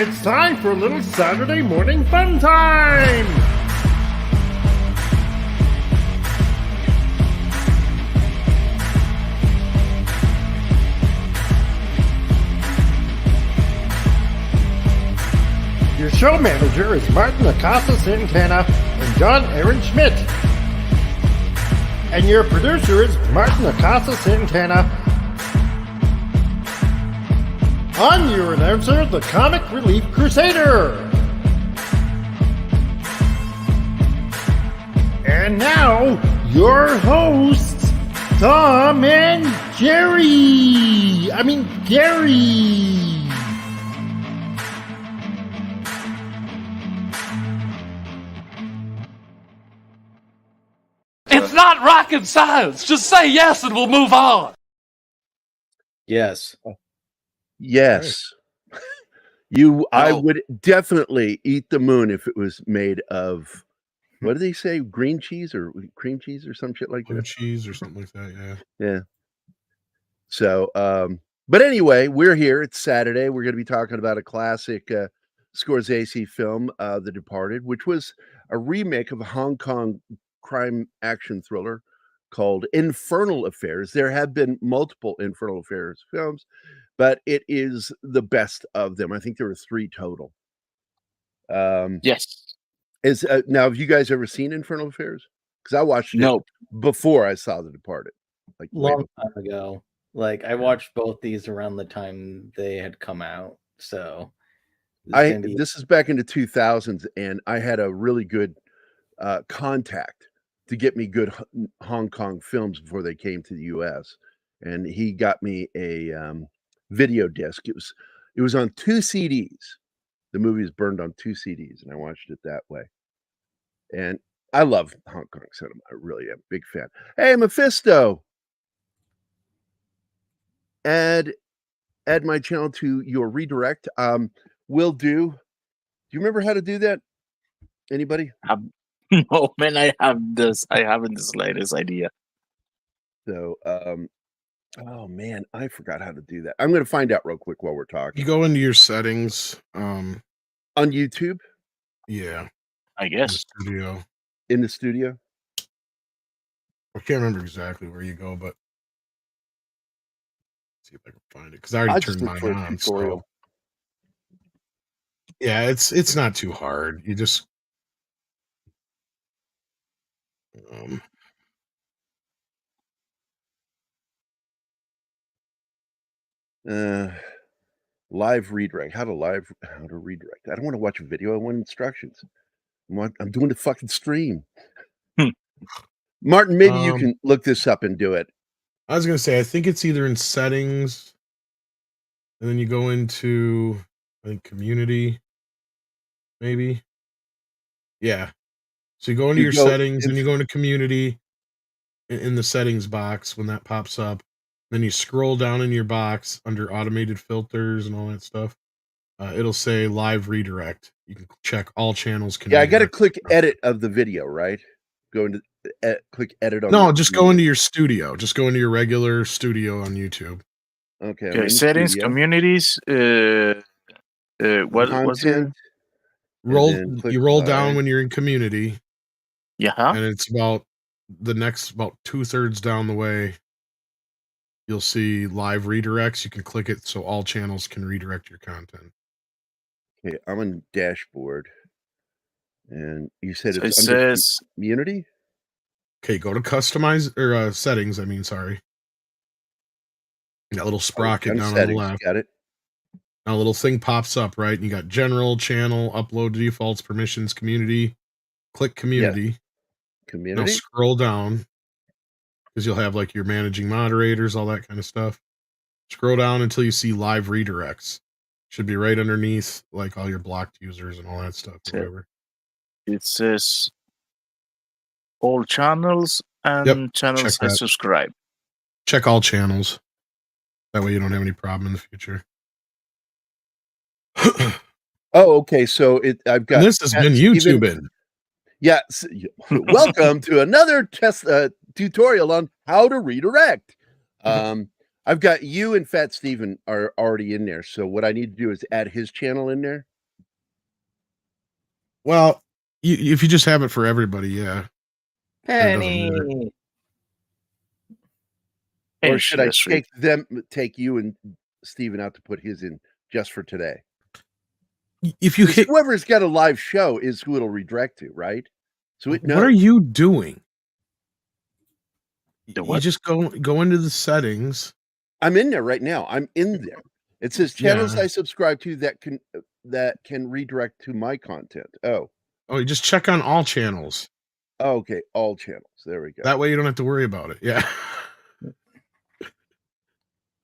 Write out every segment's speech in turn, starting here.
It's time for a little Saturday morning fun time! Your show manager is Martin Acosta Santana and John Aaron Schmidt. And your producer is Martin Acosta Santana. I'm your announcer, the Comic Relief Crusader. And now, your hosts, Tom and Gary. It's not rocket science. Just say yes and we'll move on. Yes. Yes. I would definitely eat the moon if it was made of, what do they say? Green cheese or cream cheese or some shit like that? Blue cheese or something like that, yeah. Yeah. So, but anyway, we're here. It's Saturday. We're going to be talking about a classic Scorsese film, The Departed, which was a remake of a Hong Kong crime action thriller called Infernal Affairs. There have been multiple Infernal Affairs films, but it is the best of them. I think there were 3 total. Yes. Now, have you guys ever seen Infernal Affairs? Because I watched it before I saw The Departed, like long time ago. Like I watched both these around the time they had come out. So this is back in the 2000s, and I had a really good contact to get me good Hong Kong films before they came to the U.S. And he got me a video disc. It was on 2 CDs. The movie is burned on 2 CDs, and I watched it that way. And I love Hong Kong cinema. I really am. Big fan. Hey, Mephisto. Add my channel to your redirect. Will do. Do you remember how to do that? Anybody? No, man, I haven't the slightest idea. So, oh man, I forgot how to do that. I'm going to find out real quick while we're talking. You go into your settings. On YouTube? Yeah. I guess. In the studio? I can't remember exactly where you go, but see if I can find it because I already turned mine on. So. Yeah, it's not too hard. You just live redirect. How to redirect. I don't want to watch a video. I want instructions. I'm doing the fucking stream. Martin, maybe you can look this up and do it. I was gonna say I think it's either in settings, and then you go into community, maybe. Yeah. So you go into your settings and you go into community in the settings box when that pops up. Then you scroll down in your box under automated filters and all that stuff. It'll say live redirect. You can check all channels. I got to click edit of the video, right? Go into click edit on. No, just go into your studio. Just go into your regular studio on YouTube. Okay. Settings, communities. What was it? You roll down when you're in community. Yeah. And it's about 2/3 down the way. You'll see live redirects. You can click it so all channels can redirect your content. Okay, I'm on dashboard. And you said so it's it under says community? Okay, go to customize or settings, sorry. That little sprocket down settings, on the left. Got it. Now a little thing pops up, right? And you got general, channel, upload defaults, permissions, community. Click community. Yeah. Community. Now scroll down because you'll have like your managing moderators, all that kind of stuff. Scroll down until you see live redirects. Should be right underneath like all your blocked users and all that stuff. Whatever. It says all channels and channels I subscribe. Check all channels. That way you don't have any problem in the future. Oh, okay. So I've got. And this has been YouTubing. Yes. Welcome to another test tutorial on how to redirect. I've got you and Fat Steven are already in there. So what I need to do is add his channel in there. Well, if you just have it for everybody, yeah. Penny. Or should I take you and Steven out to put his in just for today? If you hit whoever's got a live show is who it'll redirect to, right? So it knows. What are you doing? The You what? just go into the settings. I'm in there right now. I'm in there. It says channels I subscribe to that can redirect to my content. Oh, you just check on all channels. Oh, okay, all channels. There we go. That way you don't have to worry about it. Yeah.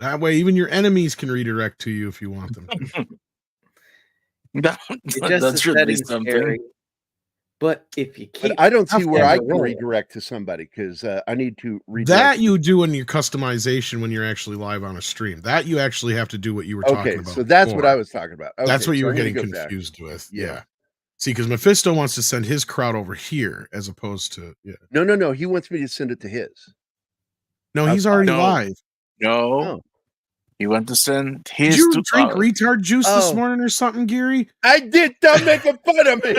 That way even your enemies can redirect to you if you want them. That should be something. Scary. But if you keep, I don't see where I can redirect to somebody because I need to redirect. That you do in your customization when you're actually live on a stream. That you actually have to do what you were talking about. So that's what I was talking about. Okay, that's what you so were getting confused with. Yeah. See, because Mephisto wants to send his crowd over here as opposed to No. He wants me to send it to his. No, he's already live. No. He went to send his. Did you drink retard juice this morning or something, Gerry? I did. Don't make fun of me.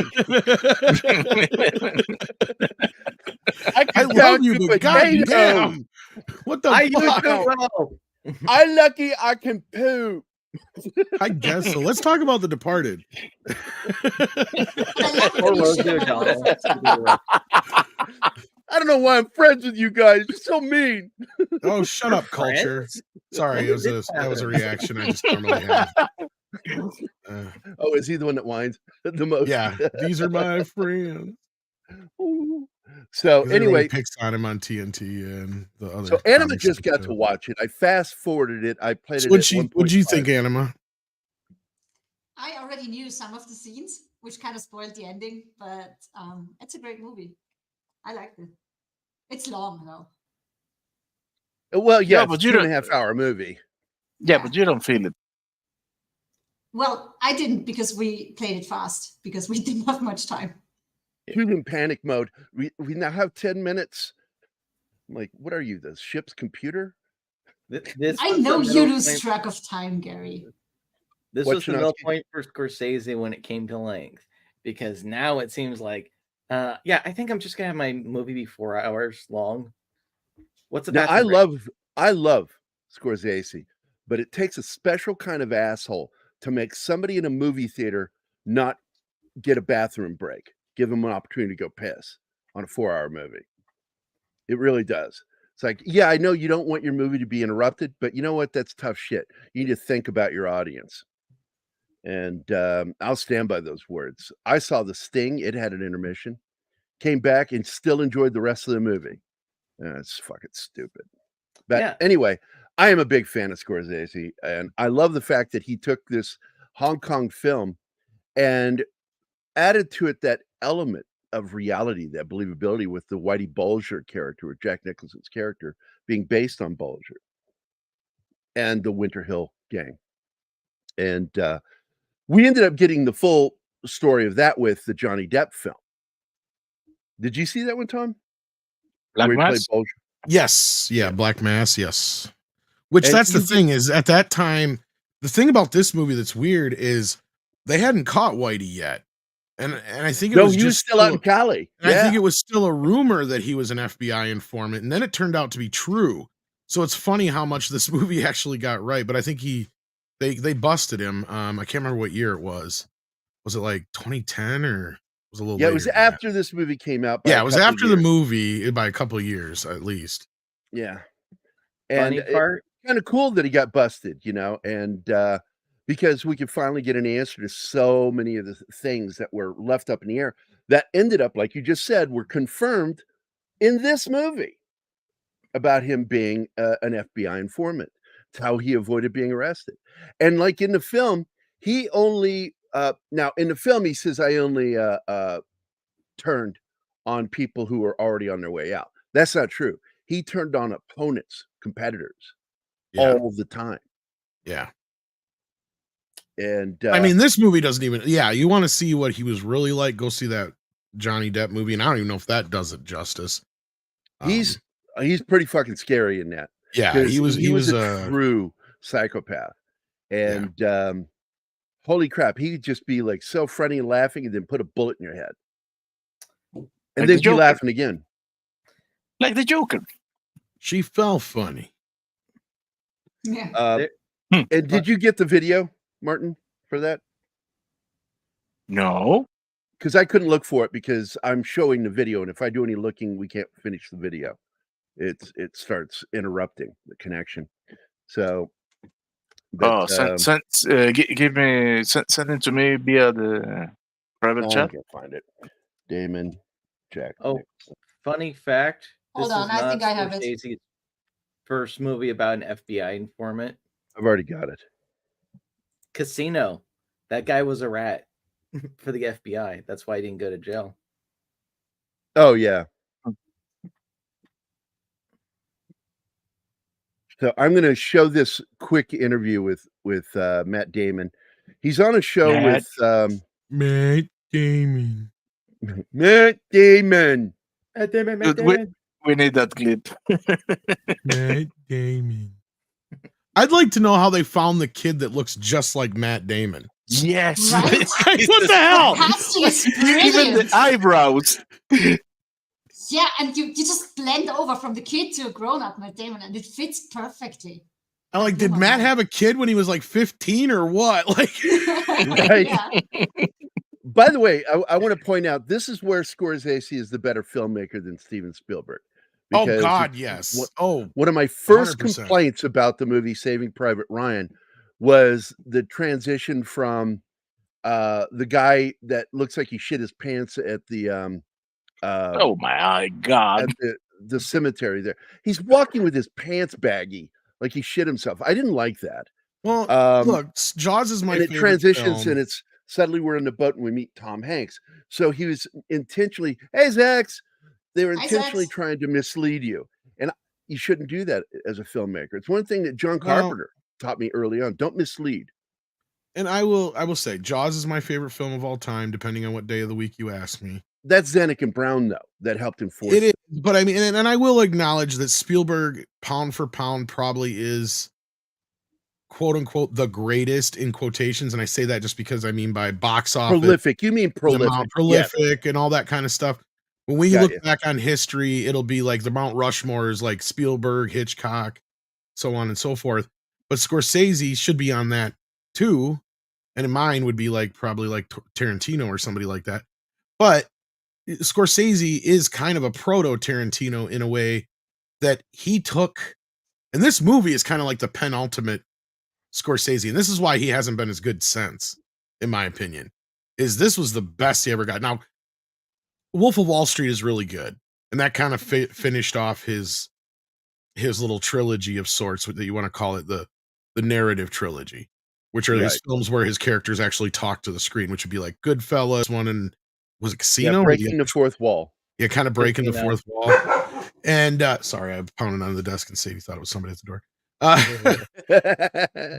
I love you, but goddamn. What the fuck? I lucky I can poop. I guess so. Let's talk about The Departed. I don't know why I'm friends with you guys. You're so mean. Oh, shut up, culture. Sorry, that was a reaction I just normally have. Is he the one that whines the most? Yeah, these are my friends. So anyway, really picks on him on TNT and the other. So Anima just got to watch it. I fast forwarded it. I played it. What'd you think, Anima? I already knew some of the scenes, which kind of spoiled the ending, but it's a great movie. I liked it. It's long though. Well, yeah, but it's a 2.5 hour movie. Yeah, but you don't feel it. Well, I didn't because we played it fast because we didn't have much time. We're in panic mode. We now have 10 minutes. I'm like, what are you, the ship's computer? I know you lose track of time, Gerry. This was the middle point for Scorsese when it came to length, because now it seems like, I think I'm just gonna have my movie be 4 hours long. What's the I love Scorsese, but it takes a special kind of asshole to make somebody in a movie theater not get a bathroom break. Give them an opportunity to go piss on a 4-hour movie. It really does. It's like, yeah, I know you don't want your movie to be interrupted, but you know what? That's tough shit. You need to think about your audience. And I'll stand by those words. I saw The Sting. It had an intermission. Came back and still enjoyed the rest of the movie. It's fucking stupid. But anyway, I am a big fan of Scorsese. And I love the fact that he took this Hong Kong film and added to it that element of reality, that believability with the Whitey Bulger character, or Jack Nicholson's character, being based on Bulger and the Winter Hill Gang. And we ended up getting the full story of that with the Johnny Depp film. Did you see that one, Tom? Black Mass? Yes. Yeah, Black Mass, yes. Which that's the thing is, at that time, the thing about this movie that's weird is they hadn't caught Whitey yet. And I think it was just still out in Cali. I think it was still a rumor that he was an FBI informant, and then it turned out to be true. So it's funny how much this movie actually got right. But I think they busted him. I can't remember what year it was. Was it like 2010 or was it a little? Yeah, it was after this movie came out. Yeah, it was after the movie by a couple of years at least. Yeah, and kind of cool that he got busted, and because we could finally get an answer to so many of the things that were left up in the air that ended up, like you just said, were confirmed in this movie about him being an FBI informant. It's how he avoided being arrested. And like in the film, he only, now in the film, he says, I only turned on people who were already on their way out. That's not true. He turned on opponents, competitors all the time. Yeah. And I mean, this movie doesn't even. Yeah, you want to see what he was really like? Go see that Johnny Depp movie, and I don't even know if that does it justice. He's pretty fucking scary in that. Yeah, he was a true psychopath, and holy crap, he'd just be like so funny and laughing, and then put a bullet in your head, and Like then the be Joker. laughing again. Like the Joker. She felt funny. Yeah. And did you get the video, Martin, for that? No. Because I couldn't look for it because I'm showing the video, and if I do any looking, we can't finish the video. It starts interrupting the connection. So, but Send it to me via the private I chat. can't find it. Damon, Jack. Oh, funny fact. Hold this on, is I not think I have it. Scorsese's first movie about an FBI informant. I've already got it. Casino. That guy was a rat for the FBI. That's why he didn't go to jail. Oh yeah. So I'm going to show this quick interview with Matt Damon. He's on a show Matt. with Matt Damon. Matt Damon. Dude, we need that clip. Matt Damon. I'd like to know how they found the kid that looks just like Matt Damon. Yes. Right? Like, what the hell? Casting is Even brilliant. the eyebrows. Yeah, and you just blend over from the kid to a grown-up Matt Damon, and it fits perfectly. I'm like, did Matt have a kid when he was like 15 or what? Like, Right. Yeah. By the way, I want to point out this is where Scorsese is the better filmmaker than Steven Spielberg. oh Because God, yes. Oh, one of my first 100%. complaints about the movie Saving Private Ryan was the transition from the guy that looks like he shit his pants at the Oh my God. at the cemetery there. He's walking with his pants baggy, like he shit himself. I didn't like that. well, look, Jaws is my and it favorite transitions film. and it's suddenly we're in the boat and we meet Tom Hanks. So he was intentionally, hey Zax, they were Hi, intentionally Zax. trying to mislead you. And you shouldn't do that as a filmmaker. It's one thing that John Well- Carpenter taught me early on. Don't mislead. And I will say, Jaws is my favorite film of all time, depending on what day of the week you ask me. That's Zanuck and Brown, though, that helped enforce It is, but I mean, and I will acknowledge that Spielberg, pound for pound, probably is quote unquote the greatest in quotations, and I say that just because I mean by box office, prolific. You mean the prolific. amount Yes. prolific, and all that kind of stuff. When we Got look you. back on history, it'll be like the Mount Rushmore is like Spielberg, Hitchcock, so on and so forth. But Scorsese should be on that too, and mine would be like probably like Tarantino or somebody like that. But Scorsese is kind of a proto Tarantino in a way that he took, and this movie is kind of like the penultimate Scorsese, and this is why he hasn't been as good since, in my opinion. Is this was the best he ever got. Now, Wolf of Wall Street is really good, and that kind of finished off his little trilogy of sorts, that you want to call it, the narrative trilogy, which are these films where his characters actually talk to the screen, which would be like Goodfellas, one, and was it Casino? Yeah, breaking the fourth wall. Yeah, kind of breaking the Casino. fourth wall. And sorry, I pounded on the desk and Sadie thought it was somebody at the door.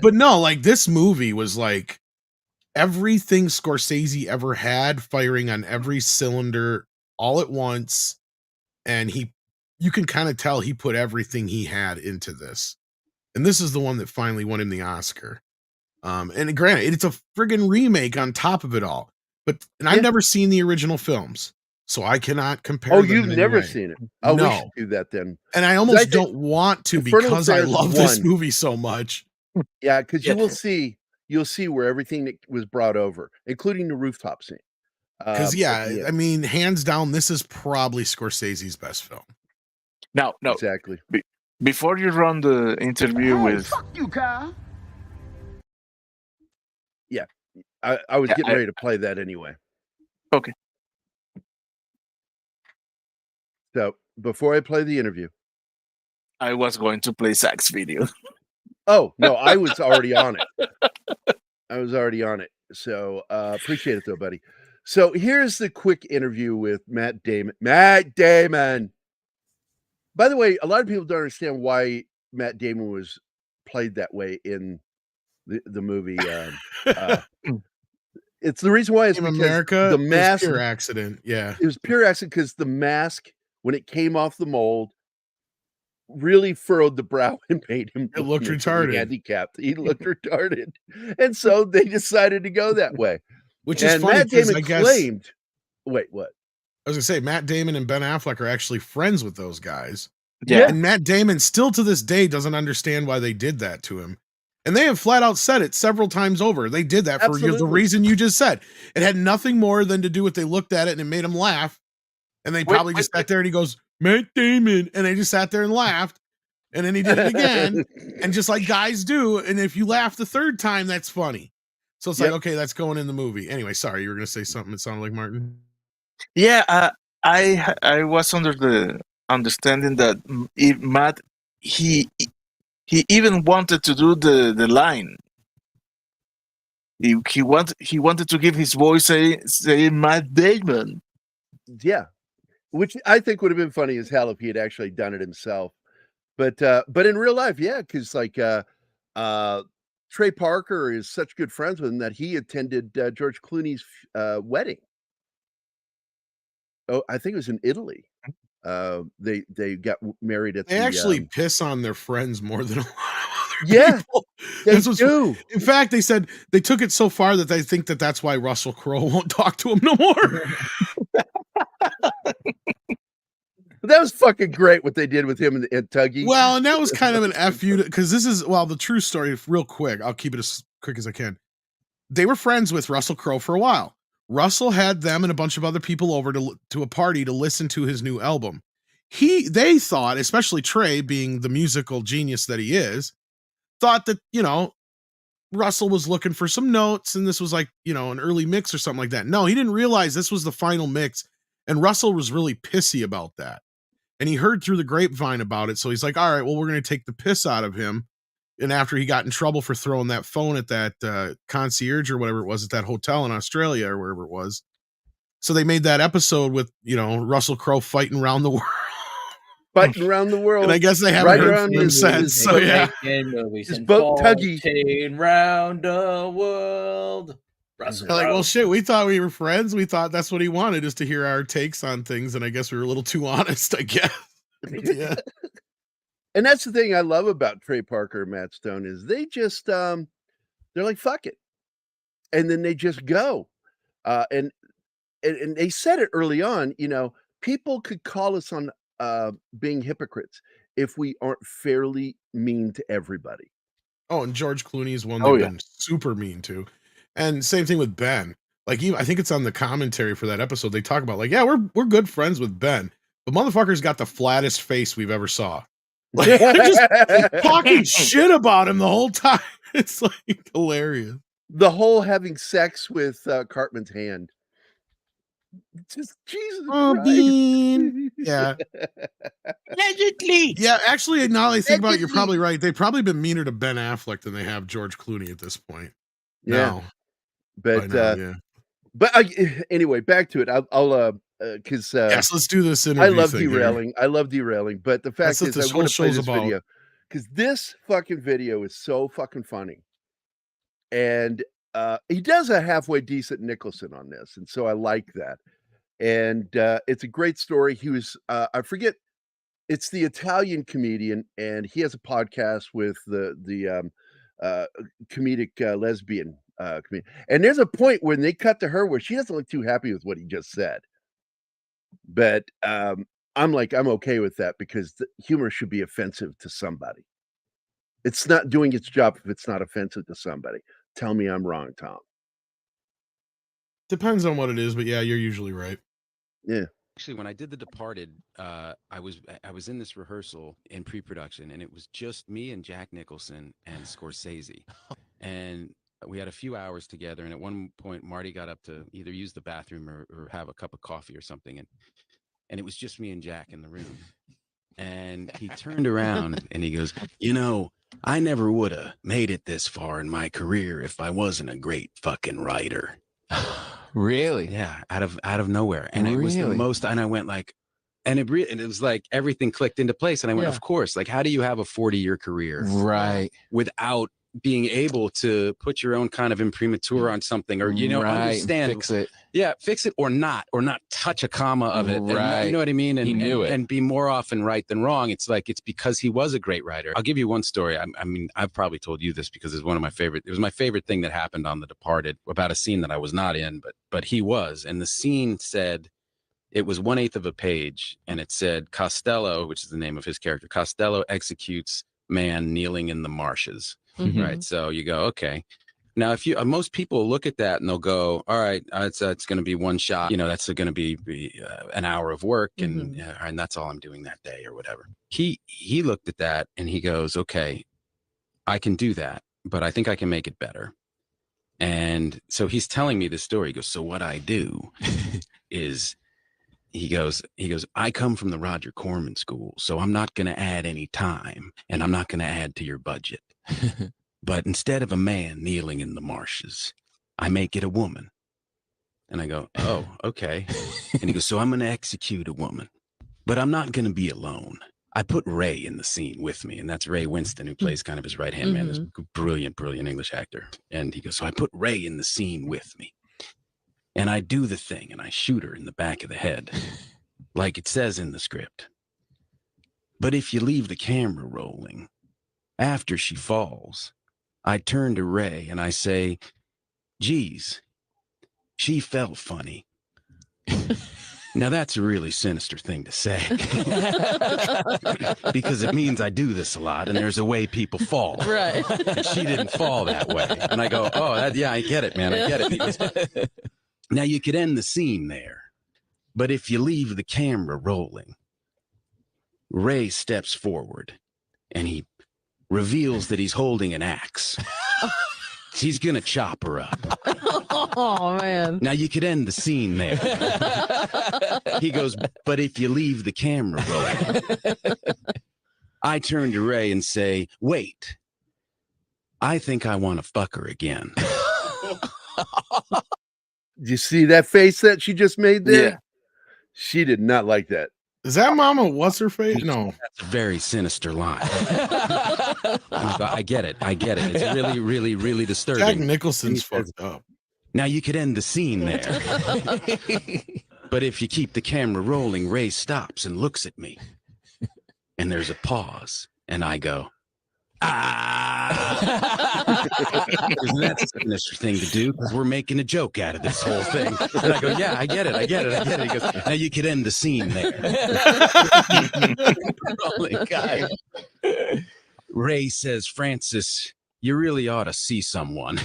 But no, like this movie was like everything Scorsese ever had firing on every cylinder all at once. And you can kind of tell he put everything he had into this. And this is the one that finally won him the Oscar. And granted, it's a friggin' remake on top of it all. And I've never seen the original films, so I cannot compare. Oh, them you've in any never way. seen it? Oh, we should do that then. And I almost don't want to because I love this movie so much. Yeah, because you'll see where everything that was brought over, including the rooftop scene. Because I mean, hands down, this is probably Scorsese's best film. No, exactly. Before you run the interview with, Fuck you, Kyle. Yeah, I was getting ready to play that anyway. Okay. So before I play the interview, I was going to play Zach's video. Oh no, I was already on it. So appreciate it though, buddy. So here's the quick interview with Matt Damon. Matt Damon. By the way, a lot of people don't understand why Matt Damon was played that way in the movie. It's the reason why it's because America, the mask, pure accident. Yeah, it was pure accident because the mask, when it came off the mold, really furrowed the brow and made him It looked mentally retarded. handicapped. He looked retarded, and so they decided to go that way. Which is And funny Matt because Damon I guess claimed. Wait, what? I was gonna say Matt Damon and Ben Affleck are actually friends with those guys. Yeah. And Matt Damon still to this day doesn't understand why they did that to him. And they have flat out said it several times over. They did that for the Absolutely. reason you just said. It had nothing more than to do with they looked at it and it made them laugh. And they probably just sat there and he goes, Matt Damon. And they just sat there and laughed. And then he did it again. And just like guys do. And if you laugh the third time, that's funny. So it's like, okay, that's going in the movie. Anyway, sorry, you were going to say something. It sounded like Martin. Yeah, I was under the understanding that Matt he even wanted to do the line. He wanted to give his voice say Matt Damon. Yeah, which I think would have been funny as hell if he had actually done it himself. But in real life, yeah, because like Trey Parker is such good friends with him that he attended George Clooney's wedding. Oh, I think it was in Italy. They got married at. They actually piss on their friends more than a lot of other Yeah, people. they do. In fact, they said they took it so far that they think that that's why Russell Crowe won't talk to him no more. That was fucking great what they did with him and Tuggy. Well, and that was kind of an FU because this is the true story. Real quick, I'll keep it as quick as I can. They were friends with Russell Crowe for a while. Russell had them and a bunch of other people over to a party to listen to his new album. They thought, especially Trey, being the musical genius that he is, thought that, Russell was looking for some notes and this was like, an early mix or something like that. No, he didn't realize this was the final mix. And Russell was really pissy about that. And he heard through the grapevine about it. So he's like, all right, well, we're going to take the piss out of him. And after he got in trouble for throwing that phone at that concierge or whatever it was at that hotel in Australia or wherever it was. So they made that episode with, Russell Crowe fighting around the world. Fighting around the world. And I guess they haven't heard from him since. So yeah. His boat Tuggy. Round the world. Like, well, shit, we thought we were friends. We thought that's what he wanted, is to hear our takes on things. And I guess we were a little too honest, I guess. Yeah. And that's the thing I love about Trey Parker and Matt Stone is they just, they're like, fuck it. And then they just go. And they said it early on, people could call us on being hypocrites if we aren't fairly mean to everybody. Oh, and George Clooney is one they've been super mean to. And same thing with Ben. Like, I think it's on the commentary for that episode. They talk about, like, yeah, we're good friends with Ben, but motherfucker's got the flattest face we've ever saw. Like, they're just talking shit about him the whole time. It's like hilarious. The whole having sex with Cartman's hand. Just Jesus Christ. Bean. Yeah. Allegedly. Yeah, actually, now that I think about it, you're probably right. They've probably been meaner to Ben Affleck than they have George Clooney at this point. Yeah. But anyway, back to it. I'll because yes, let's do this interview. I love derailing, but the fact is, I want to play this video because this fucking video is so fucking funny, and he does a halfway decent Nicholson on this, and so I like that, and it's a great story. He was I forget, it's the Italian comedian, and he has a podcast with the comedic lesbian comedian, and there's a point when they cut to her where she doesn't look too happy with what he just said. But I'm okay with that because the humor should be offensive to somebody. It's not doing its job if it's not offensive to somebody. Tell me I'm wrong, Tom. Depends on what it is, but yeah, you're usually right. Yeah. Actually, when I did The Departed, I was in this rehearsal in pre-production, and it was just me and Jack Nicholson and Scorsese, and we had a few hours together. And at one point, Marty got up to either use the bathroom or have a cup of coffee or something, and it was just me and Jack in the room. And he turned around and he goes, I never would have made it this far in my career if I wasn't a great fucking writer. Really? Yeah, out of nowhere. And it was the most, and I went like, and it was like everything clicked into place. And I went, of course, like, how do you have a 40-year career right without being able to put your own kind of imprimatur on something, or understand, fix it. Yeah, fix it or not touch a comma of it. Right. And, you know what I mean? And, He knew it. And be more often right than wrong. It's like, it's because he was a great writer. I'll give you one story. I mean, I've probably told you this because it's one of my favorite. It was my favorite thing that happened on The Departed, about a scene that I was not in, but he was. And the scene said, it was 1/8 of a page, and it said Costello, which is the name of his character. Costello executes man kneeling in the marshes. Mhm. Right. So you go, okay. Now, if you most people look at that and they'll go, all right, it's going to be one shot. You know, that's going to be an hour of work, and that's all I'm doing that day or whatever. He looked at that and he goes, okay, I can do that, but I think I can make it better. And so he's telling me this story. He goes, so what I do is, he goes, I come from the Roger Corman school, so I'm not going to add any time, and I'm not going to add to your budget. But instead of a man kneeling in the marshes, I make it a woman. And I go, oh, okay. And he goes, so I'm going to execute a woman, but I'm not going to be alone. I put Ray in the scene with me, and that's Ray Winston, who plays kind of his right-hand man, this brilliant, brilliant English actor. And he goes, so I put Ray in the scene with me. And I do the thing, and I shoot her in the back of the head, like it says in the script. But if you leave the camera rolling, after she falls, I turn to Ray and I say, geez, she felt funny. Now, that's a really sinister thing to say. Because it means I do this a lot, and there's a way people fall. Right. And she didn't fall that way. And I go, oh, I get it, man. I get it. Because now, you could end the scene there, but if you leave the camera rolling, Ray steps forward and he reveals that he's holding an axe. He's going to chop her up. Oh, man. Now, you could end the scene there. He goes, but if you leave the camera rolling, I turn to Ray and say, wait, I think I want to fuck her again. Do you see that face that she just made there? Yeah. She did not like that. Is that Mama? What's her face? No. That's a very sinister line. I get it. It's really, really, really disturbing. Jack Nicholson's fucked up. Now, you could end the scene there. But if you keep the camera rolling, Ray stops and looks at me. And there's a pause. And I go, Isn't that a sinister thing to do? Because we're making a joke out of this whole thing. And I go, yeah, I get it. He goes, now you could end the scene there. Holy God. Ray says, Francis, you really ought to see someone.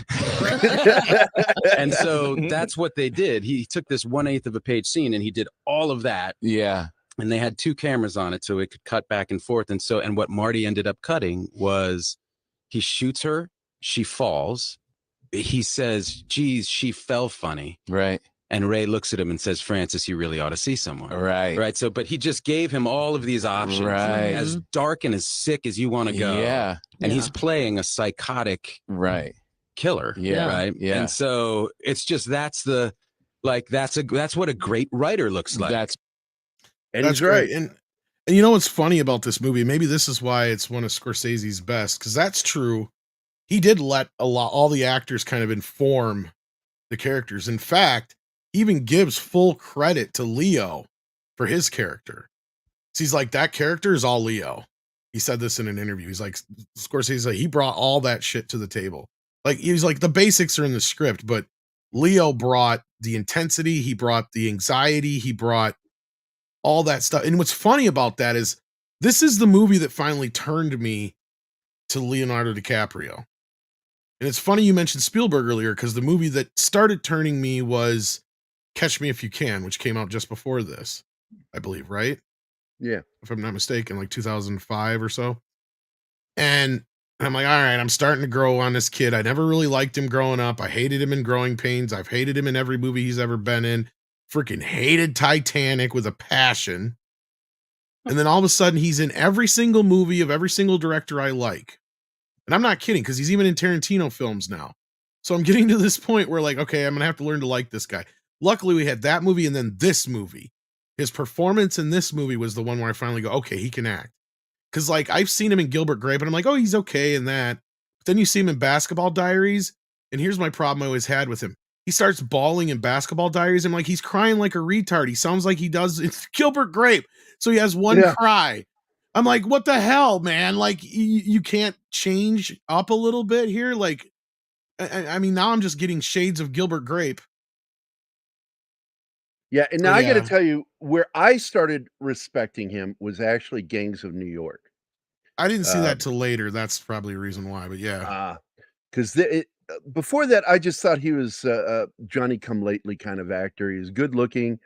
And so that's what they did. He took this 1/8 of a page scene and he did all of that. Yeah. And they had 2 cameras on it so it could cut back and forth. And what Marty ended up cutting was he shoots her, she falls. He says, geez, she fell funny. Right. And Ray looks at him and says, Francis, you really ought to see someone. Right. Right. So, but he just gave him all of these options. Right. As dark and as sick as you want to go. Yeah. And he's playing a psychotic killer. Yeah. Right. Yeah. And so it's just, that's what a great writer looks like. That's right. And you know what's funny about this movie? Maybe this is why it's one of Scorsese's best, because that's true. He did let all the actors kind of inform the characters. In fact, he even gives full credit to Leo for his character. So he's like, that character is all Leo. He said this in an interview. He's like, Scorsese's like, he brought all that shit to the table. Like, he's like, the basics are in the script, but Leo brought the intensity. He brought the anxiety. He brought all that stuff. And what's funny about that is this is the movie that finally turned me to Leonardo DiCaprio. And it's funny you mentioned Spielberg earlier, because the movie that started turning me was Catch Me If You Can, which came out just before this, I believe, right? Yeah. If I'm not mistaken, like 2005 or so. And I'm like, all right, I'm starting to grow on this kid. I never really liked him growing up. I hated him in Growing Pains. I've hated him in every movie he's ever been in. Freaking hated Titanic with a passion. And then all of a sudden he's in every single movie of every single director I like. And I'm not kidding, because he's even in Tarantino films now. So I'm getting to this point where, like, okay, I'm going to have to learn to like this guy. Luckily, we had that movie and then this movie. His performance in this movie was the one where I finally go, okay, he can act. Because, like, I've seen him in Gilbert Grape, and I'm like, oh, he's okay in that. Then you see him in Basketball Diaries, and here's my problem I always had with him. He starts bawling in Basketball Diaries. I'm like, he's crying like a retard. He sounds like he does in Gilbert Grape. So he has one cry. I'm like, what the hell, man? Like, you can't change up a little bit here? Like, I mean, now I'm just getting shades of Gilbert Grape. Yeah, and now I got to tell you, where I started respecting him was actually Gangs of New York. I didn't see that till later. That's probably a reason why, but yeah. Because before that, I just thought he was a Johnny-come-lately kind of actor. He was good looking,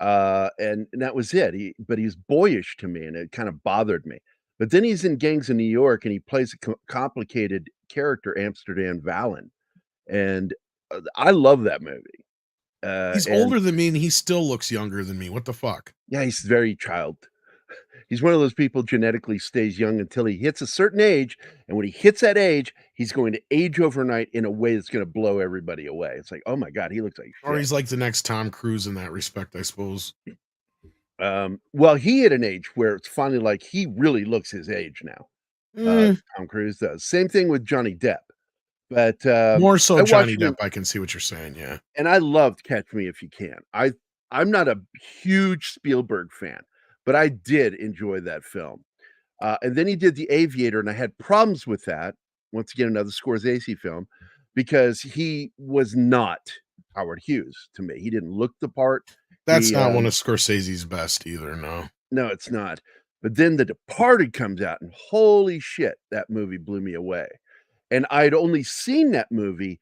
and that was it. But he's boyish to me, and it kind of bothered me. But then he's in Gangs of New York, and he plays a complicated character, Amsterdam Valen, and I love that movie. He's older than me, and he still looks younger than me. What the fuck? Yeah, he's very child. He's one of those people genetically stays young until he hits a certain age, and when he hits that age, he's going to age overnight in a way that's going to blow everybody away. It's like, oh my god, he looks like shit. Or he's like the next Tom Cruise in that respect, I suppose. Well, he hit an age where it's finally like he really looks his age now. Tom Cruise does. Same thing with Johnny Depp. But more so Johnny Depp, I can see what you're saying, yeah. And I loved Catch Me If You Can. I'm not a huge Spielberg fan, but I did enjoy that film. And then he did The Aviator, and I had problems with that. Once again, another Scorsese film, because he was not Howard Hughes to me. He didn't look the part. That's not one of Scorsese's best either, no. No, it's not. But then The Departed comes out, and holy shit, that movie blew me away. And I'd only seen that movie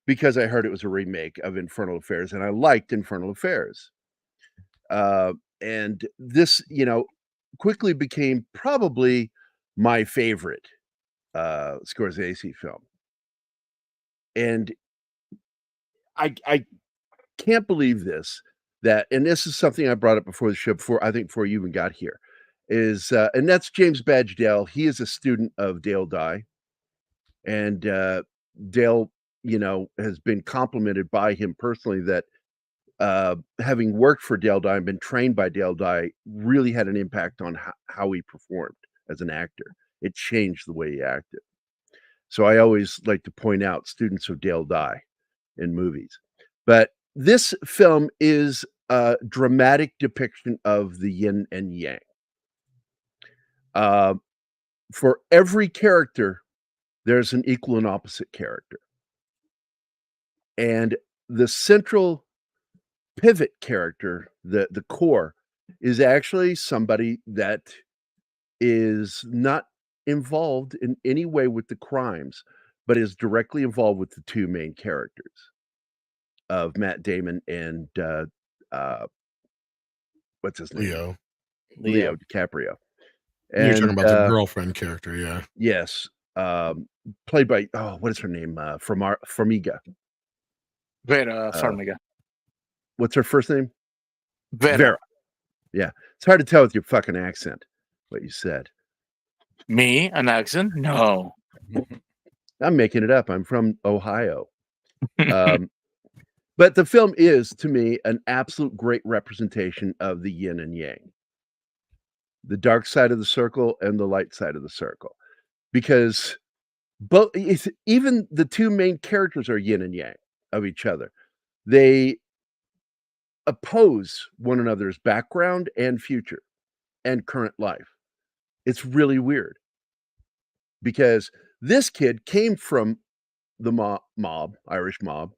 because I heard it was a remake of Infernal Affairs, and I liked Infernal Affairs. And this, quickly became probably my favorite Scorsese film. And I can't believe this, and this is something I brought up before the show, before you even got here, is, and that's James Badge Dale. He is a student of Dale Dye. And Dale, has been complimented by him personally that having worked for Dale Dye and been trained by Dale Dye really had an impact on how he performed as an actor. It changed the way he acted. So I always like to point out students of Dale Dye in movies. But this film is a dramatic depiction of the yin and yang. For every character, there's an equal and opposite character. And the central pivot character, the core, is actually somebody that is not involved in any way with the crimes, but is directly involved with the two main characters of Matt Damon and what's his name? Leo DiCaprio. And you're talking about the girlfriend character, yeah. Yes. Played by what is her name? Farmiga. Vera Farmiga. What's her first name? Vera. Yeah, it's hard to tell with your fucking accent what you said. Me, an accent? No. I'm making it up. I'm from Ohio. But the film is, to me, an absolute great representation of the yin and yang, the dark side of the circle and the light side of the circle. Because even the two main characters are yin and yang of each other. They oppose one another's background and future and current life. It's really weird because this kid came from the mob, Irish mob,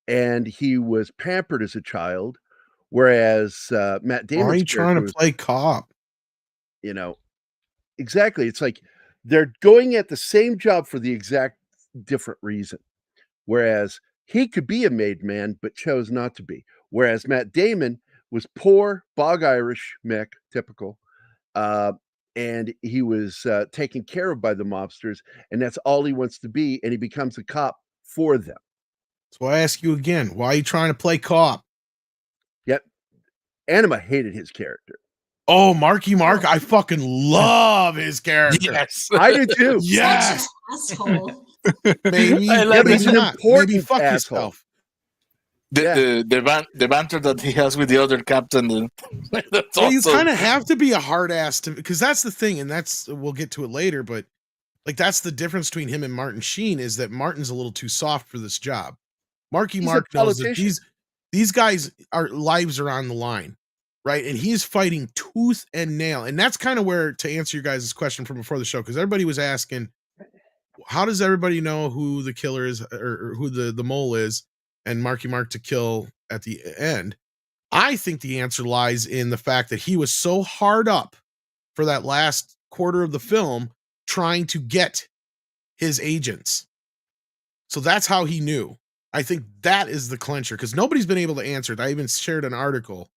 and he was pampered as a child, whereas Matt Damon. Why are you trying to play cop? Exactly. It's like they're going at the same job for the exact different reason. Whereas he could be a made man, but chose not to be. Whereas Matt Damon was poor, bog Irish, Mick, typical. And he was taken care of by the mobsters, and that's all he wants to be, and he becomes a cop for them. So I ask you again, why are you trying to play cop? Yep. Anima hated his character. Oh, Marky Mark, I fucking love his character. Yes. I do too. Yes. Asshole. Maybe, he's an important maybe fuck asshole. yourself. The banter that he has with the other captain. Well, you kind of have to be a hard ass to, because that's the thing, and we'll get to it later, but Like, that's the difference between him and Martin Sheen, is that Martin's a little too soft for this job. Marky He's a Mark knows that politician. these guys lives are on the line, right? And he's fighting tooth and nail. And that's kind of where, to answer your guys' question from before the show, because everybody was asking, how does everybody know who the killer is, or who the mole is, and Marky Mark to kill at the end? I think the answer lies in the fact that he was so hard up for that last quarter of the film trying to get his agents. So that's how he knew. I think that is the clincher, because nobody's been able to answer it. I even shared an article.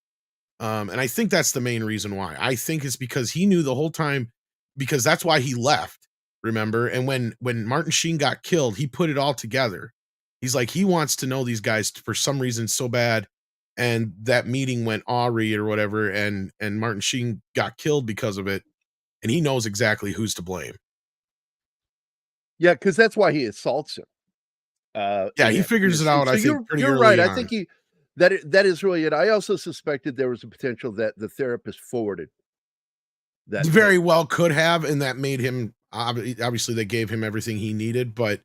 And I think that's the main reason why. I think it's because he knew the whole time, because that's why he left, remember? And when Martin Sheen got killed, he put it all together. He's like, he wants to know these guys for some reason so bad. And that meeting went awry or whatever, and Martin Sheen got killed because of it. And he knows exactly who's to blame. Yeah, because that's why he assaults him. Yeah, he figures it out. So I think pretty you're early right. on. I think that is really it. I also suspected there was a potential that the therapist forwarded that. Very well could have, and that made him, obviously they gave him everything he needed, but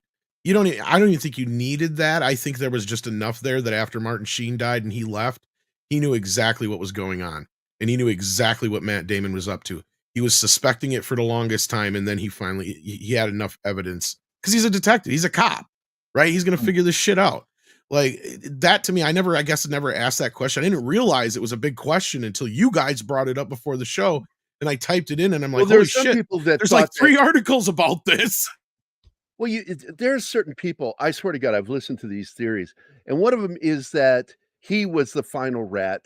I don't even think you needed that. I think there was just enough there that after Martin Sheen died and he left, he knew exactly what was going on, and he knew exactly what Matt Damon was up to. He was suspecting it for the longest time, and then he finally he had enough evidence, because he's a detective, he's a cop, right? He's gonna figure this shit out. Like, that to me, I guess I never asked that question. I didn't realize it was a big question until you guys brought it up before the show, and I typed it in, and I'm like, holy shit, people that there's like 3 articles about this. Well, there's certain people, I swear to God, I've listened to these theories, and one of them is that he was the final rat,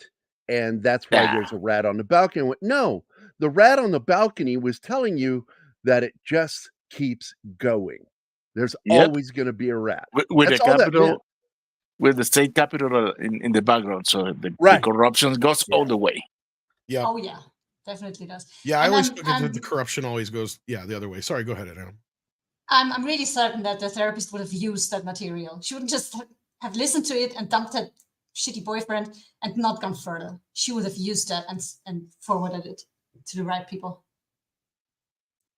and that's why there's a rat on the balcony. No, the rat on the balcony was telling you that it just keeps going. There's always going to be a rat. With That's the all that meant. capital, with the state capital in the background, so the corruption goes all the way. Yeah. Oh yeah, definitely does. Yeah, I always think that the corruption always goes, the other way. Sorry, go ahead, Adam. I'm really certain that the therapist would have used that material. She wouldn't just have listened to it and dumped that shitty boyfriend and not gone further. She would have used that and forwarded it to the right people.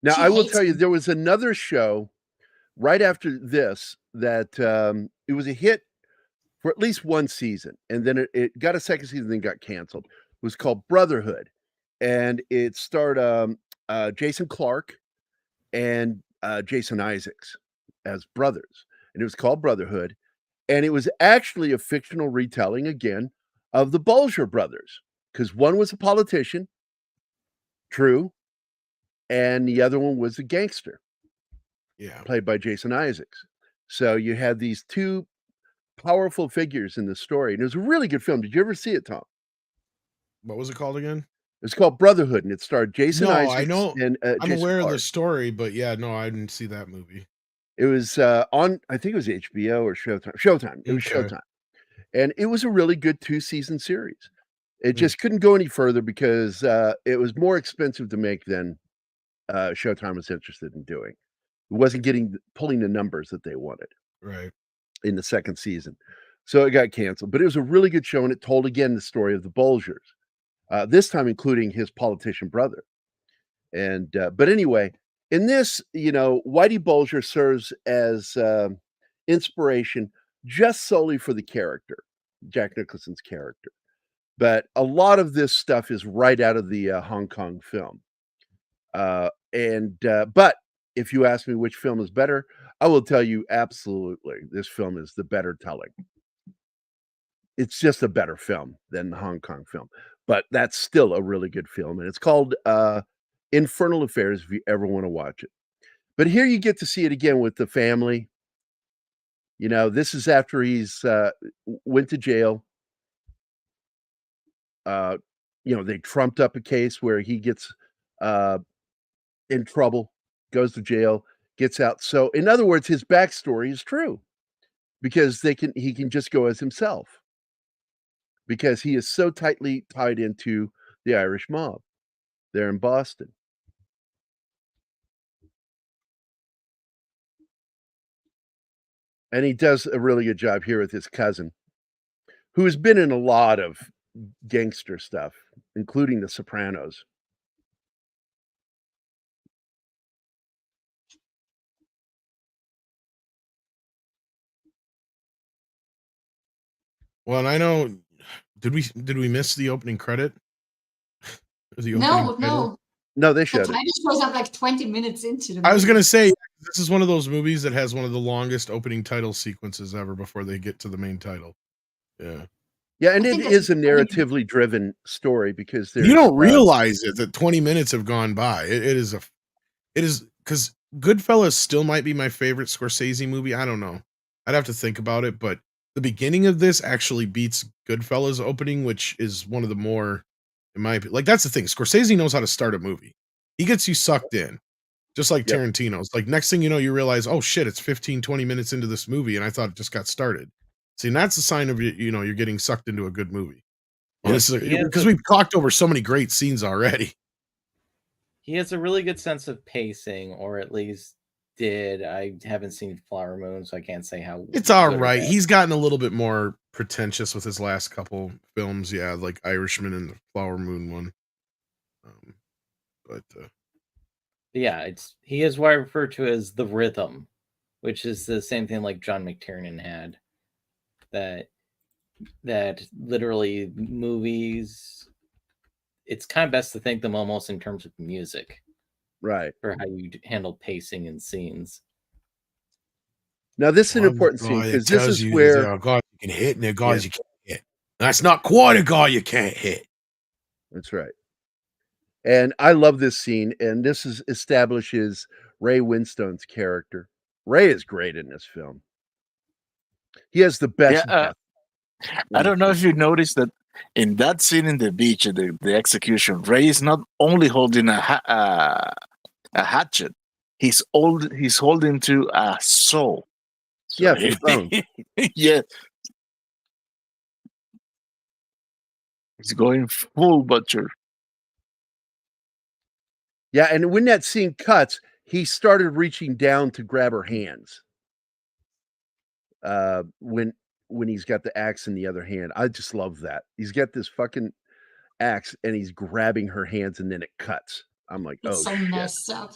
Now, I will tell you, there was another show right after this that it was a hit for at least one season, and then it got a second season, then got canceled. It was called Brotherhood, and it starred Jason Clarke and Jason Isaacs as brothers, and it was called Brotherhood, and it was actually a fictional retelling again of the Bulger brothers, because one was a politician, true, and the other one was a gangster, played by Jason Isaacs. So you had these two powerful figures in the story, and it was a really good film. Did you ever see it, Tom? What was it called again? It's called Brotherhood, and it starred Jason Isaacs. I know. And I'm Jason aware Clarke. of the story, but yeah, no, I didn't see that movie. It was on, I think it was HBO or Showtime. Showtime. It was Showtime, and it was a really good 2-season series. It just couldn't go any further because it was more expensive to make than Showtime was interested in doing. It wasn't pulling the numbers that they wanted. Right. In the second season. So it got canceled. But it was a really good show, and it told again the story of the Bulgers. This time including his politician brother. And but anyway, in this, Whitey Bulger serves as inspiration just solely for the character, Jack Nicholson's character. But a lot of this stuff is right out of the Hong Kong film. But if you ask me which film is better, I will tell you absolutely this film is the better telling. It's just a better film than the Hong Kong film, but that's still a really good film, and it's called Infernal Affairs if you ever want to watch it. But here you get to see it again with the family. This is after he's went to jail. They trumped up a case where he gets in trouble, goes to jail, gets out. So in other words, his backstory is true because he can just go as himself because he is so tightly tied into the Irish mob there in Boston. And he does a really good job here with his cousin, who has been in a lot of gangster stuff, including The Sopranos. Well, and I know. Did we miss the opening credit? The opening title? No. No, they The showed it. title shows up like 20 minutes into the movie. I was gonna say this is one of those movies that has one of the longest opening title sequences ever before they get to the main title. Yeah. Yeah, and I it think that's is a 20 minutes. narratively driven story because there's You don't realize it that 20 minutes have gone by. It is because Goodfellas still might be my favorite Scorsese movie. I don't know. I'd have to think about it, but the beginning of this actually beats Goodfellas opening, which is one of the more, in my opinion, like that's the thing. Scorsese knows how to start a movie. He gets you sucked in, just like Yep. Tarantino's. Like next thing you know, you realize, oh shit, it's 15, 20 minutes into this movie, and I thought it just got started. See, and that's a sign of you're getting sucked into a good movie. Well, this is because we've talked over so many great scenes already. He has a really good sense of pacing, or at least did. I haven't seen Flower Moon, so I can't say how. It's all right. He's gotten a little bit more pretentious with his last couple films. Yeah, like Irishman and the Flower Moon one. Yeah, he is what I refer to as the rhythm, which is the same thing like John McTiernan had. That literally movies, it's kind of best to think them almost in terms of music, right, for how you handle pacing and scenes. Now this is an important scene because this is where there are guys you can hit and there are guys you can't hit. That's not quite a guy you can't hit. That's right. And I love this scene, and this establishes Ray Winstone's character. Ray is great in this film. He has the best death. I don't know if you noticed that in that scene in the beach, the execution, Ray is not only holding a hatchet, he's holding to a saw. Yeah, for bone. Yeah. He's going full butcher. Yeah, and when that scene cuts, he started reaching down to grab her hands. When he's got the axe in the other hand. I just love that. He's got this fucking axe and he's grabbing her hands and then it cuts. I'm like, It's oh, so shit. messed up.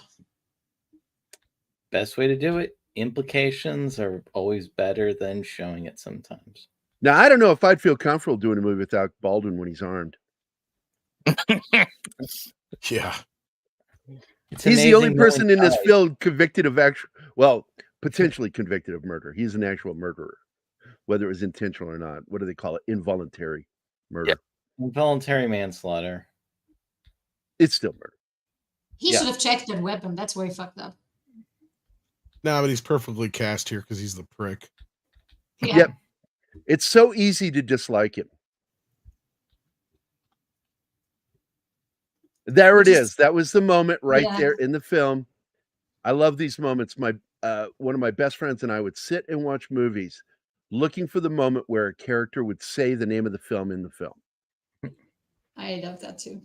Best way to do it. Implications are always better than showing it sometimes. Now, I don't know if I'd feel comfortable doing a movie without Baldwin when he's armed. Yeah. He's the only person in this film convicted of potentially convicted of murder. He's an actual murderer, whether it was intentional or not. What do they call it? Involuntary murder. Yep. Involuntary manslaughter. It's still murder. He should have checked that weapon. That's where he fucked up. No, but he's perfectly cast here because he's the prick. Yeah. Yep. It's so easy to dislike him. There it is. That was the moment right there in the film. I love these moments. One of my best friends and I would sit and watch movies looking for the moment where a character would say the name of the film in the film. I love that too.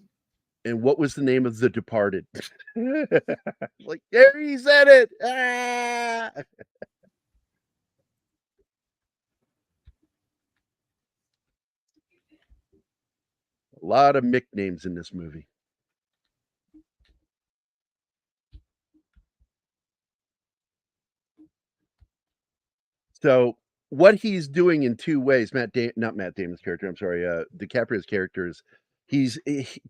And what was the name of The Departed? Like, there he said it. Ah! A lot of Mick names in this movie. So what he's doing in two ways, not Matt Damon's character, I'm sorry, DiCaprio's character is he's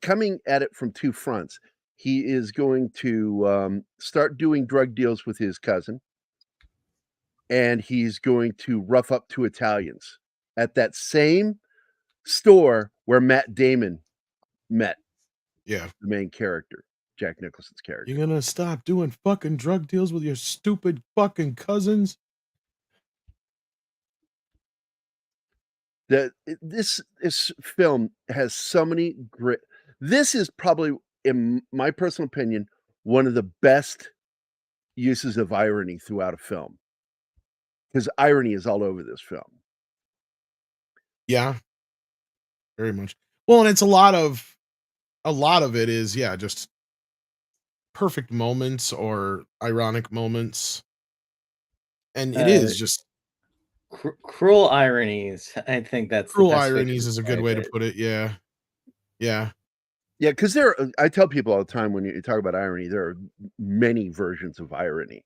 coming at it from two fronts. He is going to start doing drug deals with his cousin, and he's going to rough up two Italians at that same store where Matt Damon met. Yeah, the main character, Jack Nicholson's character. You're gonna stop doing fucking drug deals with your stupid fucking cousins? This film has so many great. This is probably, in my personal opinion, one of the best uses of irony throughout a film, because irony is all over this film. Yeah, very much. Well, and it's a lot of it is just perfect moments or ironic moments, and it is just cruel ironies. I think that's cruel ironies is a good way to put it. Yeah. Because I tell people all the time when you talk about irony, there are many versions of irony,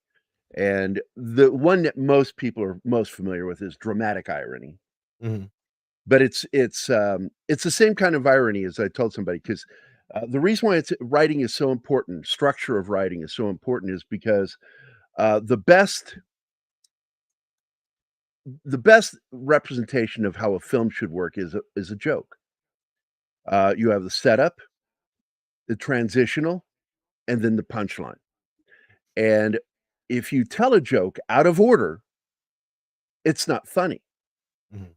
and the one that most people are most familiar with is dramatic irony. Mm-hmm. but it's the same kind of irony as I told somebody, because the reason why writing is so important, structure of writing is so important, is because the best representation of how a film should work is a joke. You have the setup, the transitional, and then the punchline. And if you tell a joke out of order, it's not funny. Mhm.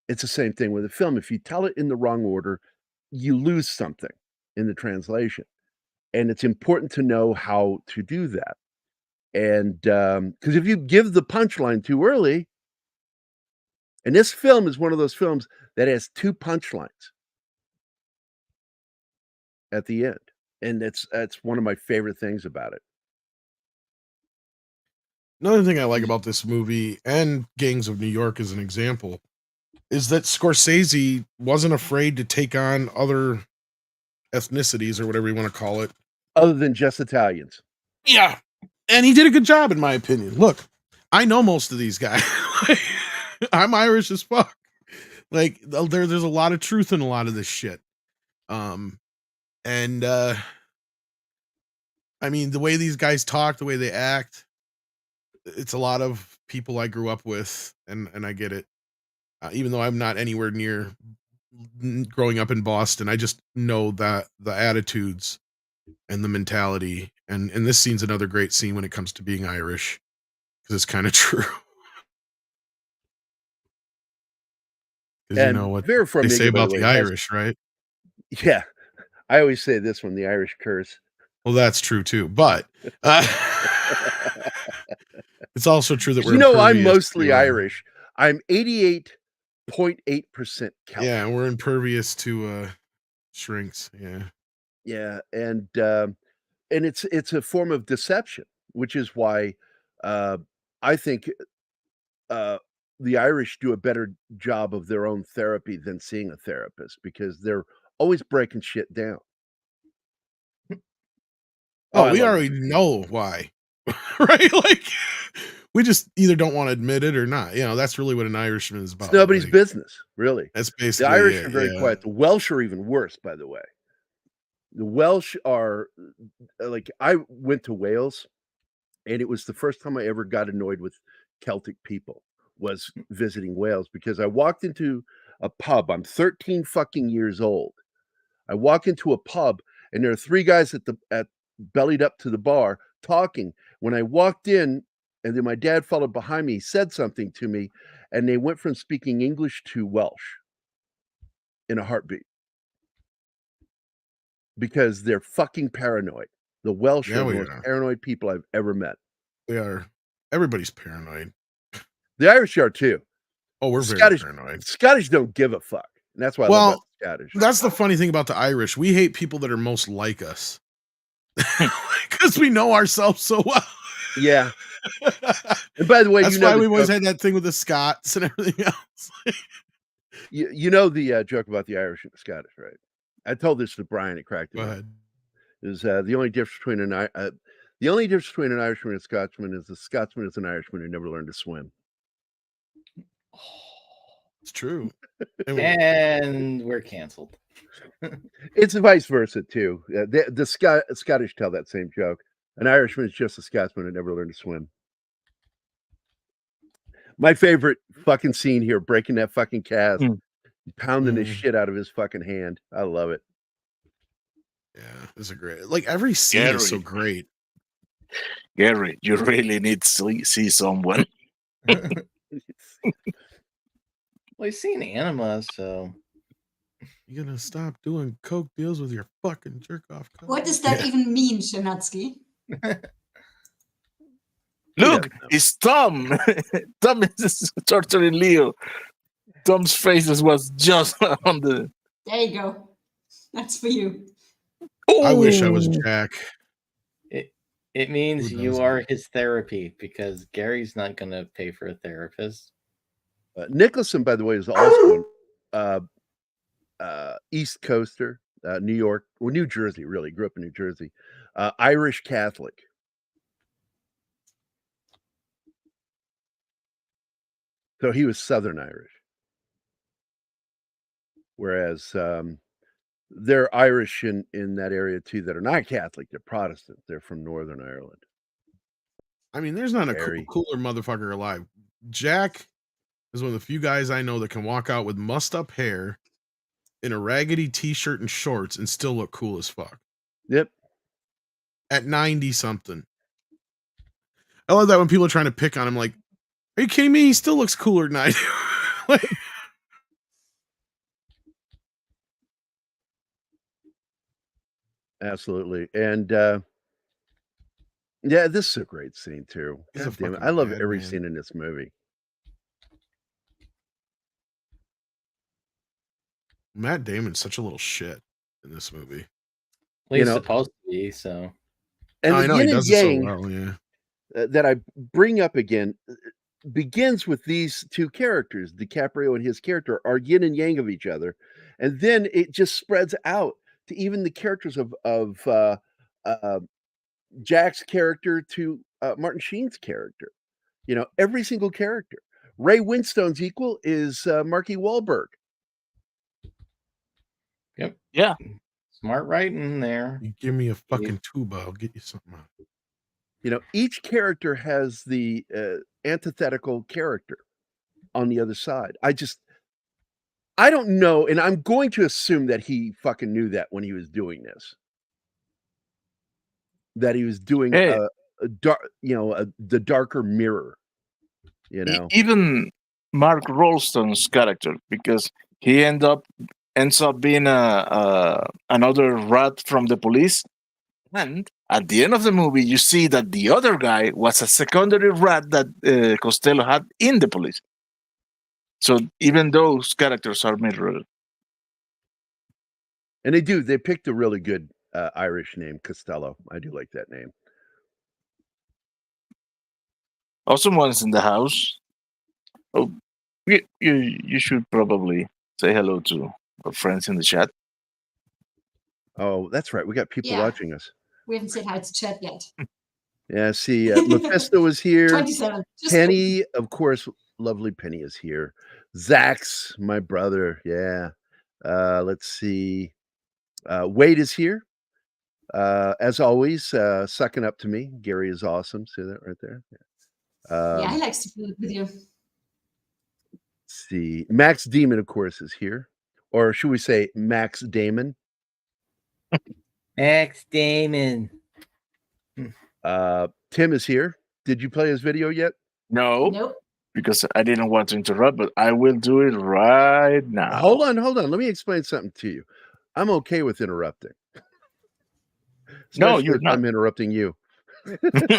It's the same thing with a film. If you tell it in the wrong order, you lose something in the translation. And it's important to know how to do that. And because if you give the punchline too early, and this film is one of those films that has 2 punchlines at the end. And that's one of my favorite things about it. Another thing I like about this movie, and Gangs of New York as an example, is that Scorsese wasn't afraid to take on other ethnicities, or whatever you want to call it. Other than just Italians. Yeah. And he did a good job, in my opinion. Look, I know most of these guys. I'm Irish as fuck. Like, there's a lot of truth in a lot of this shit. And I mean, the way these guys talk, the way they act, it's a lot of people I grew up with, and I get it. Even though I'm not anywhere near growing up in Boston, I just know that the attitudes and the mentality, and this scene's another great scene when it comes to being Irish, because it's kind of true. Because you know what Vera they say Farmiga, by about the way, the Irish, right? Yeah. I always say this one, the Irish curse. Well, that's true too, but it's also true that we're I'm impervious mostly to, Irish. I'm 88.8% Celtic. yeah, we're impervious to shrinks. Yeah. Yeah, and it's a form of deception, which is why I think the Irish do a better job of their own therapy than seeing a therapist, because they're always breaking shit down. Oh, I we love already know why. Right? Like, we just either don't want to admit it or not. You know, that's really what an Irishman is It's about. nobody's Like, business, really. that's The basically Irish it. are very Yeah. quiet. The Welsh are even worse, by the way. The Welsh are like, I went to Wales, and it was the first time I ever got annoyed with Celtic people, was visiting Wales, because I walked into a pub. I'm 13 fucking years old. I walk into a pub, and there are 3 guys at bellied up to the bar talking. When I walked in, and then my dad followed behind me, he said something to me, and they went from speaking English to Welsh in a heartbeat, because they're fucking paranoid. The Welsh Yeah, are the we most are. paranoid people I've ever met. We are. Everybody's paranoid. The Irish are too. Oh, we're The very paranoid. Scottish don't give a fuck. And that's what I love about Well, the Scottish. that's the funny thing about the Irish. We hate people that are most like us. Because we know ourselves so well. Yeah. And by the way, that's why we've always had that thing with the Scots and everything else. you know the joke about the Irish and the Scottish, right? I told this to Brian. It cracked him Go up. ahead. Is the only difference between an Irishman and a Scotsman is the Scotsman is an Irishman who never learned to swim. It's true. And we're canceled. It's vice versa too. The Scottish tell that same joke. An Irishman is just a Scotsman who never learned to swim. My favorite fucking scene here, breaking that fucking cast, pounding the shit out of his fucking hand. I love it. Yeah, this is a great. Like, every scene is so great. Gerry, you really need to see someone. Well, he's seen Anima, so You gonna stop doing coke deals with your fucking jerk off? What does that even mean, Shanatsky? Look, it's Tom. Tom is torturing Leo. Tom's face was just on the. There you go. That's for you. I wish I was Jack. It means you are his therapy, because Gary's not going to pay for a therapist. Nicholson, by the way, is also East Coaster, New York, or New Jersey, really. Grew up in New Jersey. Irish Catholic. So he was Southern Irish. whereas they're Irish in that area too that are not Catholic. They're Protestant. They're from Northern Ireland. I mean, there's not a Very. cooler motherfucker alive. Jack is one of the few guys I know that can walk out with mussed up hair in a raggedy t-shirt and shorts and still look cool as fuck. Yep. At 90 something. I love that when people are trying to pick on him, like, are you kidding me? He still looks cooler than I do. Like, absolutely. And yeah, this is a great scene too. He's God a damn it. fucking I love madman. every scene in this movie. Matt Damon's such a little shit in this movie. Well, he's supposed to be, so. And I the know he yin and does it so yang well, yeah. that I bring up again begins with these two characters. DiCaprio and his character are yin and yang of each other, and then it just spreads out to even the characters of Jack's character to Martin Sheen's character. You know, every single character. Ray Winstone's equal is Marky Wahlberg. Yep. Yeah. Smart writing there. You give me a fucking tuba, I'll get you something out. You know, each character has the antithetical character on the other side. I don't know, and I'm going to assume that he fucking knew that when he was doing this. That he was doing a dark, the darker mirror. You know, even Mark Rolston's character, because he ends up being another rat from the police, and at the end of the movie, you see that the other guy was a secondary rat that Costello had in the police. So even those characters are mirrored. and they picked a really good Irish name, Costello. I do like that name. Oh, someone's in the house. Oh, you should probably say hello to our friends in the chat. Oh, that's right. We got people watching us. We haven't said hi to chat yet. Yeah, see, Mephisto is here. 27. Penny, of course, lovely Penny is here. Zach's my brother. Yeah. Let's see. Wade is here. As always, sucking up to me. Gary is awesome. See that right there? Yeah, he likes to play with you. Let's see. Max Demon, of course, is here. Or should we say Max Damon? Max Damon. Tim is here. Did you play his video yet? No. Nope. Because I didn't want to interrupt, but I will do it right now. Hold on. Let me explain something to you. I'm okay with interrupting. No, you're not. I'm interrupting you.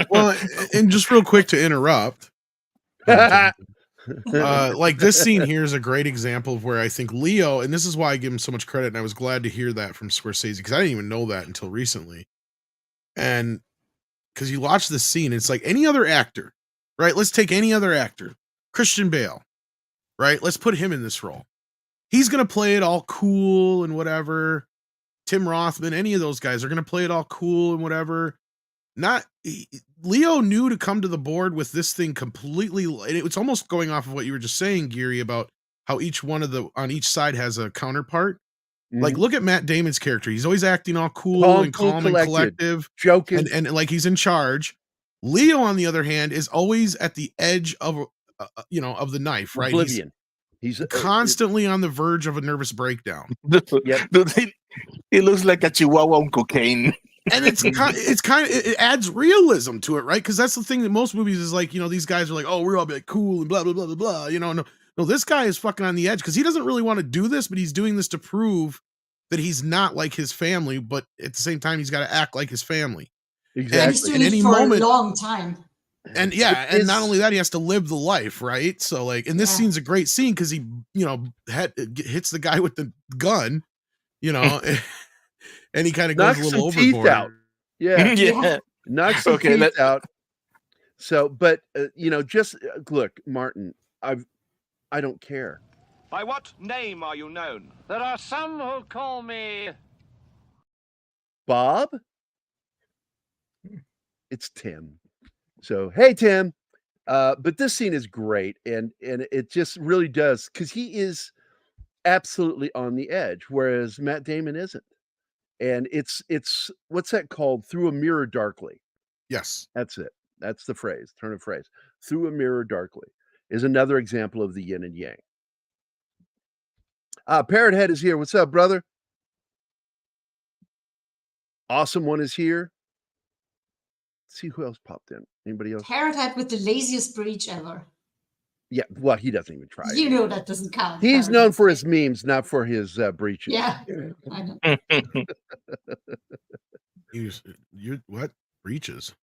Well, and just real quick to interrupt. Like this scene here is a great example of where I think Leo, and this is why I give him so much credit, and I was glad to hear that from Scorsese because I didn't even know that until recently. And because you watch this scene, it's like any other actor, right? Let's take any other actor, Christian Bale, right? Let's put him in this role. He's gonna play it all cool and whatever. Tim Rothman, any of those guys are gonna play it all cool and whatever. Leo knew to come to the board with this thing completely. It's almost going off of what you were just saying, Geary, about how each one on each side has a counterpart. Mm-hmm. Like, look at Matt Damon's character. He's always acting all cool and calm and collective, joking, and like he's in charge. Leo, on the other hand, is always at the edge of of the knife, right? Oblivion. He's constantly on the verge of a nervous breakdown. Yep. He looks like a chihuahua on cocaine. And it adds realism to it, right? Because that's the thing that most movies is like, these guys are like, oh, we're all like cool and blah blah blah blah blah. No, this guy is fucking on the edge because he doesn't really want to do this, but he's doing this to prove that he's not like his family, but at the same time, he's got to act like his family. Exactly. And he's doing it for a long time. And and not only that, he has to live the life, right? So like, and this scene's a great scene because he, hits the guy with the gun, and he kind of goes a little overboard. Out. Yeah. Knocks some teeth out. So, but just look, Martin, I don't care. By what name are you known? There are some who call me Bob. It's Tim. So, hey, Tim. But this scene is great, and it just really does because he is absolutely on the edge, whereas Matt Damon isn't. And it's what's that called? Through a mirror darkly. Yes. That's it. That's the phrase, turn of phrase. Through a mirror darkly is another example of the yin and yang. Parrot Head is here. What's up, brother? Awesome One is here. Let's see who else popped in. Anybody else? Parrot Head with the laziest breach ever. Yeah, well, he doesn't even try. You know that doesn't count. He's Parrot known Head. for his memes, not for his breaches. Yeah, I know. You what? Breaches.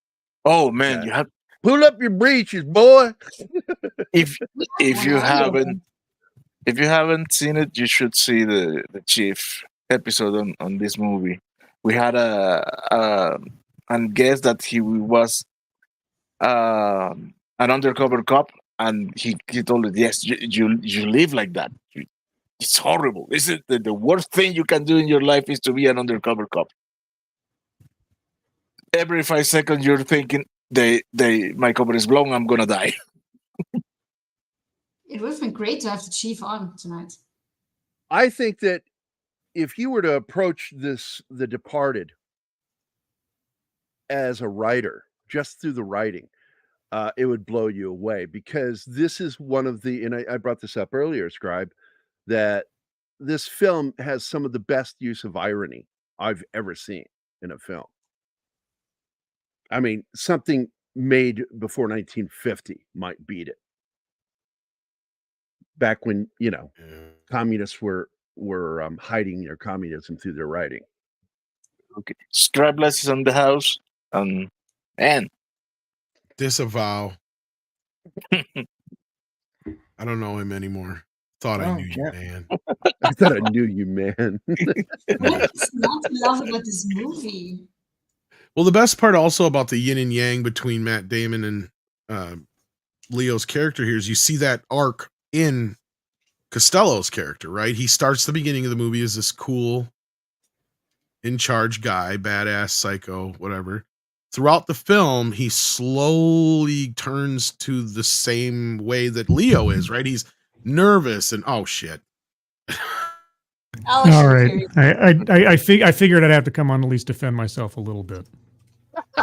Oh man, you have pull up your breeches, boy. if you haven't seen it, you should see the Chief episode on this movie. We had a guess that he was an undercover cop, and he told us, yes, you live like that. It's horrible. This is the worst thing you can do in your life is to be an undercover cop. Every 5 seconds you're thinking, my cover is blown, I'm gonna die. It would have been great to have the Chief on tonight. I think that if you were to approach The Departed as a writer, just through the writing, it would blow you away, because this is one of the, and I brought this up earlier, Scribe, that this film has some of the best use of irony I've ever seen in a film. I mean, something made before 1950 might beat it. Back when, communists were hiding their communism through their writing. Okay, Strapless is on the house, and disavow. I don't know him anymore. Thought I knew you, man. I thought I knew you, man. What's not to love about this movie? Well, the best part also about the yin and yang between Matt Damon and Leo's character here is you see that arc in Costello's character, right? He starts the beginning of the movie as this cool, in charge guy, badass, psycho, whatever. Throughout the film, he slowly turns to the same way that Leo is, right? He's nervous and oh shit. All right, I figured I'd have to come on at least defend myself a little bit.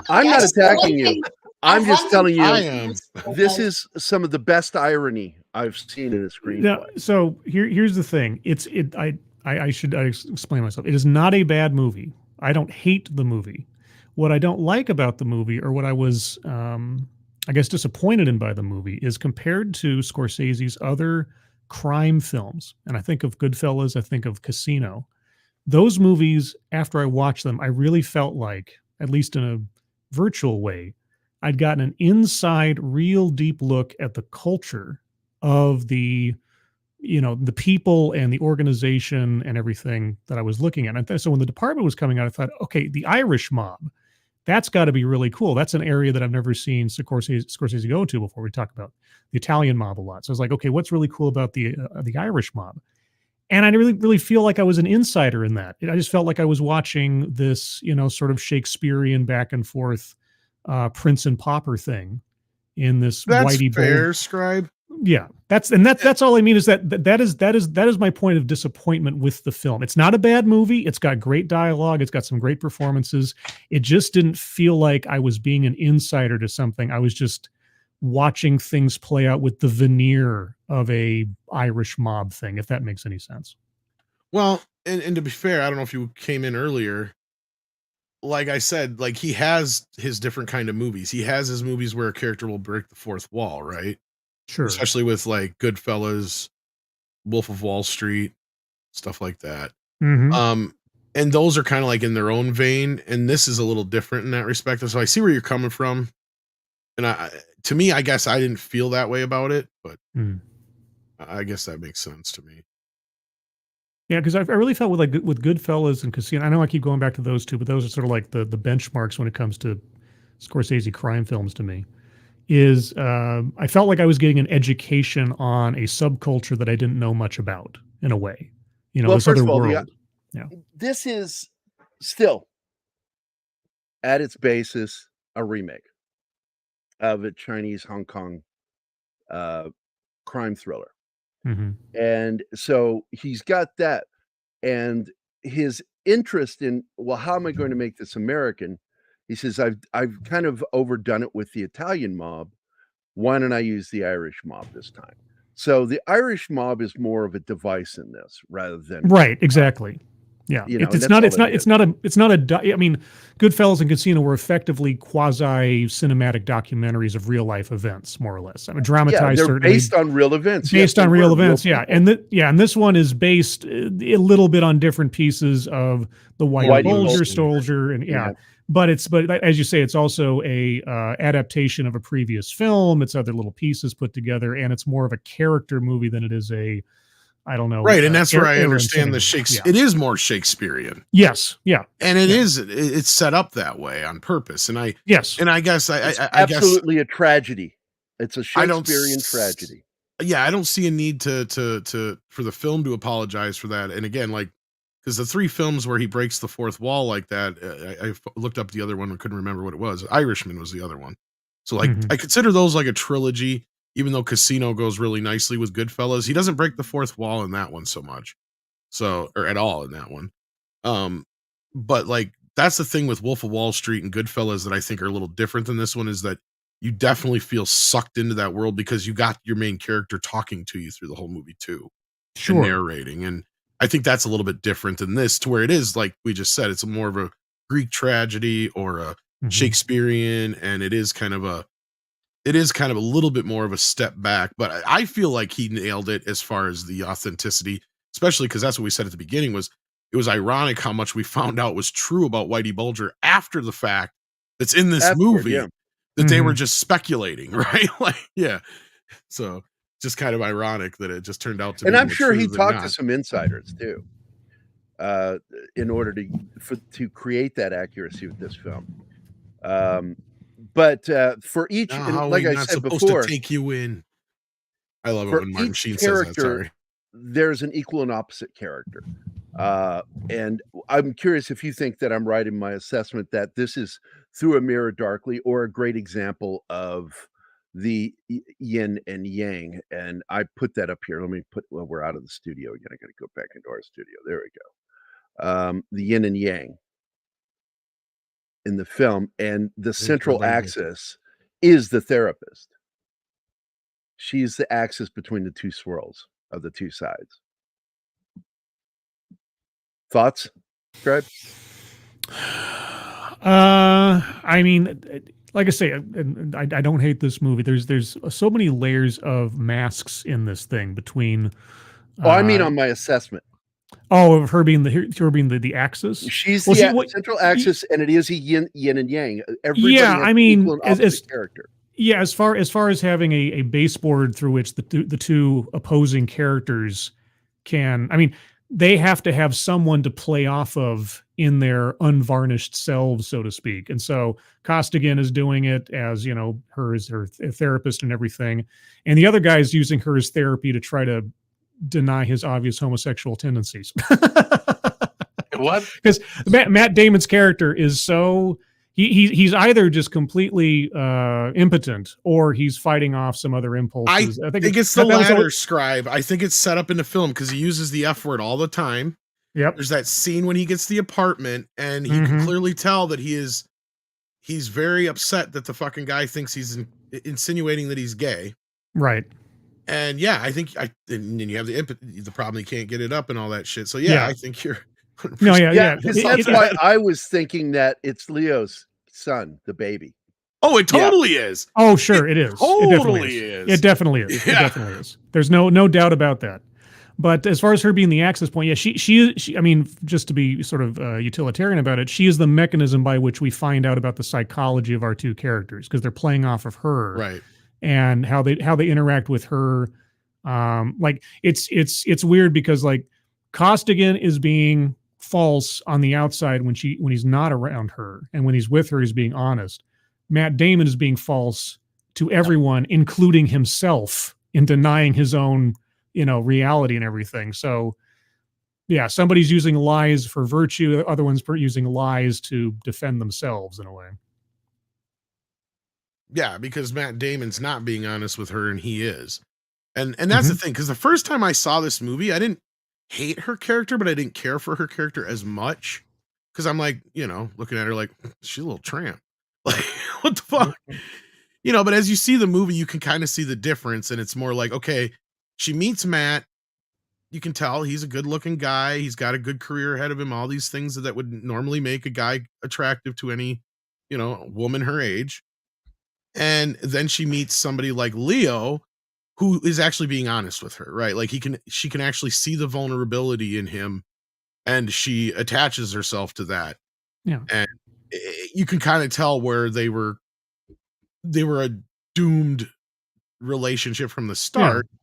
I'm not attacking you. I'm just telling you, this Okay. is some of the best irony I've seen in a screenplay. Now, so here's the thing. I should explain myself. It is not a bad movie. I don't hate the movie. What I don't like about the movie, or what I was, I guess, disappointed in by the movie, is compared to Scorsese's other crime films, and I think of Goodfellas, I think of Casino. Those movies, after I watched them, I really felt like, at least in a virtual way, I'd gotten an inside, real deep look at the culture of the people and the organization and everything that I was looking at. And so when The Departed was coming out, I thought, okay, the Irish mob, that's got to be really cool. That's an area that I've never seen Scorsese go to before. We talk about the Italian mob a lot. So I was like, okay, what's really cool about the Irish mob? And I really, really feel like I was an insider in that. I just felt like I was watching this, sort of Shakespearean back and forth Prince and Pauper thing in this Whitey fair, Scribe. Yeah, that's all I mean is that is my point of disappointment with the film. It's not a bad movie. It's got great dialogue. It's got some great performances. It just didn't feel like I was being an insider to something. I was just watching things play out with the veneer of a Irish mob thing, if that makes any sense. Well, and to be fair, I don't know if you came in earlier. Like I said, like he has his different kind of movies. He has his movies where a character will break the fourth wall, right? Sure. Especially with like Goodfellas, Wolf of Wall Street, stuff like that. Mm-hmm. And those are kind of like in their own vein, and this is a little different in that respect. So I see where you're coming from, and to me, I guess I didn't feel that way about it, but I guess that makes sense to me. Yeah, because I really felt with Goodfellas and Casino. I know I keep going back to those two, but those are sort of like the benchmarks when it comes to Scorsese crime films to me. Is I felt like I was getting an education on a subculture that I didn't know much about, in a way. Well, this first other of all, world. This is still, at its basis, a remake of a Chinese Hong Kong crime thriller. And so he's got that, and his interest in, well, how am I going to make this American? He says, I've kind of overdone it with the Italian mob. Why don't I use the Irish mob this time? So the Irish mob is more of a device in this rather than right. Exactly. Yeah, you know, it's not a. I mean, Goodfellas and Casino were effectively quasi cinematic documentaries of real life events, more or less. I mean, dramatized. They're certainly based on real events. Based on real events, yeah. And and this one is based a little bit on different pieces of the Whitey Bulger soldier, and But as you say, it's also a adaptation of a previous film. It's other little pieces put together, and it's more of a character movie than it is a, I don't know. Right. And that's where I understand the Shakespeare. It is more Shakespearean. Yes. Yeah. And it's set up that way on purpose. And I guess it's absolutely a tragedy. It's a Shakespearean tragedy. Yeah. I don't see a need to for the film to apologize for that. And again, like, because the 3 films where he breaks the fourth wall like that, I looked up the other one and couldn't remember what it was. Irishman was the other one. So like, I consider those like a trilogy. Even though Casino goes really nicely with Goodfellas, he doesn't break the fourth wall in that one so much. So, or at all in that one. But like, that's the thing with Wolf of Wall Street and Goodfellas that I think are a little different than this one, is that you definitely feel sucked into that world because you got your main character talking to you through the whole movie too. Sure. And narrating. And I think that's a little bit different than this, to where it is, like we just said, it's more of a Greek tragedy or a Shakespearean, and it is kind of a little bit more of a step back, but I feel like he nailed it as far as the authenticity, especially because that's what we said at the beginning, was it was ironic how much we found out was true about Whitey Bulger after the fact that's in this movie that they were just speculating, right? Like, yeah. So just kind of ironic that it just turned out to be. And I'm sure he talked to some insiders too, in order to create that accuracy with this film. But for each, like I said before, to take you in. I love it when Martin Sheen says that. Sorry. There's an equal and opposite character, and I'm curious if you think that I'm right in my assessment that this is Through a Mirror Darkly, or a great example of the yin and yang. And I put that up here. Let me put. Well, we're out of the studio again. I got to go back into our studio. There we go. The yin and yang in the film, and the central axis is the therapist. She's the axis between the two swirls of the two sides. Thoughts, Greg? I mean, like I say, I don't hate this movie. There's so many layers of masks in this thing between. I mean, on my assessment. Oh, of her being the axis. She's the central axis, and it is a yin and yang. Everybody has I mean, equal and opposite character. Yeah, as far as having a baseboard through which the two opposing characters can, I mean, they have to have someone to play off of in their unvarnished selves, so to speak. And so Costigan is doing it as, her as her therapist and everything, and the other guy is using her as therapy to try to deny his obvious homosexual tendencies. What? Because Matt Damon's character is so he's either just completely impotent, or he's fighting off some other impulses. I think it's the latter, Scribe. I think it's set up in the film because he uses the F word all the time. Yep. There's that scene when he gets the apartment, and he can clearly tell that he's very upset that the fucking guy thinks he's insinuating that he's gay. Right. And yeah, I think and then you have the problem, you can't get it up and all that shit. So yeah. I think you're. No, yeah. That's why I was thinking that it's Leo's son, the baby. Oh, it totally is. Oh, sure, it is. Totally is. It definitely is. Yeah. It definitely is. There's no doubt about that. But as far as her being the access point, yeah, she I mean, just to be sort of utilitarian about it, she is the mechanism by which we find out about the psychology of our two characters, because they're playing off of her, right? And how they interact with her. Like it's weird because like Costigan is being false on the outside when he's not around her, and when he's with her, he's being honest. Matt Damon is being false to everyone, including himself, in denying his own, reality and everything. So yeah, somebody's using lies for virtue, other ones using lies to defend themselves in a way. Yeah, because Matt Damon's not being honest with her, and he is. And that's the thing, because the first time I saw this movie, I didn't hate her character, but I didn't care for her character as much. Because I'm like, looking at her like, she's a little tramp. Like, what the fuck? But as you see the movie, you can kind of see the difference. And it's more like, okay, she meets Matt. You can tell he's a good looking guy. He's got a good career ahead of him. All these things that would normally make a guy attractive to any, woman her age. And then she meets somebody like Leo, who is actually being honest with her, right? Like she can actually see the vulnerability in him, and she attaches herself to that. Yeah. And you can kind of tell where they were a doomed relationship from the start. Yeah.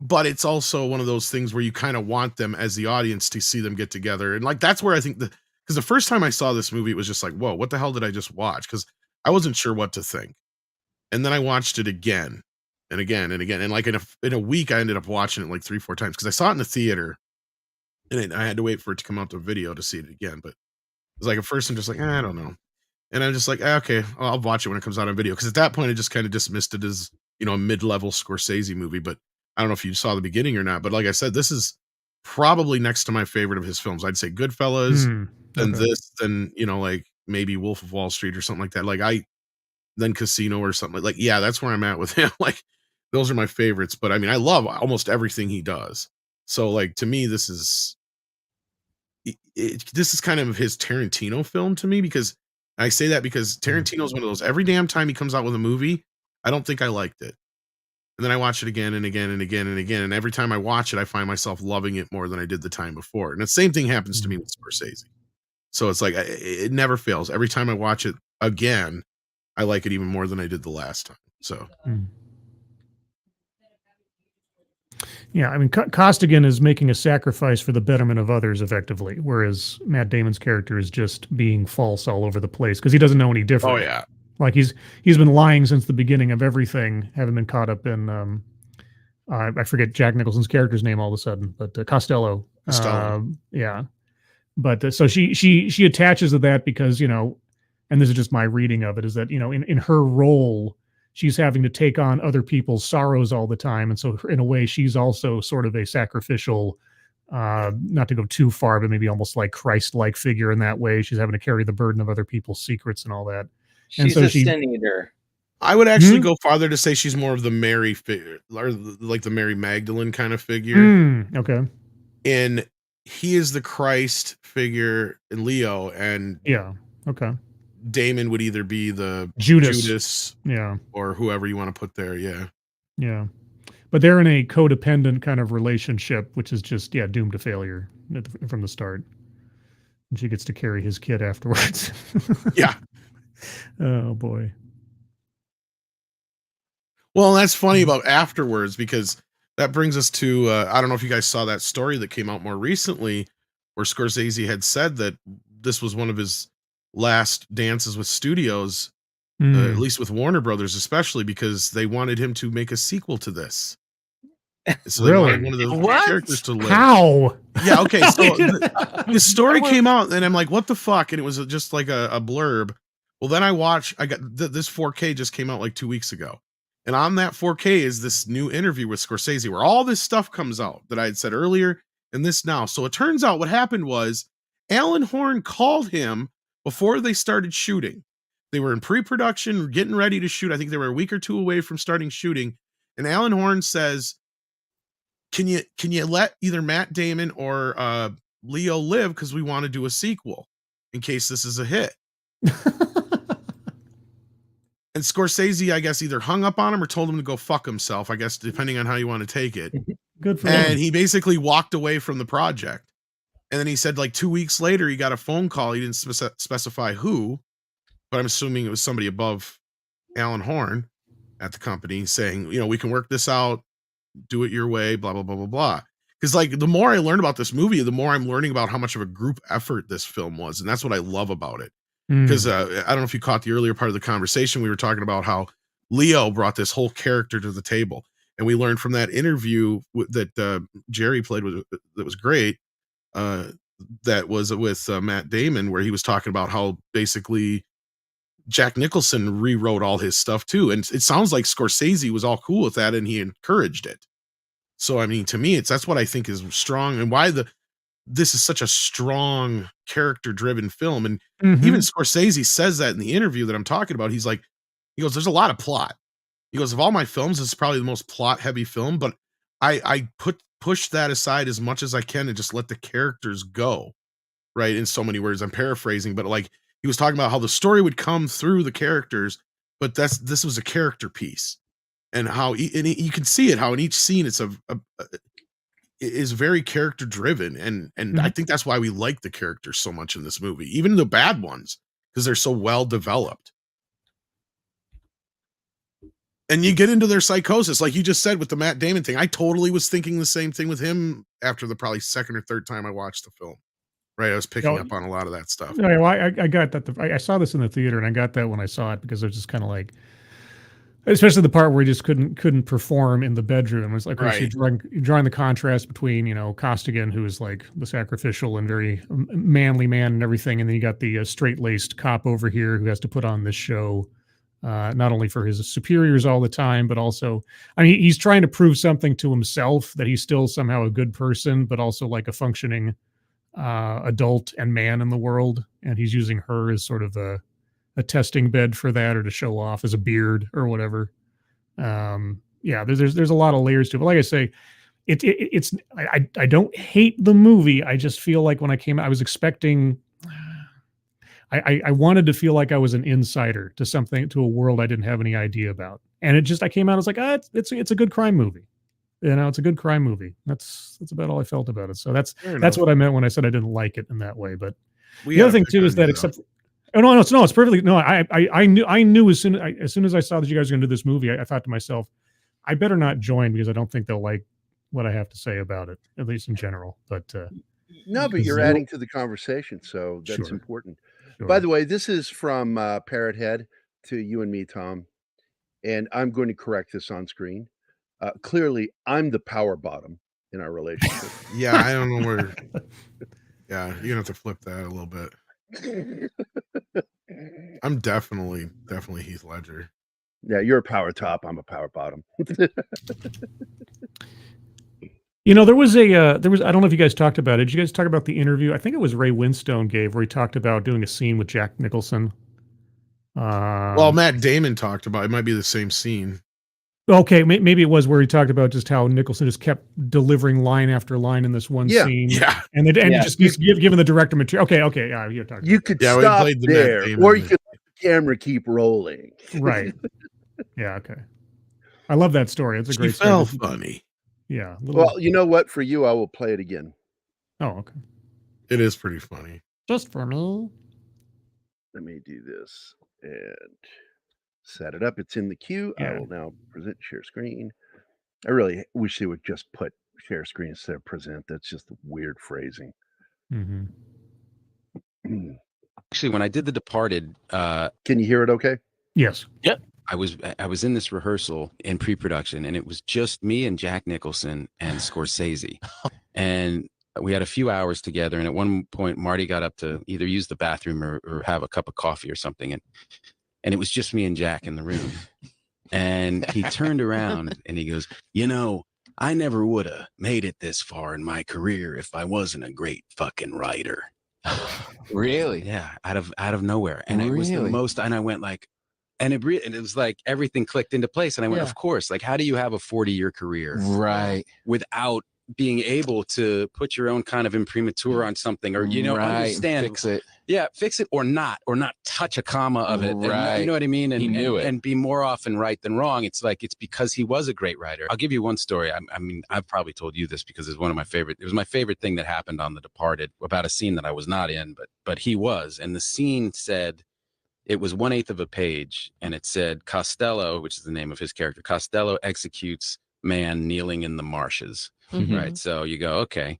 But it's also one of those things where you kind of want them as the audience to see them get together. And like, that's where I think because the first time I saw this movie, it was just like, whoa, what the hell did I just watch? Because I wasn't sure what to think. And then I watched it again and again and again. And like in a week, I ended up watching it like 3-4 times because I saw it in the theater and I had to wait for it to come out to video to see it again. But it was like at first I'm just like, I don't know. And I'm just like, okay, I'll watch it when it comes out on video. Because at that point, I just kind of dismissed it as, a mid-level Scorsese movie. But I don't know if you saw the beginning or not. But like I said, this is probably next to my favorite of his films. I'd say Goodfellas, then this, then, like maybe Wolf of Wall Street or something like that. Like then Casino or something like, yeah, that's where I'm at with him. Like those are my favorites. But I mean, I love almost everything he does. So like, to me, this is kind of his Tarantino film to me, because I say that because Tarantino's one of those, every damn time he comes out with a movie, I don't think I liked it. And then I watch it again and again and again and again. And every time I watch it, I find myself loving it more than I did the time before. And the same thing happens to me with Scorsese. So it's like, it never fails. Every time I watch it again, I like it even more than I did the last time. So. Yeah, I mean, Costigan is making a sacrifice for the betterment of others, effectively, whereas Matt Damon's character is just being false all over the place because he doesn't know any different. Oh yeah, like he's been lying since the beginning of everything, having been caught up in I forget Jack Nicholson's character's name all of a sudden, but Costello. Yeah, but so she attaches to that because and this is just my reading of it, is that in her role, she's having to take on other people's sorrows all the time. And so in a way, she's also sort of a sacrificial, not to go too far, but maybe almost like Christ-like figure in that way. She's having to carry the burden of other people's secrets and all that. She's a sin eater. I would actually go farther to say she's more of the Mary figure, or like the Mary Magdalene kind of figure. Okay. And he is the Christ figure in Leo, and yeah. Okay. Damon would either be the Judas, yeah, or whoever you want to put there, yeah. Yeah. But they're in a codependent kind of relationship, which is just, doomed to failure from the start. And she gets to carry his kid afterwards. Yeah. Oh, boy. Well, that's funny about afterwards, because that brings us to, I don't know if you guys saw that story that came out more recently where Scorsese had said that this was one of his last dances with studios, at least with Warner Brothers, especially because they wanted him to make a sequel to this. So they wanted one of the characters to live. How? Yeah, okay. So the story came out, and I'm like, what the fuck? And it was just like a blurb. Well, then I got this 4K just came out like 2 weeks ago. And on that 4K is this new interview with Scorsese where all this stuff comes out that I had said earlier and this now. So it turns out what happened was Alan Horn called him before they started shooting. They were in pre-production, getting ready to shoot. I think they were a week or two away from starting shooting. And Alan Horn says, can you let either Matt Damon or Leo live? Because we want to do a sequel in case this is a hit. And Scorsese, I guess, either hung up on him or told him to go fuck himself, I guess, depending on how you want to take it. Good for him. And he basically walked away from the project. And then he said like 2 weeks later, he got a phone call. He didn't specify who, but I'm assuming it was somebody above Alan Horn at the company saying, we can work this out, do it your way, blah, blah, blah, blah, blah. Because like the more I learn about this movie, the more I'm learning about how much of a group effort this film was. And that's what I love about it. Because I don't know if you caught the earlier part of the conversation, we were talking about how Leo brought this whole character to the table. And we learned from that interview that Gerry played with, that was great, that was with Matt Damon, where he was talking about how basically Jack Nicholson rewrote all his stuff too. And it sounds like Scorsese was all cool with that and he encouraged it. So I mean, to me, that's what I think is strong, and why this is such a strong character driven film. And even Scorsese says that in the interview that I'm talking about. He goes, there's a lot of plot. He goes, of all my films, it's probably the most plot heavy film, but I push that aside as much as I can and just let the characters go. Right. In so many words, I'm paraphrasing, but like he was talking about how the story would come through the characters, but this was a character piece, and how you can see it, how in each scene it's is very character driven, and I think that's why we like the characters so much in this movie, even the bad ones, because they're so well developed. And you get into their psychosis, like you just said with the Matt Damon thing. I totally was thinking the same thing with him after the probably second or third time I watched the film. Right, I was picking up on a lot of that stuff. Yeah, well, I got that. I saw this in the theater, and I got that when I saw it because it was just kind of like, especially the part where he just couldn't perform in the bedroom. It was like, right. You're drawing the contrast between, Costigan, who is like the sacrificial and very manly man and everything, and then you got the straight-laced cop over here who has to put on this show, not only for his superiors all the time, but also, I mean, he's trying to prove something to himself that he's still somehow a good person, but also like a functioning adult and man in the world, and he's using her as sort of a testing bed for that, or to show off as a beard or whatever. There's a lot of layers to it. But like I say, I don't hate the movie. I just feel like when I came out, I was expecting, I wanted to feel like I was an insider to a world I didn't have any idea about, and I came out, I was like, it's a good crime movie. It's a good crime movie. That's about all I felt about it. So that's what I meant when I said I didn't like it in that way. But the other thing too is that it's perfectly no. I knew as soon as I saw that you guys were going to do this movie, I thought to myself, I better not join because I don't think they'll like what I have to say about it, at least in general. But no, but you're adding to the conversation, so that's important. Sure. By the way, this is from Parrot Head to you and me, Tom, and I'm going to correct this on screen. Clearly, I'm the power bottom in our relationship. Yeah, I don't know where. Yeah, you're gonna have to flip that a little bit. I'm definitely Heath Ledger. Yeah, you're a power top. I'm a power bottom. There was I don't know if you guys talked about it. Did you guys talk about the interview? I think it was Ray Winstone gave, where he talked about doing a scene with Jack Nicholson. Well, Matt Damon talked about it. Might be the same scene. Okay, maybe it was where he talked about just how Nicholson just kept delivering line after line in this one scene. Yeah, and just giving the director material. Okay, yeah, you're talking. You could stop there, or you could let the camera keep rolling. Right. Yeah. Okay. I love that story. It's a great story. Felt funny. Yeah. Well, you know what? For you, I will play it again. Oh, okay. It is pretty funny. Just for me. Let me do this and set it up. It's in the queue. Yeah. I will now present share screen. I really wish they would just put share screen instead of present. That's just weird phrasing. Mm-hmm. Actually, when I did The Departed, can you hear it okay? Yes. Yep. I was in this rehearsal in pre-production, and it was just me and Jack Nicholson and Scorsese. And we had a few hours together, and at one point Marty got up to either use the bathroom or have a cup of coffee or something, and it was just me and Jack in the room. And he turned around and he goes, I never would have made it this far in my career if I wasn't a great fucking writer. Really? Yeah, out of nowhere. And it was the most, and I went like, and it was like everything clicked into place. And I went, of course, like, how do you have a 40-year career without being able to put your own kind of imprimatur on something, or understand, fix it, fix it, or not touch a comma of it, and, you know what I mean, and he knew it, and be more often right than wrong. It's like, it's because he was a great writer. I'll give you one story. I mean, I've probably told you this because it's one of my favorite. It was my favorite thing that happened on The Departed, about a scene that I was not in, but he was, and the scene said, it was 1/8 of a page, and it said Costello, which is the name of his character. Costello executes man kneeling in the marshes. Mm-hmm. Right. So you go, okay.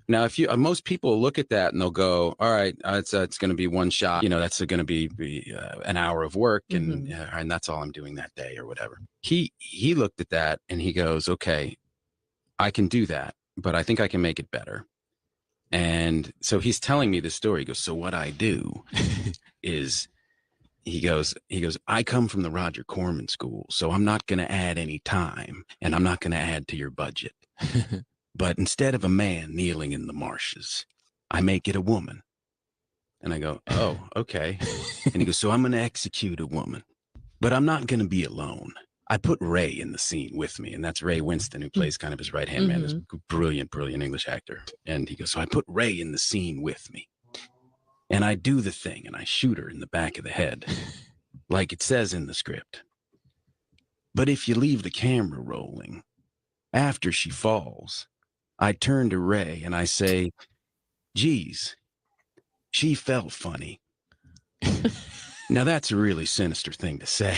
Now, if you most people look at that and they'll go, all right, it's going to be one shot. That's going to be an hour of work, and and that's all I'm doing that day or whatever. He looked at that and he goes, okay, I can do that, but I think I can make it better. And so he's telling me this story. He goes, so what I do is, he goes, I come from the Roger Corman school, so I'm not going to add any time, and I'm not going to add to your budget. But instead of a man kneeling in the marshes, I make it a woman. And I go, oh, okay. And he goes, so I'm going to execute a woman, but I'm not going to be alone. I put Ray in the scene with me, and that's Ray Winston, who plays kind of his right-hand man, this brilliant, brilliant English actor. And he goes, so I put Ray in the scene with me. And I do the thing, and I shoot her in the back of the head, like it says in the script. But if you leave the camera rolling, after she falls, I turn to Ray and I say, geez, she felt funny. Now that's a really sinister thing to say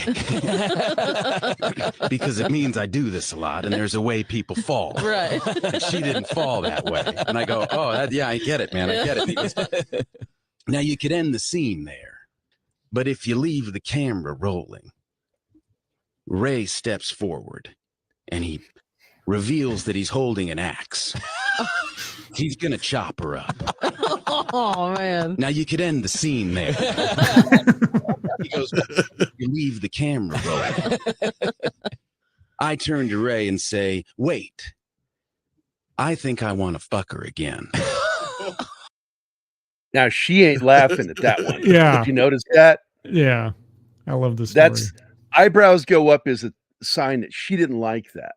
because it means I do this a lot and there's a way people fall. Right. And she didn't fall that way. And I go, oh, yeah, I get it, man. I get it. He goes, now you could end the scene there, but if you leave the camera rolling, Ray steps forward and he reveals that he's holding an axe. He's going to chop her up. Oh, man. Now you could end the scene there. He goes, you leave the camera rolling. I turn to Ray and say, wait, I think I want to fuck her again. Now she ain't laughing at that one. Yeah. Did you notice that? Yeah. I love this story. That's eyebrows go up is a sign that she didn't like that.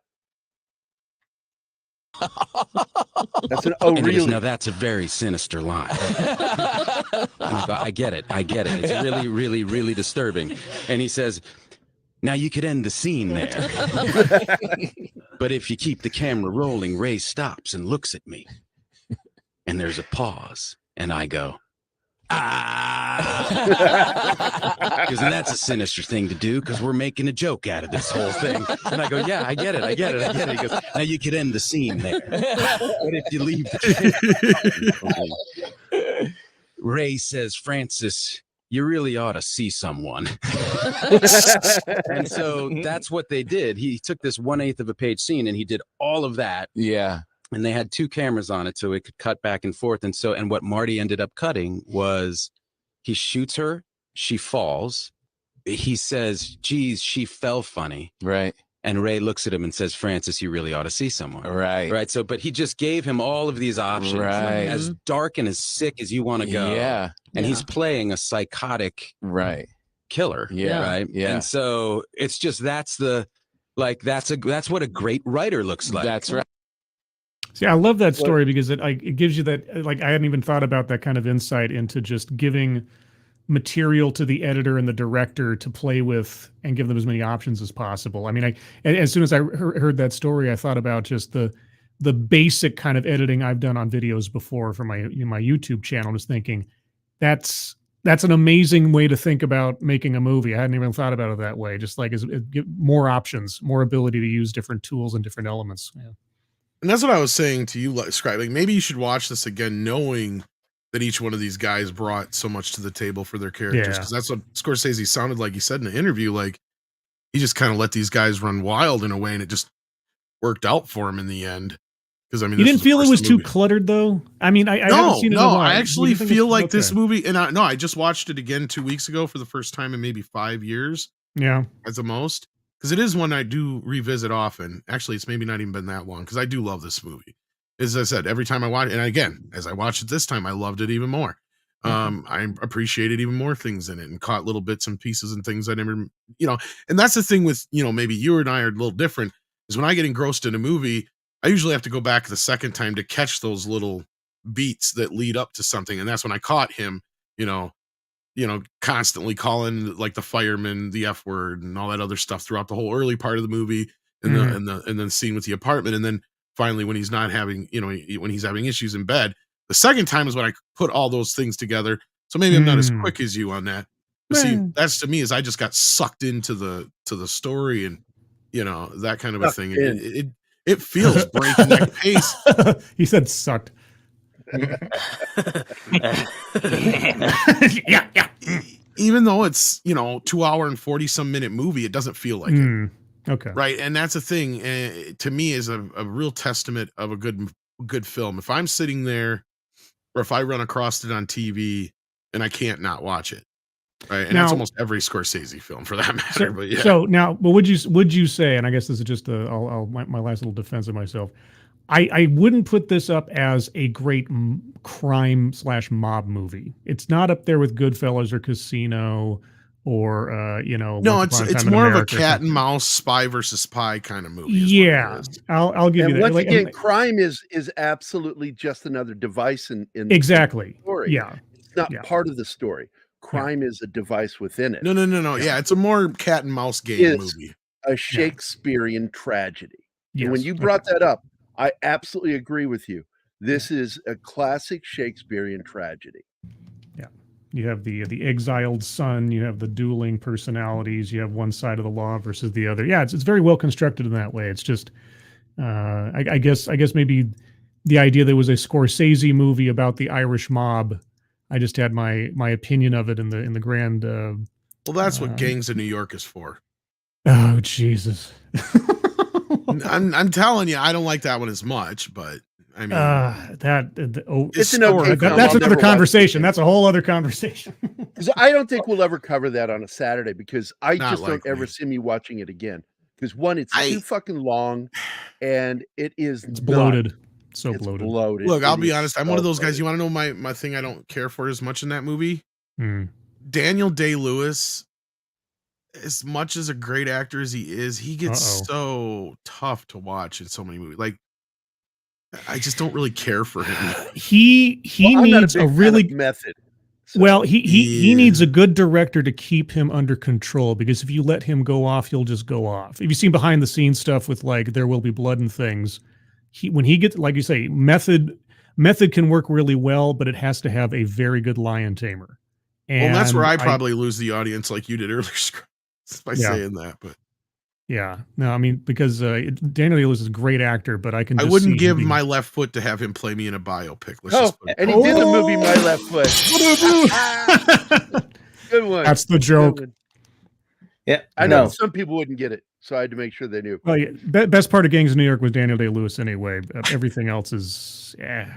That's an oh really? Now that's a very sinister line. I get it. It's really, really, really disturbing. And he says, now you could end the scene there. But if you keep the camera rolling, Ray stops and looks at me. And there's a pause. And I go, because that's a sinister thing to do because we're making a joke out of this whole thing. And I go, yeah, I get it. He goes, now you could end the scene there. But if you leave the Ray says, Francis, you really ought to see someone. And so that's what they did. He took this 1/8 of a page scene and he did all of that. Yeah. And they had 2 cameras on it so it could cut back and forth. And what Marty ended up cutting was he shoots her, she falls. He says, geez, she fell funny. Right. And Ray looks at him and says, Francis, you really ought to see someone. Right. Right. So, but he just gave him all of these options, right, as dark and as sick as you want to go. Yeah. And he's playing a psychotic killer. Yeah. Right. Yeah. And so it's just, that's what a great writer looks like. That's right. See, I love that story because it gives you that, like, I hadn't even thought about that kind of insight into just giving material to the editor and the director to play with and give them as many options as possible. I mean, as soon as I heard that story, I thought about just the basic kind of editing I've done on videos before for my YouTube channel. Just thinking that's an amazing way to think about making a movie. I hadn't even thought about it that way. Just like more options, more ability to use different tools and different elements. Yeah. And that's what I was saying to you, Scribe. Like, maybe you should watch this again, knowing that each one of these guys brought so much to the table for their characters. Because that's what Scorsese sounded like. He said in the interview, like, he just kind of let these guys run wild in a way, and it just worked out for him in the end. Because I mean, you didn't feel it was too cluttered, though. I mean, I haven't seen it in a while. I actually feel like this movie, and I just watched it again 2 weeks ago for the first time in maybe 5 years. Yeah, at the most. Because it is one I do revisit often. Actually, it's maybe not even been that long because I do love this movie. As I said, every time I watch it, and again, as I watched it this time, I loved it even more. I appreciated even more things in it and caught little bits and pieces and things I never, and that's the thing with, maybe you and I are a little different, is when I get engrossed in a movie, I usually have to go back the second time to catch those little beats that lead up to something. And that's when I caught him, constantly calling like the fireman the F word and all that other stuff throughout the whole early part of the movie and the scene with the apartment. And then finally, when he's not having, when he's having issues in bed, the second time is when I put all those things together. So maybe I'm not as quick as you on that. But see, that's to me is I just got sucked into the story and, that kind of a thing. It feels breakneck pace. He said sucked. Yeah. Even though it's 2 hour and 40 some minute movie, it doesn't feel like it. Okay, right, and that's the thing. To me, is a real testament of a good film. If I'm sitting there, or if I run across it on TV, and I can't not watch it, right, and that's almost every Scorsese film for that matter. But yeah. So now, but would you say, and I guess this is just my last little defense of myself. I wouldn't put this up as a great crime / mob movie. It's not up there with Goodfellas or Casino or No, Once Upon a it's Time in more of a America or cat and something. mouse, spy versus spy kind of movie. Yeah, I'll give you that. Once Like, again, crime is absolutely just another device in exactly. the story. Yeah, It's not yeah. part of the story. Crime is a device within it. No. Yeah, it's a more cat and mouse game movie. A Shakespearean tragedy. And when Yes, you brought that up, I absolutely agree with you. This is a classic Shakespearean tragedy. Yeah. You have the exiled son, you have the dueling personalities, you have one side of the law versus the other. Yeah, it's very well constructed in that way. It's just I guess maybe the idea that it was a Scorsese movie about the Irish mob. I just had my opinion of it in the grand well, that's what Gangs of New York is for. Oh Jesus. I'm telling you, I don't like that one as much, but I mean, it's that's another conversation. That's a whole other conversation. Because I don't think we'll ever cover that on a Saturday because I Not just don't likely. ever see me watching it again. Because one, it's too fucking long, and it's bloated. It's bloated. Look, I'll be honest. I'm one of those guys. You want to know my thing I don't care for as much in that movie? Daniel Day-Lewis, as much as a great actor as he is, he gets so tough to watch in so many movies. Like, I just don't really care for him. He needs a really method. So. Well, he needs a good director to keep him under control, because if you let him go off, he'll just go off. If you've seen behind the scenes stuff with like There Will Be Blood and things, when he gets, like you say, method can work really well, but it has to have a very good lion tamer. And well, that's where I probably lose the audience, like you did earlier, by saying that. But yeah, no, I mean, because Daniel Day-Lewis is a great actor, but I can. I wouldn't give my left foot to have him play me in a biopic. Let's just put it and he did the movie My Left Foot. Good one. That's the joke. Yeah, I know some people wouldn't get it, so I had to make sure they knew. Well, yeah, best part of Gangs of New York was Daniel Day-Lewis anyway. Everything else is, and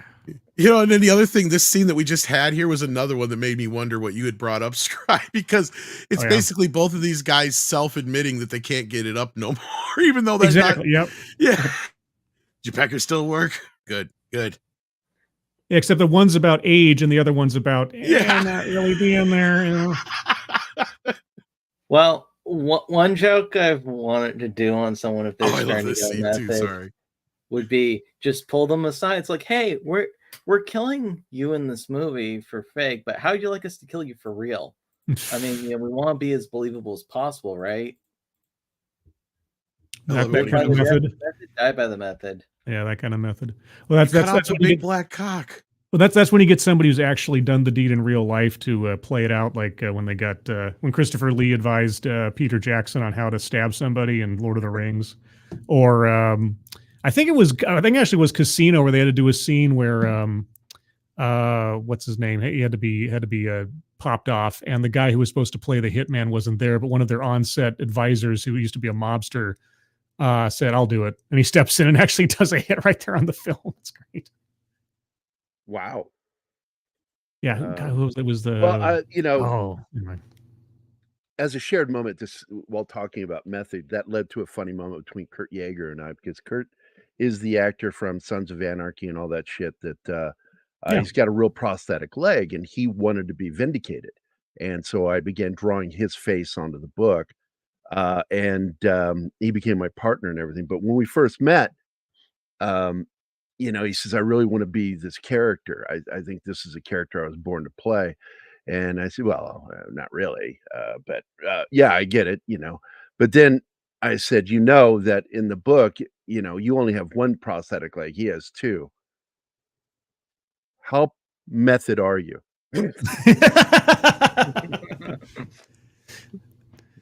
then the other thing, this scene that we just had here was another one that made me wonder what you had brought up, Scribe, because it's basically both of these guys self-admitting that they can't get it up no more, even though they're exactly. not. Yep. Yeah. Did your pecker still work? Good. Yeah, except the one's about age and the other one's about not really being there. Well, one joke I've wanted to do on someone if they're starting to go method would be just pull them aside. It's like, hey, we're killing you in this movie for fake, but how would you like us to kill you for real? I mean, we want to be as believable as possible, right? That kind of method. Die by the method. Yeah, that kind of method. Well, that's a big black cock. Well, that's when you get somebody who's actually done the deed in real life to play it out, like when they got when Christopher Lee advised Peter Jackson on how to stab somebody in Lord of the Rings, or I think actually was Casino, where they had to do a scene where what's his name? He had to be popped off, and the guy who was supposed to play the hitman wasn't there, but one of their on-set advisors, who used to be a mobster, said, "I'll do it," and he steps in and actually does a hit right there on the film. It's great. Wow. Yeah, it was the. Well, as a shared moment, while talking about method, that led to a funny moment between Kurt Yeager and I, because Kurt is the actor from Sons of Anarchy and all that shit. That he's got a real prosthetic leg, and he wanted to be vindicated, and so I began drawing his face onto the book, and he became my partner and everything. But when we first met, he says, "I really want to be this character. I think this is a character I was born to play." And I said, "Well, not really, but yeah, I get it, But then I said, that in the book, you only have one prosthetic leg. He has two. How method are you?"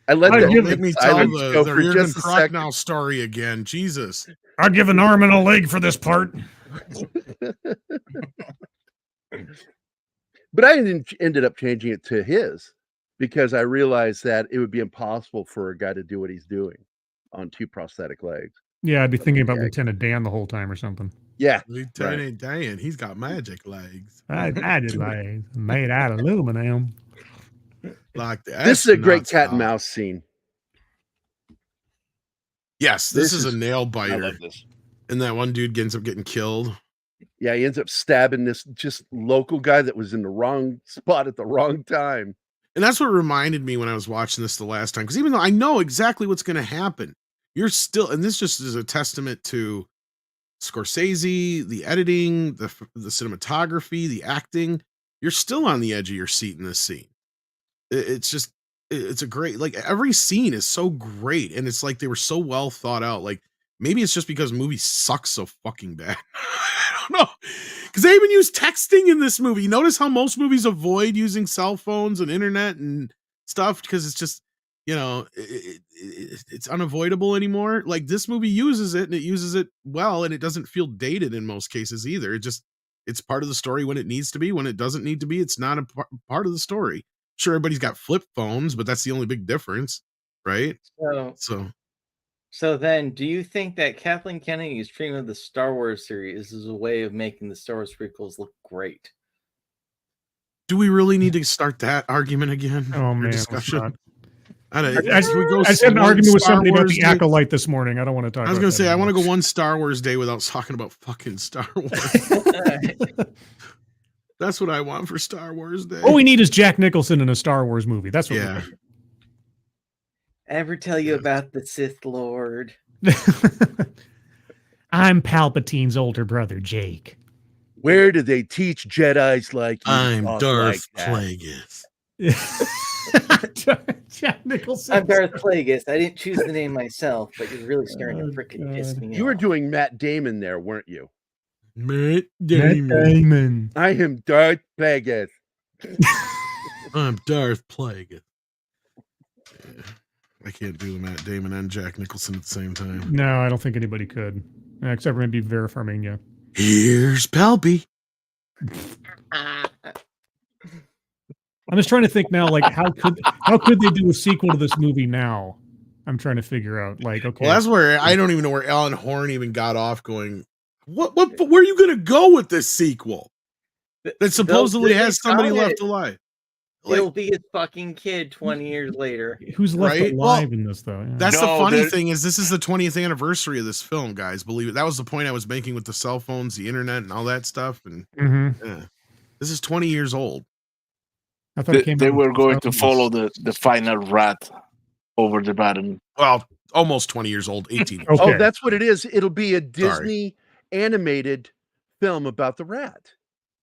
I let me tell the Reardon Crocknow story again. Jesus. I'd give an arm and a leg for this part. But I ended up changing it to his, because I realized that it would be impossible for a guy to do what he's doing on two prosthetic legs. Yeah, I'd be thinking about Lieutenant Dan the whole time or something. Yeah. Lieutenant Dan, he's got magic legs. Magic legs made out of aluminum. Like this is a great cat and mouse scene. Yes, this is a nail biter. I love this. And that one dude ends up getting killed. Yeah, he ends up stabbing this just local guy that was in the wrong spot at the wrong time. And that's what reminded me when I was watching this the last time. Because even though I know exactly what's going to happen, you're still, and this just is a testament to Scorsese, the editing, the cinematography, the acting. You're still on the edge of your seat in this scene. It's just, it's a great, like every scene is so great. And it's like they were so well thought out. Like maybe it's just because movies suck so fucking bad. I don't know. Because they even use texting in this movie. You notice how most movies avoid using cell phones and internet and stuff because it's just, you know, it's unavoidable anymore. Like this movie uses it and it uses it well, and it doesn't feel dated in most cases either. It's part of the story when it needs to be. When it doesn't need to be, it's not a part of the story. Sure, everybody's got flip phones, but that's the only big difference, right? So then, do you think that Kathleen Kennedy's treatment of the Star Wars series is a way of making the Star Wars prequels look great? Do we really need to start that argument again? Oh man, discussion. I had an argument with somebody about the Acolyte this morning. I don't want to talk. I was going to say I want to go one Star Wars day without talking about fucking Star Wars. That's what I want for Star Wars Day. All we need is Jack Nicholson in a Star Wars movie. That's what. Yeah. Ever tell you about the Sith Lord? I'm Palpatine's older brother, Jake. Where did they teach Jedis like you? I'm Darth Plagueis. Jack Nicholson. I'm Darth Plagueis. I didn't choose the name myself, but you're really starting to freaking piss me off. You were doing Matt Damon there, weren't you? Matt Damon. I am Darth Plagueis. I'm Darth Plagueis. Yeah. I can't do Matt Damon and Jack Nicholson at the same time. No, I don't think anybody could, except for maybe Vera Farmiga. Here's Palpy. I'm just trying to think now, like how could they do a sequel to this movie now? I'm trying to figure out, like, okay. Well, that's where I don't even know where Alan Horn even got off going. Where are you going to go with this sequel that supposedly has somebody left alive? It'll be his fucking kid 20 years later. Who's left alive in this, though? Yeah. That's the funny thing is this is the 20th anniversary of this film, guys. Believe it. That was the point I was making with the cell phones, the internet, and all that stuff. And yeah, this is 20 years old. I thought they were going to follow the final rat over the baton. Well, almost 20 years old, 18. Okay. Oh, that's what it is. It'll be a Disney animated film about the rat.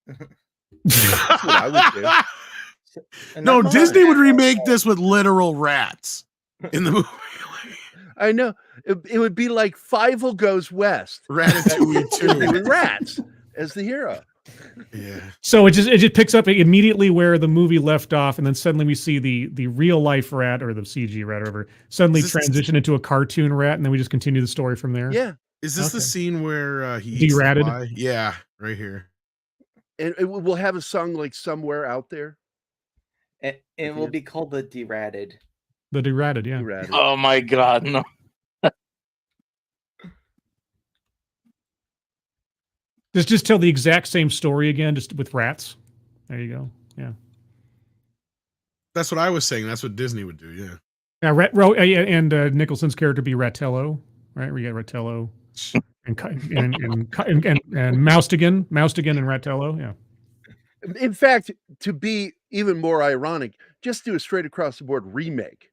That's what I would do. No, Disney would remake this with literal rats in the movie. I know. It would be like Fievel Goes West. Ratatouille 2. With rats as the hero. Yeah. So it just picks up immediately where the movie left off, and then suddenly we see the real life rat or the CG rat or whatever suddenly transition into a cartoon rat, and then we just continue the story from there. Yeah. Is this the scene where he eats Deratted? the fly? Yeah, right here. And we'll have a song like Somewhere Out There. It will be called the Deratted. The Deratted, yeah. Deratted. Oh my God, no. Just tell the exact same story again, just with rats. There you go. Yeah. That's what I was saying. That's what Disney would do. Yeah. And Nicholson's character be Ratello, right? We got Ratello and Moustigan and Ratello. Yeah. In fact, to be even more ironic, just do a straight across the board remake,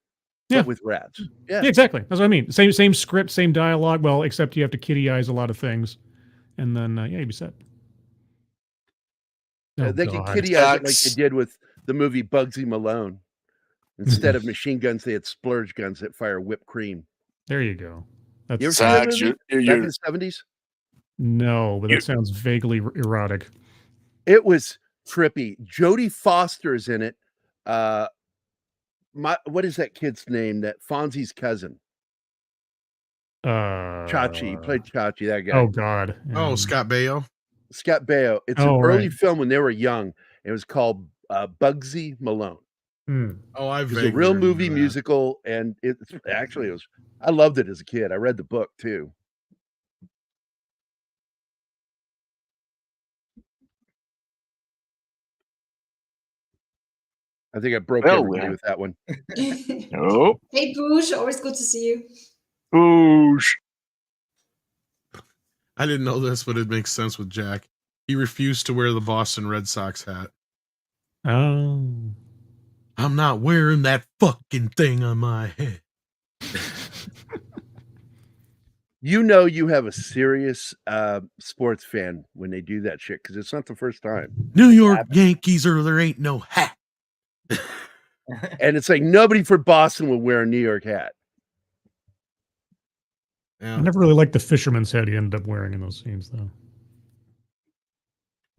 but with rats. Yeah, exactly. That's what I mean. Same script, same dialogue. Well, except you have to kitty-eyes a lot of things, and then you'd be set. They can kitty-eyes it like they did with the movie Bugsy Malone. Instead of machine guns, they had splurge guns that fire whipped cream. There you go. You ever seen that movie? Back in the 70s? No, but that sounds vaguely erotic. It was trippy. Jodie Foster's in it. What is that kid's name? That Fonzie's cousin. Chachi. He played Chachi, that guy. Oh God. Oh, Scott Baio. Scott Baio. It's an early film when they were young. It was called Bugsy Malone. Oh, it was a real movie musical, and it was. I loved it as a kid. I read the book too. I think I broke everybody with that one. No. Hey, Boosh, always good to see you. Boosh. I didn't know this, but it makes sense with Jack. He refused to wear the Boston Red Sox hat. Oh. I'm not wearing that fucking thing on my head. You know you have a serious sports fan when they do that shit because it's not the first time. New York Yankees or there ain't no hat. And it's like nobody for Boston would wear a New York hat. I never really liked the fisherman's hat he ended up wearing in those scenes, though.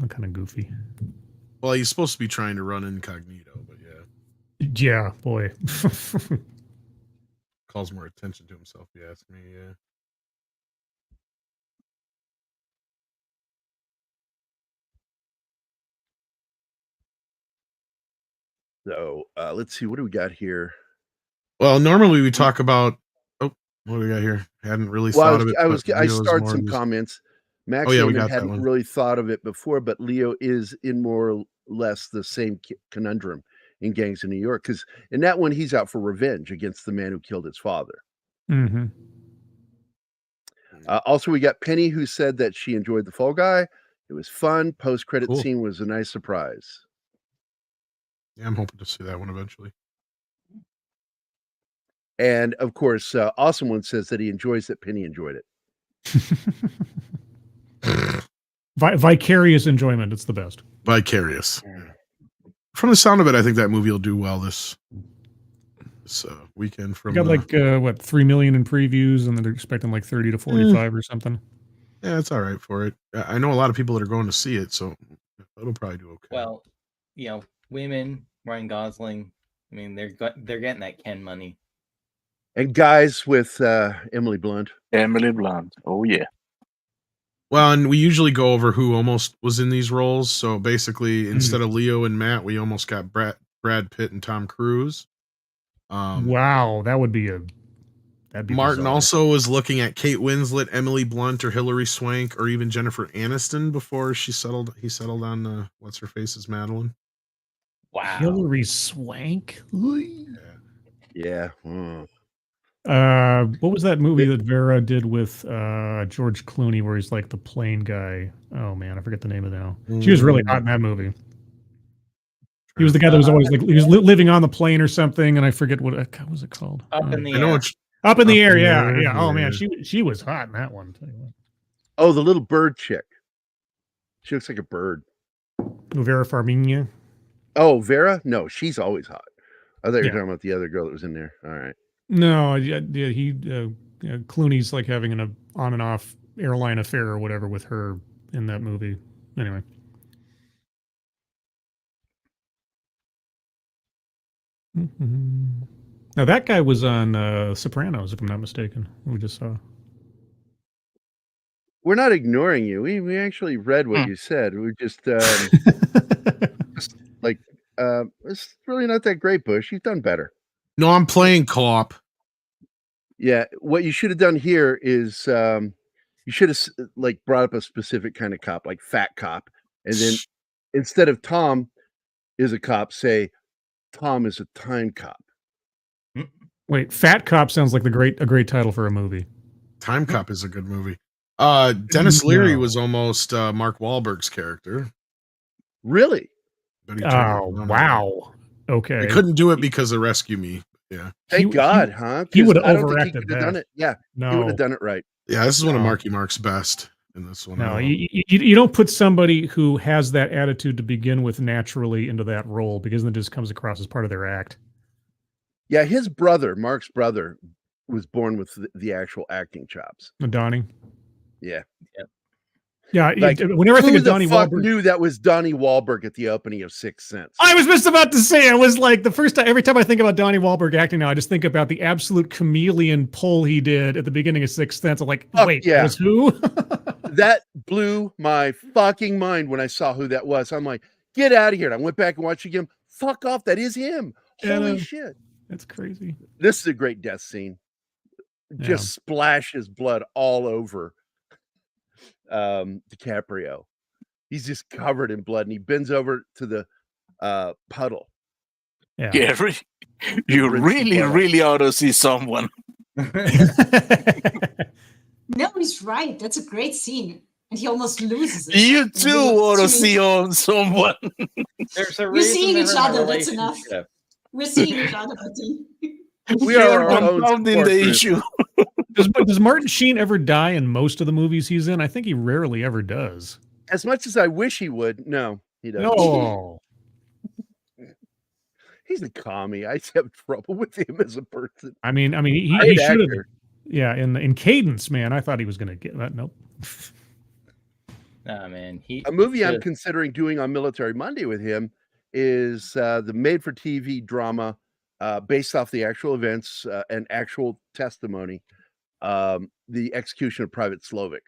I'm kind of goofy. Well, he's supposed to be trying to run incognito, but yeah. Yeah, boy. Calls more attention to himself, if you ask me, yeah. So let's see, what do we got here? Well, normally we talk about what do we got here? Hadn't really thought of it. I started some comments. Max we Damon got that hadn't one. really thought of it before, but Leo is in more or less the same conundrum in Gangs of New York, because in that one he's out for revenge against the man who killed his father. Mm-hmm. Also, we got Penny, who said that she enjoyed The Fall Guy. It was fun. Post-credit scene was a nice surprise. Yeah, I'm hoping to see that one eventually. And of course, Awesome One says that he enjoys that Penny enjoyed it. Vicarious enjoyment. It's the best. Vicarious. From the sound of it, I think that movie will do well this weekend. From got 3 million in previews, and they're expecting like 30 to 45 or something. Yeah, it's all right for it. I know a lot of people that are going to see it, so it'll probably do okay. Well, women, Ryan Gosling. I mean, they're getting that Ken money. And guys with Emily Blunt. Emily Blunt. Oh yeah. Well, and we usually go over who almost was in these roles. So basically, instead of Leo and Matt, we almost got Brad Pitt and Tom Cruise. Wow, that'd be Martin bizarre. also was looking at Kate Winslet, Emily Blunt, or Hilary Swank, or even Jennifer Aniston before he settled on what's her face as Madeline. Wow, Hilary Swank. Yeah. What was that movie that Vera did with George Clooney where he's like the plane guy? Oh man, I forget the name of it now. She was really hot in that movie. He was the guy that was always like he was living on the plane or something, and I forget what was it called. Up in the air. Up in the air, yeah. Oh man, she was hot in that one. Oh, the little bird chick. She looks like a bird. Vera Farmiga. Oh, Vera? No, she's always hot. I thought you were talking about the other girl that was in there. All right. No, Clooney's like having an on and off airline affair or whatever with her in that movie. Anyway. Now that guy was on Sopranos, if I'm not mistaken. We just saw. We're not ignoring you. We actually read what you said. We just it's really not that great, Bush. You've done better. No, I'm playing co-op. Yeah, what you should have done here is you should have brought up a specific kind of cop, like fat cop, and then instead of Tom is a cop, say Tom is a time cop. Wait, Fat Cop sounds like a great title for a movie. Time Cop is a good movie. Dennis Leary was almost Mark Wahlberg's character. Really? Oh, wow. Okay. They couldn't do it because of Rescue Me. Yeah. Thank God, huh? He would have I don't think overacted he could have done it. Yeah. No. He would have done it right. Yeah, this is one of Marky Mark's best in this one. No, you don't put somebody who has that attitude to begin with naturally into that role, because then it just comes across as part of their act. Yeah, his brother, Mark's brother, was born with the actual acting chops. Donnie? Yeah. Yeah, like, whenever I think of Donnie Wahlberg, knew that was Donnie Wahlberg at the opening of Sixth Sense. I was just about to say, I was like, the first time, every time I think about Donnie Wahlberg acting now, I just think about the absolute chameleon pull he did at the beginning of Sixth Sense. I'm like, wait, yeah. was who? That blew my fucking mind when I saw who that was. I'm like, get out of here. And I went back and watched again. Fuck off. That is him. Holy shit. That's crazy. This is a great death scene. Just splashes blood all over DiCaprio. He's just covered in blood, and he bends over to the puddle. Yeah, Gary, you really ought to see someone. No, he's right. That's a great scene. And he almost loses it. You too want to see on someone. There's a We're reason seeing they're each in a other. That's enough. relationship. We're seeing each other, Martine. We are our own compounding support the group. issue. Does Martin Sheen ever die in most of the movies he's in? I think he rarely ever does. As much as I wish he would, no, he doesn't. No. He's a commie. I have trouble with him as a person. I mean, he Great should have. actor. Yeah, in Cadence, man, I thought he was going to get that. Nope. Nah, man. A movie I'm considering doing on Military Monday with him is the made-for-TV drama based off the actual events and actual testimony, The Execution of Private Slovak.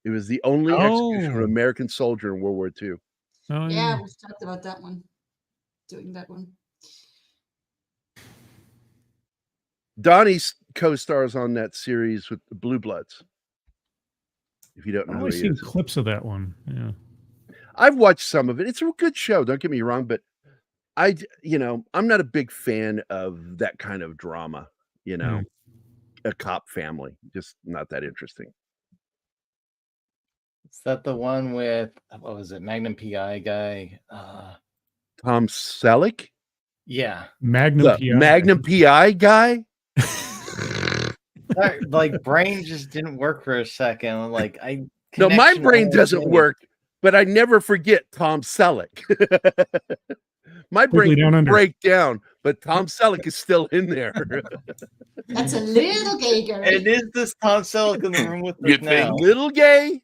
It was the only execution of an American soldier in World War II. Oh, Yeah, we've talked about that one. Doing that one. Donnie's co-stars on that series with the Blue Bloods. If you don't know I've who only he seen is. clips of that one. Yeah. I've watched some of it. It's a good show. Don't get me wrong, but I'm not a big fan of that kind of drama. A cop family, just not that interesting. Is that the one with what was it? Magnum PI guy. Tom Selleck? Yeah. Magnum PI. Magnum PI guy? Like brain just didn't work for a second. Like No, my connection brain only doesn't thing. work, but I never forget Tom Selleck. My brain Down can Under. break down, but Tom Selleck is still in there. That's a little gay, Gary. And is this Tom Selleck in the room with You us now? think? Little gay.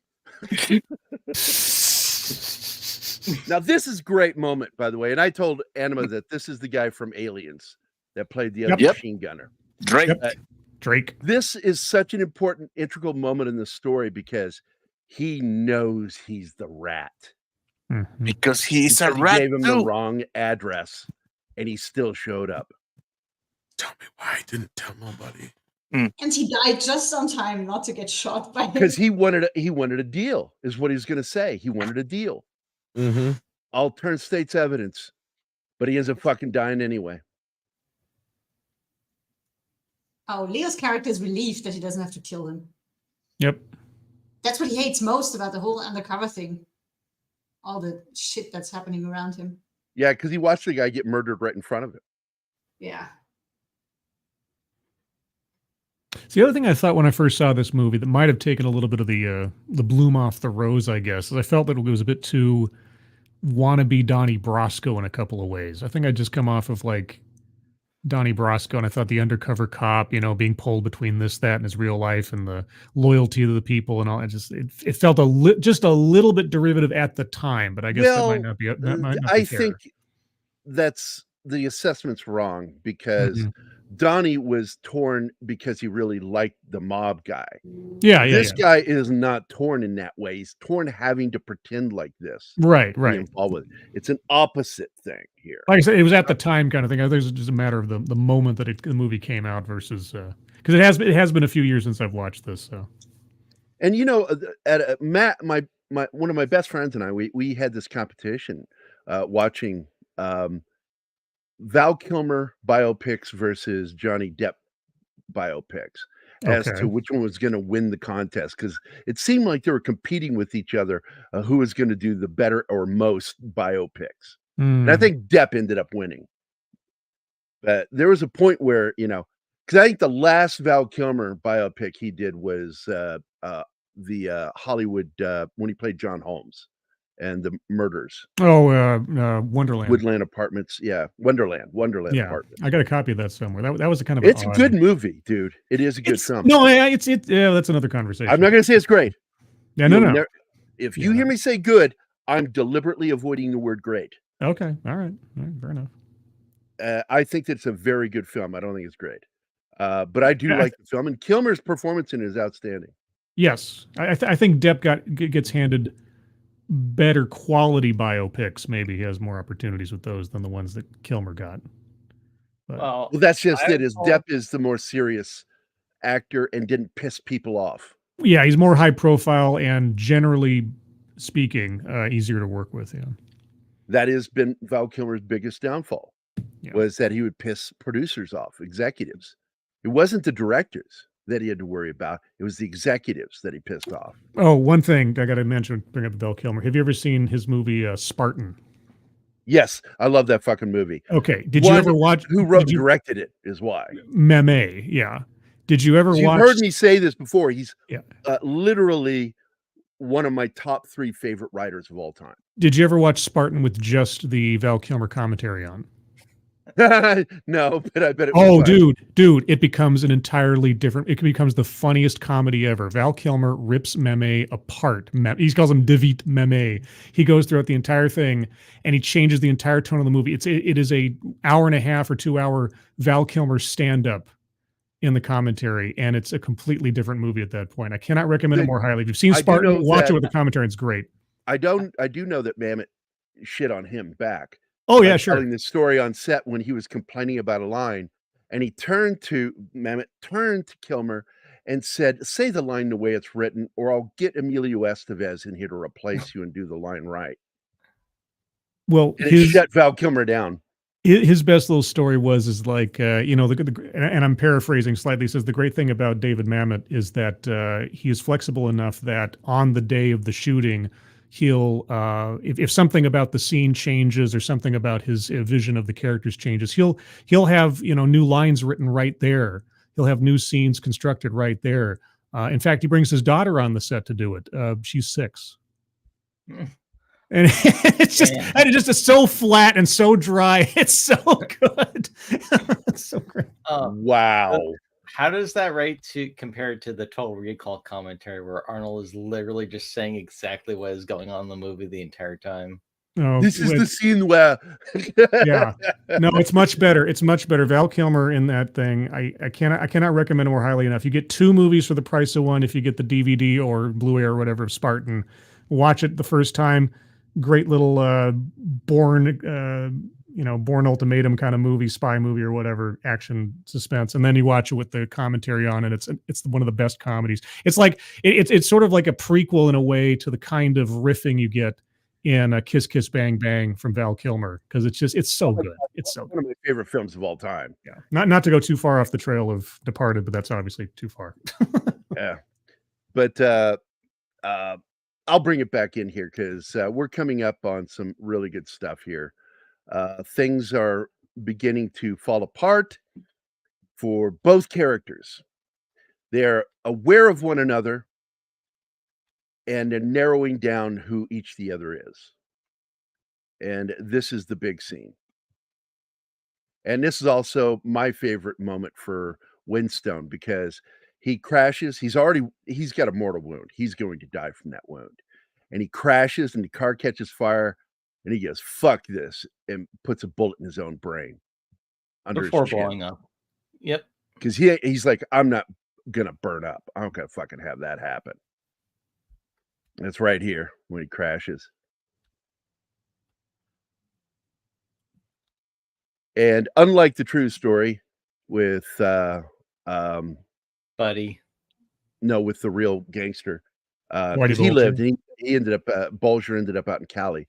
Now, this is a great moment, by the way. And I told Anima that this is the guy from Aliens that played the other Yep. machine gunner. Drake. Drake. This is such an important, integral moment in the story because he knows he's the rat. Mhm. Because he's a Because he rat gave him the too. wrong address, and he still showed up. Tell me why I didn't tell nobody. And he died just on time not to get shot by him. Because he wanted a deal, is what he was going to say. He wanted a deal. Mm-hmm. I'll turn state's evidence, but he ends up fucking dying anyway. Oh, Leo's character is relieved that he doesn't have to kill him. Yep. That's what he hates most about the whole undercover thing. All the shit that's happening around him. Yeah, because he watched the guy get murdered right in front of him. Yeah. So the other thing I thought when I first saw this movie that might have taken a little bit of the bloom off the rose, I guess, is I felt that it was a bit too wannabe Donnie Brasco in a couple of ways. I think I'd just come off of like Donnie Brasco, and I thought the undercover cop, being pulled between this, that, and his real life, and the loyalty to the people, and all. It felt just a little bit derivative at the time, but I guess that might not be. That might not I be fair. think that's the assessment's wrong because Mhm. Donnie was torn because he really liked the mob guy. Yeah. This guy is not torn in that way. He's torn having to pretend like this. Right. Be involved with it. It's an opposite thing here. Like I said, it was at the time kind of thing. I think it's just a matter of the moment that the movie came out versus because it has been a few years since I've watched this. So, and Matt, my one of my best friends and I, we had this competition watching Val Kilmer biopics versus Johnny Depp biopics as Okay. to which one was going to win the contest, because it seemed like they were competing with each other who was going to do the better or most biopics. And I think Depp ended up winning. But there was a point where, because I think the last Val Kilmer biopic he did was the Hollywood when he played John Holmes and the Murders. Wonderland. Woodland Apartments. Yeah. Wonderland Yeah, Apartments. I got a copy of that somewhere. That was a kind of. It's a good movie, dude. It is a good film. No, yeah, that's another conversation. I'm not going to say it's great. Yeah, no. If you hear me say good, I'm deliberately avoiding the word great. Okay, all right, fair enough. I think that it's a very good film. I don't think it's great, but I do like the film, and Kilmer's performance in it is outstanding. Yes, I think Depp gets handed better quality biopics. Maybe he has more opportunities with those than the ones that Kilmer got. But, well, that's just it. Depp is the more serious actor and didn't piss people off. Yeah, he's more high profile and generally speaking, easier to work with. Yeah, that has been Val Kilmer's biggest downfall. Was that he would piss producers off, executives. It wasn't the directors. that he had to worry about. It was the executives that he pissed off. Oh, one thing I got to mention, bring up Val Kilmer. Have you ever seen his movie Spartan? Yes, I love that fucking movie. Okay, did you ever watch? Who wrote and directed it is why. Meme, yeah. Did you ever watch? You've heard me say this before. He's yeah. Literally one of my top 3 favorite writers of all time. Did you ever watch Spartan with just the Val Kilmer commentary on? No, but I bet it was. Oh, dude, it becomes an entirely different. It becomes the funniest comedy ever. Val Kilmer rips Meme apart. He calls him David Meme. He goes throughout the entire thing, and he changes the entire tone of the movie. It is a hour and a half or 2 hour Val Kilmer stand up in the commentary, and it's a completely different movie at that point. I cannot recommend it more highly. If you've seen Spartan, watch it with the commentary. It's great. I do know that Mamet shit on him back. Oh yeah, sure. Telling the story on set when he was complaining about a line, and he turned to Kilmer and said, "Say the line the way it's written, or I'll get Emilio Estevez in here to replace you and do the line right." Well, he shut Val Kilmer down. His best little story is like, and I'm paraphrasing slightly. He says the great thing about David Mamet is that he is flexible enough that on the day of the shooting, he'll if something about the scene changes or something about his vision of the characters changes, he'll have new lines written right there. He'll have new scenes constructed right there. In fact, he brings his daughter on the set to do it. She's 6. And it's just so flat and so dry. It's so good. It's so great. Wow. How does that rate to compare to the Total Recall commentary where Arnold is literally just saying exactly what is going on in the movie the entire time? Oh, this is the scene where yeah. No, it's much better. It's much better. Val Kilmer in that thing. I cannot recommend it more highly enough. You get 2 movies for the price of one if you get the DVD or Blu-ray or whatever of Spartan. Watch it the first time. Great little Bourne Ultimatum kind of movie, spy movie or whatever, action suspense, and then you watch it with the commentary on it. It's one of the best comedies. It's like it's sort of like a prequel in a way to the kind of riffing you get in Kiss Kiss Bang Bang from Val Kilmer, because it's so good. It's so good. One of my favorite films of all time. Yeah, not to go too far off the trail of Departed, but that's obviously too far. Yeah, but I'll bring it back in here because we're coming up on some really good stuff here. Things are beginning to fall apart for both characters. They're aware of one another, and they're narrowing down who each the other is. And this is the big scene. And this is also my favorite moment for Winstone, because he crashes. He's got a mortal wound. He's going to die from that wound. And he crashes and the car catches fire and he goes, "Fuck this," and puts a bullet in his own brain before blowing up. Yep. Because he's like, "I'm not gonna burn up. I'm not gonna fucking have that happen." That's right here when he crashes. And unlike the true story with Buddy. No, with the real gangster. He lived, and he ended up Bulger ended up out in Cali.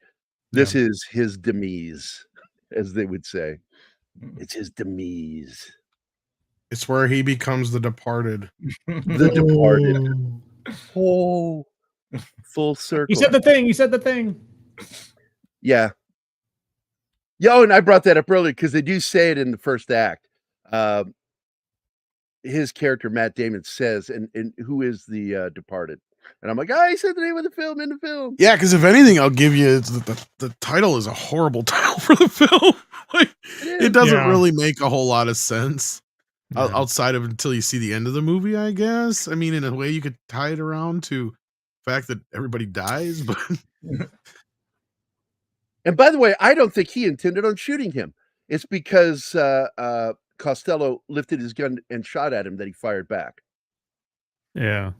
This is his demise, as they would say. It's his demise. It's where he becomes the Departed. The Departed. Oh, full circle. He said the thing. Yeah. Yo, and I brought that up earlier because they do say it in the first act. His character, Matt Damon, says, and who is the Departed? And I'm like, he said the name of the film in the film. Yeah, because if anything, I'll give you the title is a horrible title for the film. Like, it doesn't really make a whole lot of sense outside of until you see the end of the movie, I guess. I mean, in a way, you could tie it around to the fact that everybody dies, but. And by the way, I don't think he intended on shooting him. It's because Costello lifted his gun and shot at him that he fired back. Yeah.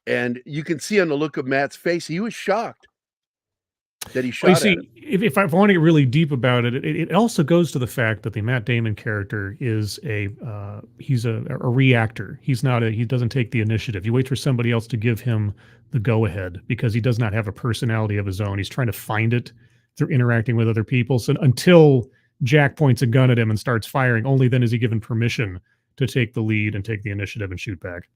And you can see on the look of Matt's face, he was shocked that he shot at him. If I want to get really deep about it, it also goes to the fact that the Matt Damon character is he's a reactor. He doesn't take the initiative. He waits for somebody else to give him the go-ahead because he does not have a personality of his own. He's trying to find it through interacting with other people. So until Jack points a gun at him and starts firing, only then is he given permission to take the lead and take the initiative and shoot back.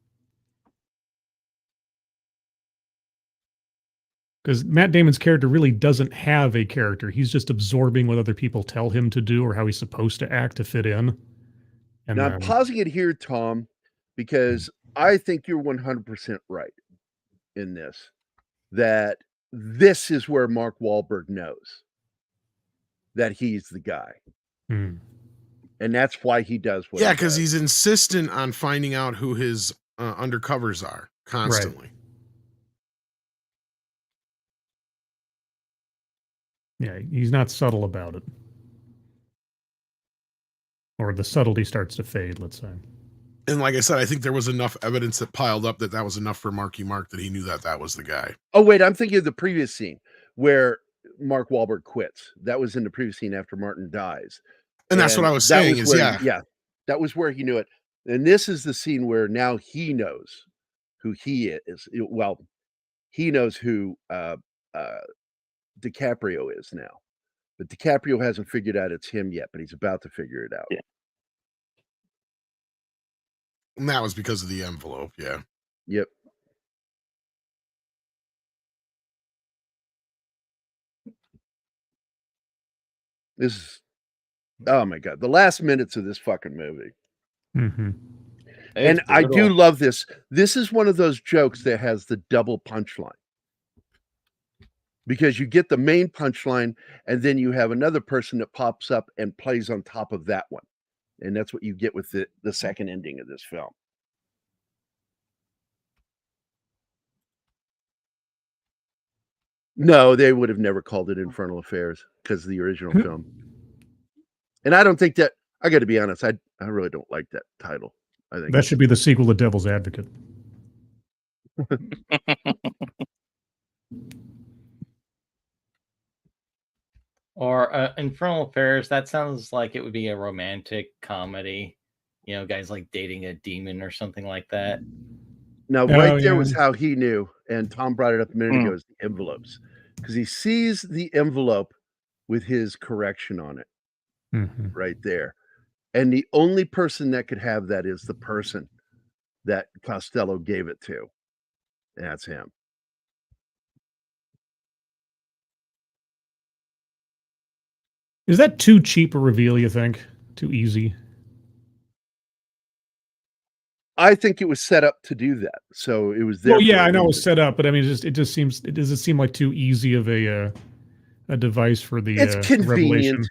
Because Matt Damon's character really doesn't have a character. He's just absorbing what other people tell him to do or how he's supposed to act to fit in. And now, I'm pausing it here, Tom, because I think you're 100% right in this, that this is where Mark Wahlberg knows that he's the guy. Hmm. And that's why he does what Yeah, because he's insistent on finding out who his undercovers are constantly. Right. Yeah, he's not subtle about it. Or the subtlety starts to fade, let's say. And like I said, I think there was enough evidence that piled up that was enough for Marky Mark that he knew that was the guy. Oh, wait, I'm thinking of the previous scene where Mark Wahlberg quits. That was in the previous scene after Martin dies. And that's what I was saying is, yeah, that was where he knew it. And this is the scene where now he knows who he is. Well, he knows who DiCaprio is now. But DiCaprio hasn't figured out it's him yet, but he's about to figure it out. Yeah. And that was because of the envelope, yeah. Yep. This is, oh my God, the last minutes of this fucking movie. Mm-hmm. And I do love this. This is one of those jokes that has the double punchline. Because you get the main punchline, and then you have another person that pops up and plays on top of that one. And that's what you get with the second ending of this film. No, they would have never called it Infernal Affairs because of the original film. And I don't think that, I got to be honest, I really don't like that title. I think that should be the sequel to Devil's Advocate. Or Infernal Affairs, that sounds like it would be a romantic comedy. You know, guys like dating a demon or something like that. Now, right there was how he knew, and Tom brought it up a minute ago, is the envelopes. Because he sees the envelope with his correction on it right there. And the only person that could have that is the person that Costello gave it to. And that's him. Is that too cheap a reveal, you think? Too easy? I think it was set up to do that. So it was there. Well, yeah, I know it was set up, but I mean, it doesn't seem like too easy of a device for the it's convenient. revelation.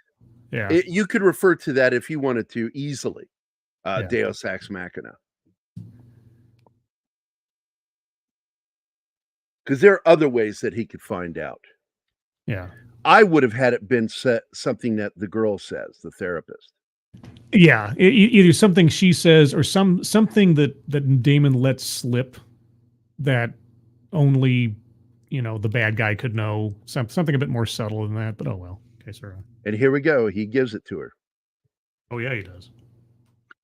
Yeah. You could refer to that if you wanted to easily. Deus Ex Machina. Because there are other ways that he could find out. Yeah. I would have had it been something that the girl says, the therapist. Yeah, either something she says or something that Damon lets slip that only, the bad guy could know. Something a bit more subtle than that, but oh well. Okay, sorry. And here we go. He gives it to her. Oh yeah, he does.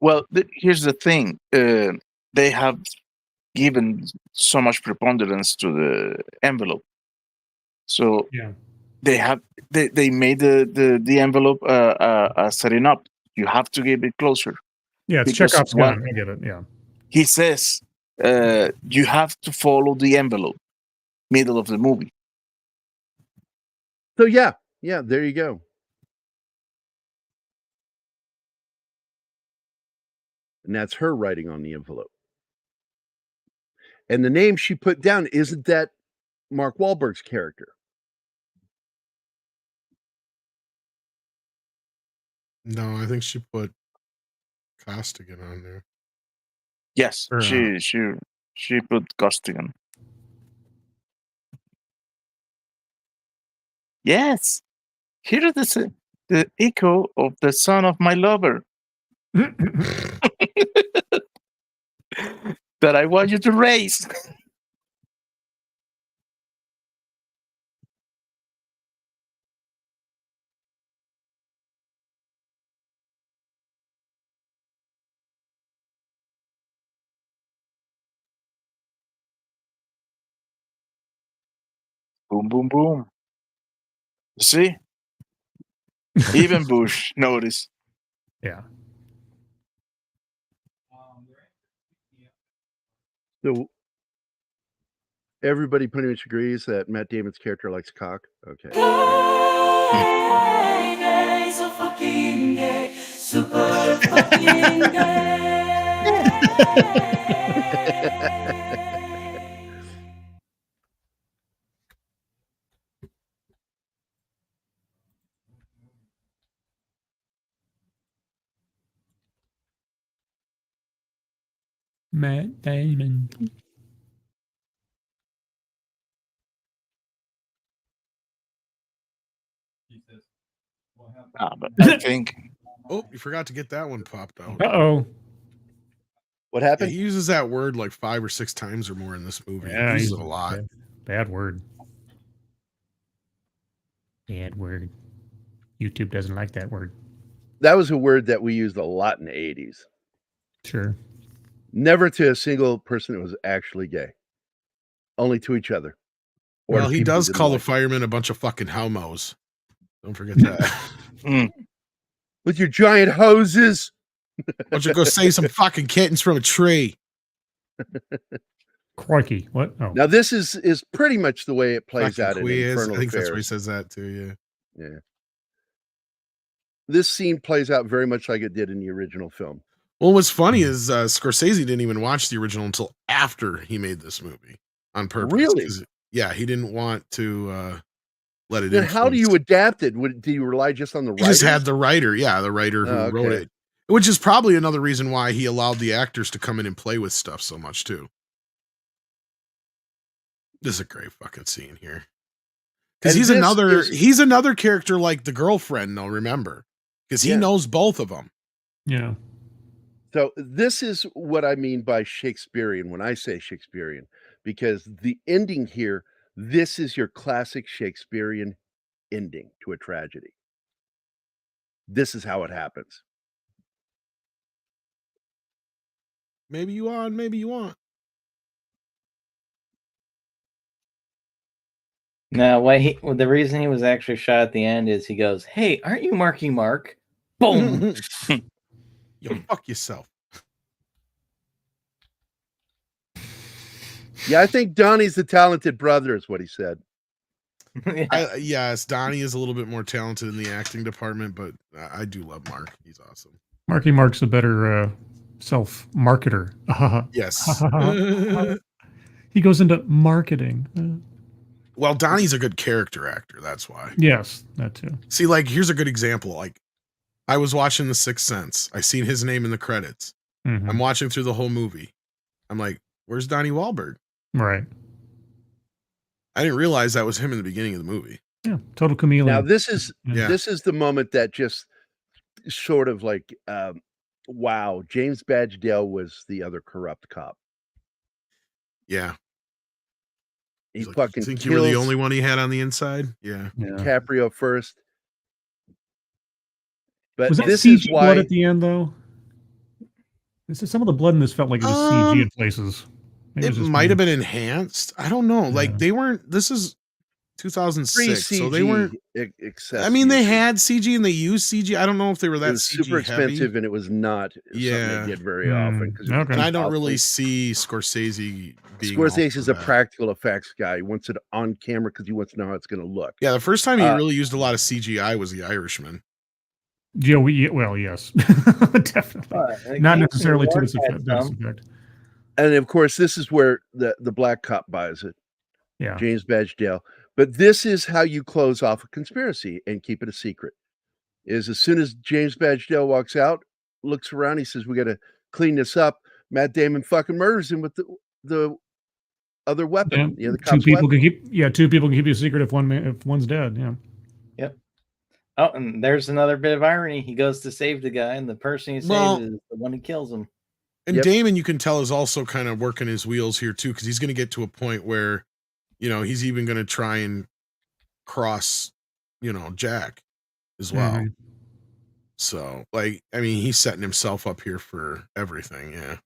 Well, here's the thing. They have given so much preponderance to the envelope. So yeah. They made the envelope setting up. You have to get it closer. Yeah, it's Chekhov's gun. I get it. Yeah. He says you have to follow the envelope. Middle of the movie. So yeah, there you go. And that's her writing on the envelope. And the name she put down, isn't that Mark Wahlberg's character? No, I think she put Costigan on there. Yes, she put Costigan. Yes, here is the echo of the son of my lover that I want you to raise. Boom, boom, boom. You see? Even Bush noticed. Yeah. So everybody pretty much agrees that Matt Damon's character likes cock. Okay. So fucking gay, super fucking gay. Matt Damon. But I think. Oh, you forgot to get that one popped out. Uh-oh. What Yeah, happened? he uses that word like 5 or 6 times or more in this movie. Yeah, he uses it a lot. Bad word. Bad word. YouTube doesn't like that word. That was a word that we used a lot in the 80s. Sure. Never to a single person that was actually gay. Only to each other. Well, to he people does didn't call like. the firemen a bunch of fucking homos. Don't forget that. With your giant hoses. Why don't you go save some fucking kittens from a tree? Crikey. What? Oh. Now this is pretty much the way it plays Fucking out in quiz. Infernal I think that's where he Affairs. says that too, yeah. Yeah. This scene plays out very much like it did in the original film. Well, what's funny is Scorsese didn't even watch the original until after he made this movie on purpose. Really? 'Cause, yeah, he didn't want to let it Then how do you adapt it? Do you rely just on the He just writers? had the writer, the writer who wrote okay. it. Which is probably another reason why he allowed the actors to come in and play with stuff so much too. This is a great fucking scene here. Because And he's another character like the girlfriend, though, remember. Because he knows both of them. Yeah. So this is what I mean by Shakespearean when I say Shakespearean, because the ending here, this is your classic Shakespearean ending to a tragedy. This is how it happens. Maybe you on, maybe you want. No, the reason he was actually shot at the end is he goes, "Hey, aren't you Marky Mark?" Boom. Yo, fuck yourself. Yeah, I think Donnie's the talented brother is what he said. Yes, Donnie is a little bit more talented in the acting department, but I do love Mark. He's awesome. Marky Mark's a better self-marketer. Yes. He goes into marketing. Well, Donnie's a good character actor. That's why. Yes, that too. See, like, here's a good example. Like, I was watching The Sixth Sense. I seen his name in the credits. Mhm. I'm watching through the whole movie. I'm like, where's Donnie Wahlberg? Right. I didn't realize that was him in the beginning of the movie. Yeah, total chameleon. Now this is Yeah. this is the moment that just sort of like wow, James Badge-Dale was the other corrupt cop. Yeah. He Like, fucking you think you were the kills only one he had on the inside? Yeah. DiCaprio first. But Was that this CG is why blood at the end, though? Some of the blood in this felt like it was CG in places. Maybe It was just might me. have been enhanced. I don't know. Like, they weren't. This is 2006, so they weren't. excessive. I mean, they had CG and they used CG. I don't know if they were It that was CG super heavy. expensive, and it was not something they did very often. 'Cause it was And I don't costly. really see Scorsese being. Scorsese's a practical effects guy. He wants it on camera because he wants to know how it's going to look. Yeah, the first time he really used a lot of CGI was The Irishman. Yeah, well, yes, definitely. Not necessarily to its effect. And of course, this is where the black cop buys it. Yeah. James Badge-Dale. But this is how you close off a conspiracy and keep it a secret. Is as soon as James Badge-Dale walks out, looks around, he says, "We got to clean this up." Matt Damon fucking murders him with the other weapon. Yeah, The two cop's people weapon. can keep you a secret if one's dead. Yeah. Yep. Oh, and there's another bit of irony. He goes to save the guy, and the person he saves is the one who kills him. And Damon, you can tell, is also kind of working his wheels here too, because he's going to get to a point where, he's even going to try and cross, Jack as well. Mhm. So, like, I mean, he's setting himself up here for everything. Yeah.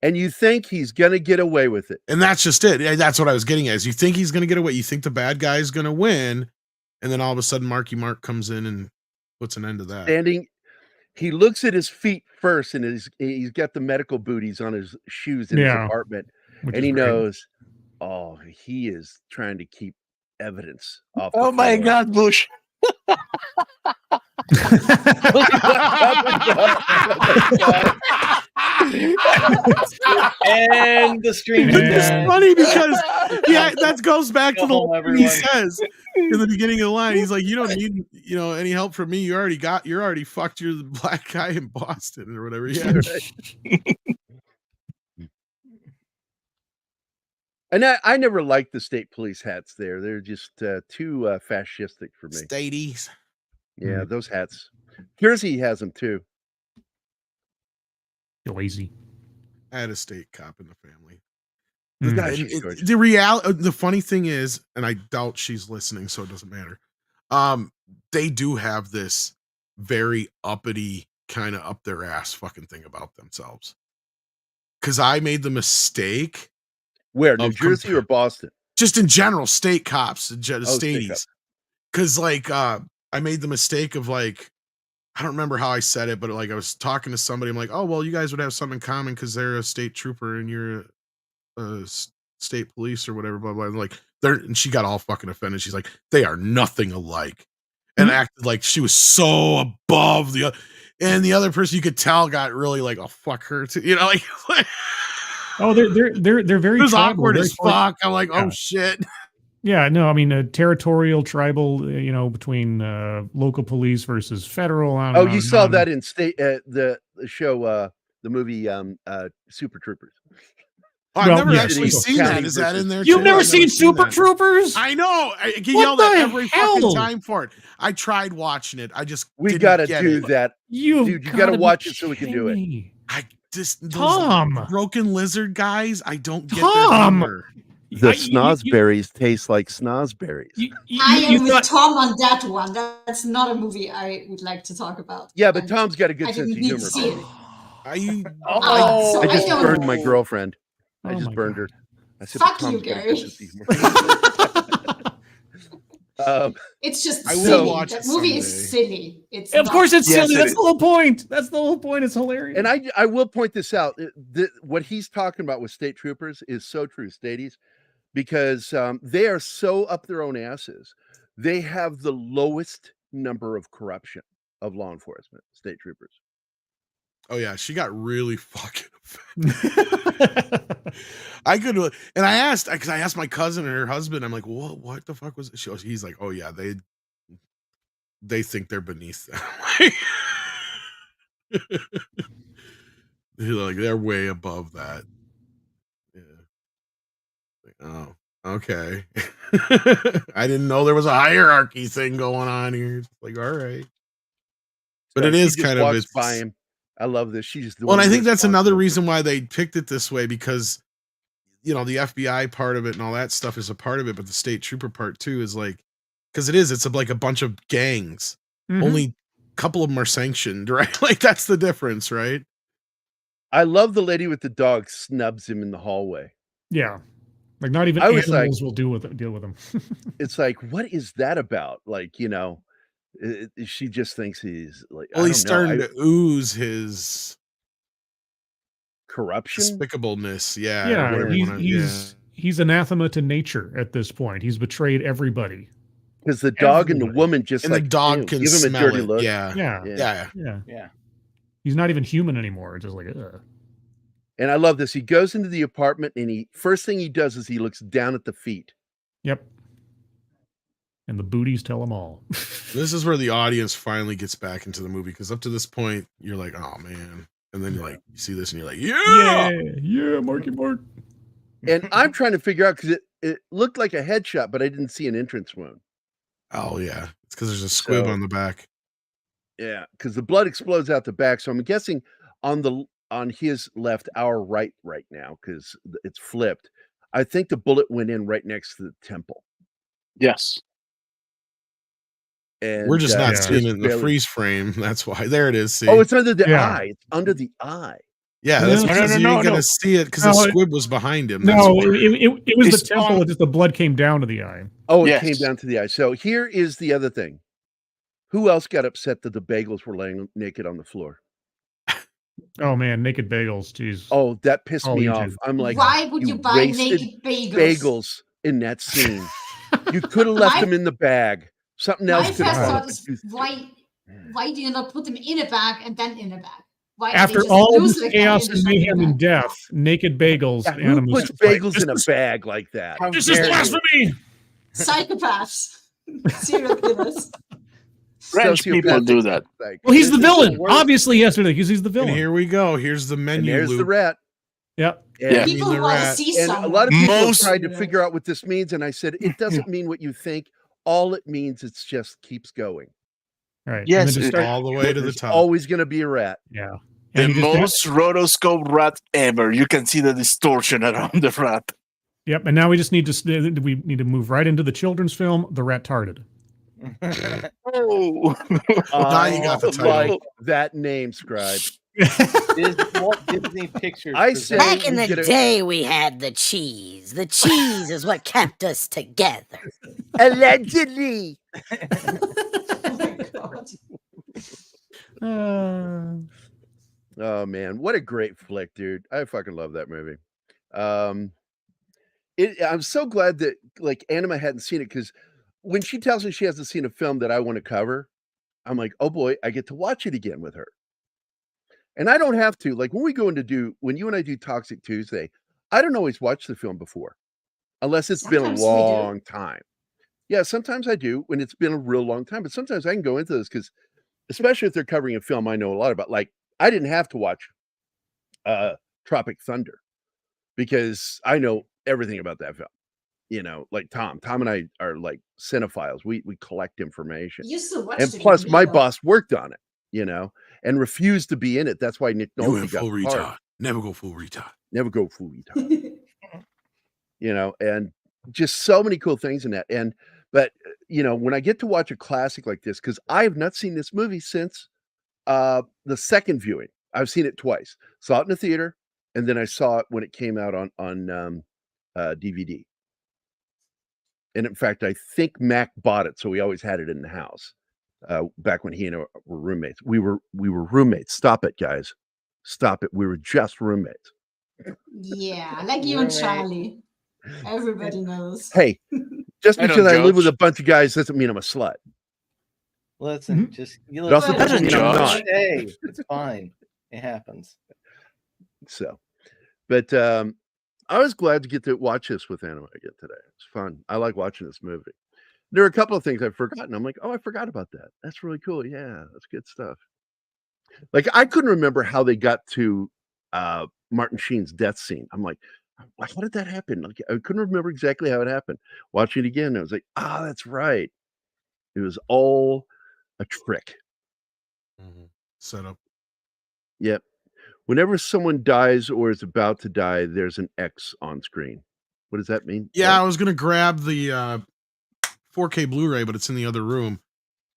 And you think he's going to get away with it. And that's just it. That's what I was getting at. Is you think he's going to get away. You think the bad guy is going to win. And then all of a sudden, Marky Mark comes in and puts an end to that. He looks at his feet first, and he's got the medical booties on his shoes in his apartment, and he knows, oh, he is trying to keep evidence off. Oh my God, Bush! And the screen. It's funny because that goes back to the thing he says in the beginning of the line. He's like, "You don't need any help from me. You're already fucked. You're the black guy in Boston or whatever." Yeah. And I never liked the state police hats there. They're just too fascistic for me. Staties. Yeah, those hats. Jersey has them too. You're lazy. I had a state cop in the family. The funny thing is, and I doubt she's listening, so it doesn't matter. They do have this very uppity kind of up their ass fucking thing about themselves. Because I made the mistake. Where, New Jersey or Boston? Just in general, state cops, staties. Because I made the mistake of I don't remember how I said it, but I was talking to somebody. I'm like, oh, well, you guys would have something in common because they're a state trooper and you're state police or whatever, blah, blah. And she got all fucking offended. She's like, they are nothing alike. And acted like she was so above the other. And the other person, you could tell, got really oh, fuck her too. Oh, they're very. It was tribal, awkward very as fuck. I'm like, oh shit. Yeah, no, I mean territorial, tribal. Between local police versus federal. You saw that in the show, the movie Super Troopers. Oh, I've never actually seen that. Is that in there? You've never seen Super Troopers? I know. I get yelled at every fucking time for it. I tried watching it. I just gotta do that. Dude, you gotta watch it so we can do it. I just Tom broken lizard guys. I don't get Tom. their humor. The snozberries taste like snozberries. I am with Tom on that one. That's not a movie I would like to talk about. Yeah, but Tom's got a good sense of humor. I just burned my girlfriend. I just burned her. I said, fuck you, Gary. It's just silly. That movie is silly. Of course it's silly. That's the whole point. That's the whole point. It's hilarious. And I will point this out. What he's talking about with state troopers is so true, staties, because they are so up their own asses. They have the lowest number of corruption of law enforcement, state troopers. Oh yeah, she got really fucking offended. And I asked because I asked my cousin and her husband. I'm like, what the fuck was it? He's like, oh yeah, they think they're beneath them. They're way above that. Yeah. Oh, okay. I didn't know there was a hierarchy thing going on here. All right, but it is kind of by him. I love this. She's just and I think that's another reason why they picked it this way, because the FBI part of it and all that stuff is a part of it, but the state trooper part too is because it's a bunch of gangs. Mm-hmm. Only a couple of them are sanctioned, right? That's the difference, right? I love the lady with the dog snubs him in the hallway. Yeah, not even animals will deal with him. It's what is that about? She just thinks he's he's starting to ooze his corruption, despicableness. He's anathema to nature at this point. He's betrayed everybody. Because the dog and the woman the dog can give him a dirty look. Yeah. He's not even human anymore. It's just ugh. And I love this. He goes into the apartment and first thing he does is he looks down at the feet. Yep. And the booties tell them all. This is where the audience finally gets back into the movie, because up to this point, you're like, oh, man. And then you see this and you're like, yeah, Marky Mark. And I'm trying to figure out, because it looked like a headshot, but I didn't see an entrance wound. Oh, yeah. It's because there's a squib on the back. Yeah, because the blood explodes out the back. So I'm guessing on his left, our right now, because it's flipped. I think the bullet went in right next to the temple. Yes. And we're just not seeing it in the freeze frame. That's why. There it is. See? Oh, it's under the eye. It's under the eye. Yeah, that's because you ain't gonna see it because the squib was behind him. No, it was the temple. Just the blood came down to the eye. Oh, it came down to the eye. So here is the other thing. Who else got upset that the bagels were laying naked on the floor? Oh man, naked bagels. Jeez. Oh, that pissed All me you off. two. I'm like, Why would you buy wasted naked bagels? bagels in that scene. You could have left My- them in the bag. Something My else could first have thought is why do you not put them in a bag and then in a bag? Why do they After just all lose this like that chaos in and the mayhem shopping and death, naked bagels. Yeah, who animals puts just like, bagels in a bag like that? How This is dare you. blasphemy. Psychopaths, serial killers. French people do that. Well, he's the This is the villain. worst. Obviously, yesterday, because he's the And villain. here we go. Here's the And menu. there's the Luke. rat. Yep. And, Yeah. People the who want to rat. see and someone. a lot of people have Most- tried to figure out what this means, and I said it doesn't mean what you think. All it means it's just keeps going. Right. Yes, And then just it- start, all the way to the There's top. always going to be a rat. yeah. The And you just- most rotoscope rat ever. You can see the distortion around the rat. Yep. And now we just need to move right into the children's film, The Rat Tarded. Oh, Now you got the title. Like that name, Scribe. Walt Disney Pictures. I presents- say Back in we the get a- day, we had the cheese. The cheese is what kept us together. Allegedly. Oh my God. Oh man, what a great flick, dude! I fucking love that movie. I'm so glad that like Anima hadn't seen it, because when she tells me she hasn't seen a film that I want to cover, I'm like, oh boy, I get to watch it again with her. And I don't have to. Like when you and I do Toxic Tuesday, I don't always watch the film before, unless it's been a Sometimes we do. long time. Yeah, sometimes I do when it's been a real long time, but sometimes I can go into this because, especially if they're covering a film I know a lot about. Like I didn't have to watch Tropic Thunder because I know everything about that film. You know, like Tom and I are like cinephiles. We collect information. You still watched And it plus, with me, my though. boss worked on it, and refused to be in it. That's why Nick You Nolte went got full the part. retard. Never go full retard. Never go full retard. And just so many cool things in that. But when I get to watch a classic like this, because I have not seen this movie since the second viewing. I've seen it twice. Saw it in the theater, and then I saw it when it came out on DVD. And in fact, I think Mac bought it, so we always had it in the house. Back when he and I were roommates. We were roommates. Stop it, guys. Stop it. We were just roommates. Yeah, like you and Charlie. Everybody knows. Hey, just I don't because I live with judge. a bunch of guys doesn't mean I'm a slut. Listen, just you It also look. doesn't mean I'm not. Hey, it's fine. It happens. So, but I was glad to get to watch this with Anima again today. It's fun. I like watching this movie. There are a couple of things I've forgotten. I'm like, oh, I forgot about that. That's really cool. Yeah, that's good stuff. Like I couldn't remember how they got to Martin Sheen's death scene. I'm like, how did that happen? Like I couldn't remember exactly how it happened. Watching it again, I was like, that's right. It was all a trick. Set up. Yep. Whenever someone dies or is about to die, there's an X on screen. What does that mean? Yeah, I was gonna grab the 4K Blu-ray, but it's in the other room.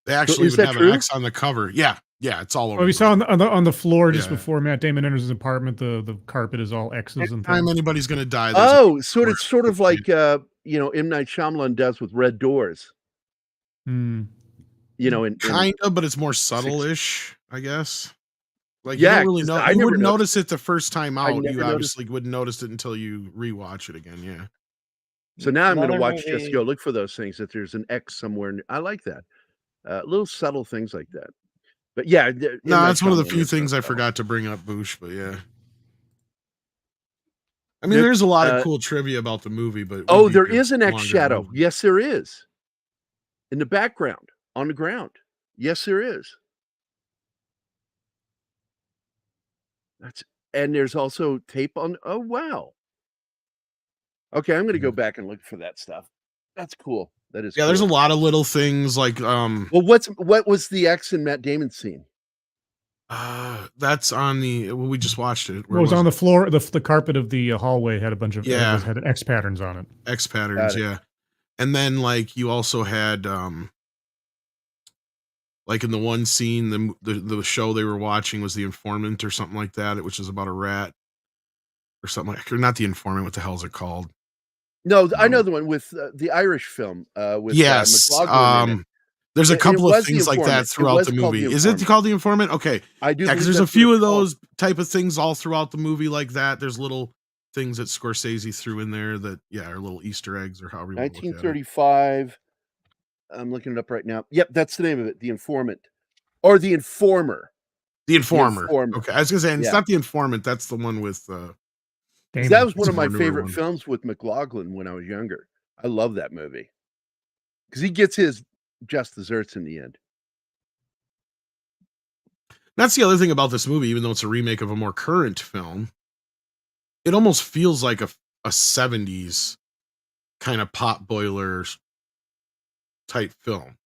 They actually is even that have true? an X on the cover. Yeah, it's all over. Well, we the saw room. on the floor just Yeah. before Matt Damon enters his apartment. The carpet is all X's and Anytime things. anybody's gonna die. there's a- So it's sort of like M. Night Shyamalan does with Red Doors. Hmm. kind of, but it's more subtle-ish, I guess. Like Yeah, you don't really 'cause know. I You never wouldn't noticed. notice it the first time I out. never You noticed. obviously wouldn't notice it until you rewatch it again. Yeah. So now I'm going to Another watch just movie- go look for those things that there's an X somewhere. I like that. Little subtle things like that. But yeah, M. No, Night that's one of the Shyamalan few is things so I subtle. forgot to bring up, Boosh. But yeah. I mean, There- there's a lot of cool trivia about the movie, but Oh, we'd be there here is an X longer shadow. movie. Yes, there is. In the background, on the ground. Yes, there is. And there's also tape on. Oh wow. Okay, I'm going to go back and look for that stuff. That's cool. That is. Yeah, there's a cool. lot of little things like Well, what was the X in Matt Damon scene? that's on the we just watched it. Well, it was on the floor. The carpet of the hallway had a bunch of Yeah. had X patterns on it. X patterns, Got it. yeah. And then like you also had like in the one scene, the show they were watching was The Informant or something like that, which is about a rat or something like, or not The Informant. What the hell is it called? No, I know the one with the Irish film with Yes, McLaughlin in it. There's a And it couple of was The things like that Informant. It throughout was the called movie. The Is it Informant. called The Informant? Okay. I do Yeah, because believe there's a that's what few it's of called. those type of things all throughout the movie like that. There's little things that Scorsese threw in there that, are little Easter eggs or however you want to look at it. 1935. I'm looking it up right now. Yep, that's the name of it. The Informant. Or The Informer. The Informer. Informer. Okay. I was going to say, and it's Yeah. not The Informant. That's the one with... 'Cause Damon. that was one It's of a my more newer favorite one. films with McLaughlin when I was younger. I love that movie. Because he gets his just desserts in the end. That's the other thing about this movie, even though it's a remake of a more current film, it almost feels like a 70s kind of pot boiler type film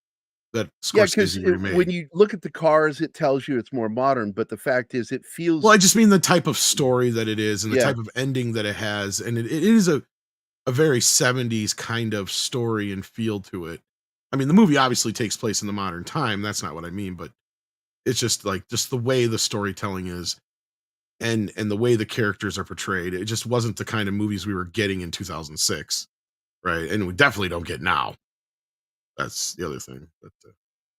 that Yeah, because Scorsese remade. when you look at the cars, it tells you it's more modern, but the fact is it feels... Well, I just mean the type of story that it is and the Yeah. type of ending that it has. And it is a very 70s kind of story and feel to it. I mean, the movie obviously takes place in the modern time. That's not what I mean, but it's just the way the storytelling is and the way the characters are portrayed. It just wasn't the kind of movies we were getting in 2006, right? And we definitely don't get now. That's the other thing. But,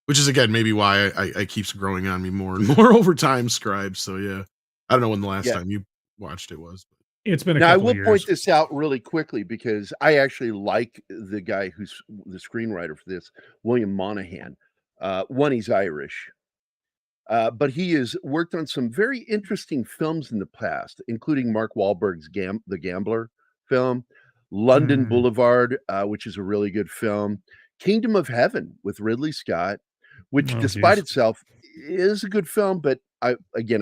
which is, again, maybe why I keeps growing on me more and more over time, Scribe. So, yeah. I don't know when the last time you watched it was. But. It's been a Now, I couple will of years. point this out really quickly because I actually like the guy who's the screenwriter for this, William Monahan. One, he's Irish. But he has worked on some very interesting films in the past, including Mark Wahlberg's The Gambler film, London Boulevard, which is a really good film, Kingdom of Heaven with Ridley Scott, which despite itself is a good film, but I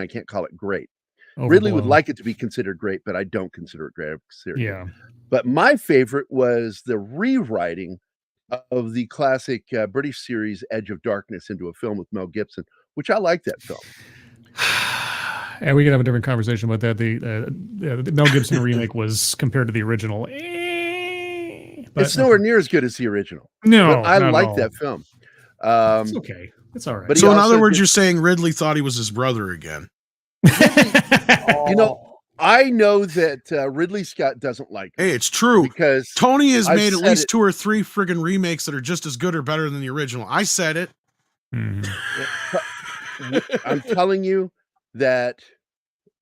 can't call it great. Ridley would like it to be considered great, but I don't consider it great. I consider it good. But my favorite was the rewriting of the classic British series Edge of Darkness into a film with Mel Gibson, which I like that film. And we could have a different conversation about that. The Mel Gibson remake was compared to the original. It's nowhere near as good as the original. No, but I not at like all. that film. It's okay. It's all right. But So, in other words, you're saying Ridley thought he was his brother again. You know, I know that Ridley Scott doesn't like it. Hey, it's true. Because Tony has I've made at said least it. 2 or 3 friggin' remakes that are just as good or better than the original. I said it. I'm telling you that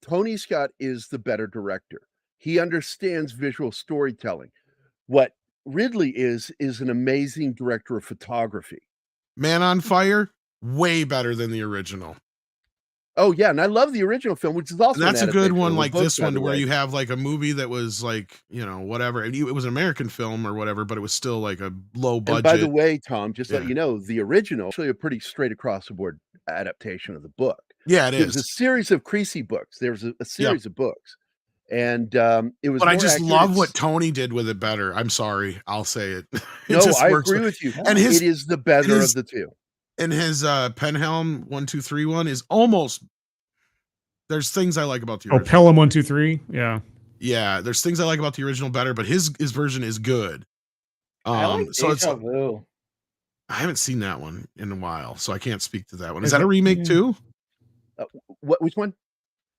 Tony Scott is the better director. He understands visual storytelling. What Ridley is an amazing director of photography. Man on Fire, way better than the original. Oh yeah, and I love the original film, which is also And that's an a good adaptation one of a like book, this by one, the to where way. you have like a movie that was like, whatever. And it was an American film or whatever, but it was still like a low budget. And by the way, Tom, just to let Yeah. you know, the original actually a pretty straight across the board adaptation of the book. Yeah, it It was a is. series of Creasy books. There was a series of books, and it was. But I more just accurate. love what Tony did with it better. I'm sorry, I'll say it. It No, just I works agree for- with you. And his it is the better of the two. And his Penhelm 1, 2, 3 one is almost. There's things I like about the Oh, original. Pelham 1, 2, 3. Yeah. Yeah, there's things I like about the original better, but his version is good. I like So it's. Deja Vu. I haven't seen that one in a while, so I can't speak to that one. Is that a remake too? Which one?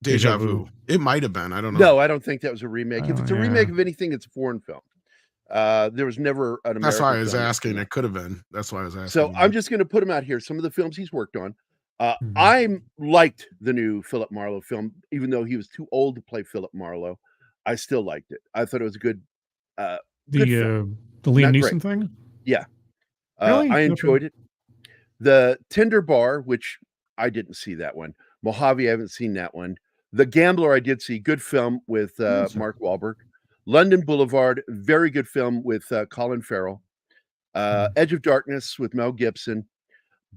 Deja Vu. It might have been. I don't know. No, I don't think that was a remake. If it's a yeah. remake of anything, it's a foreign film. There was never an American. That's why I was film. asking. It could have been. That's why I was asking. So I'm just going to put him out here. Some of the films he's worked on. I liked the new Philip Marlowe film, even though he was too old to play Philip Marlowe. I still liked it. I thought it was a good. Good film. The Liam Not Neeson great. thing. Yeah, Really? I Okay. enjoyed it. The Tinder Bar, which I didn't see that one. Mojave, I haven't seen that one. The Gambler, I did see. Good film with Mark Wahlberg. London Boulevard, very good film with Colin Farrell. Edge of Darkness with Mel Gibson.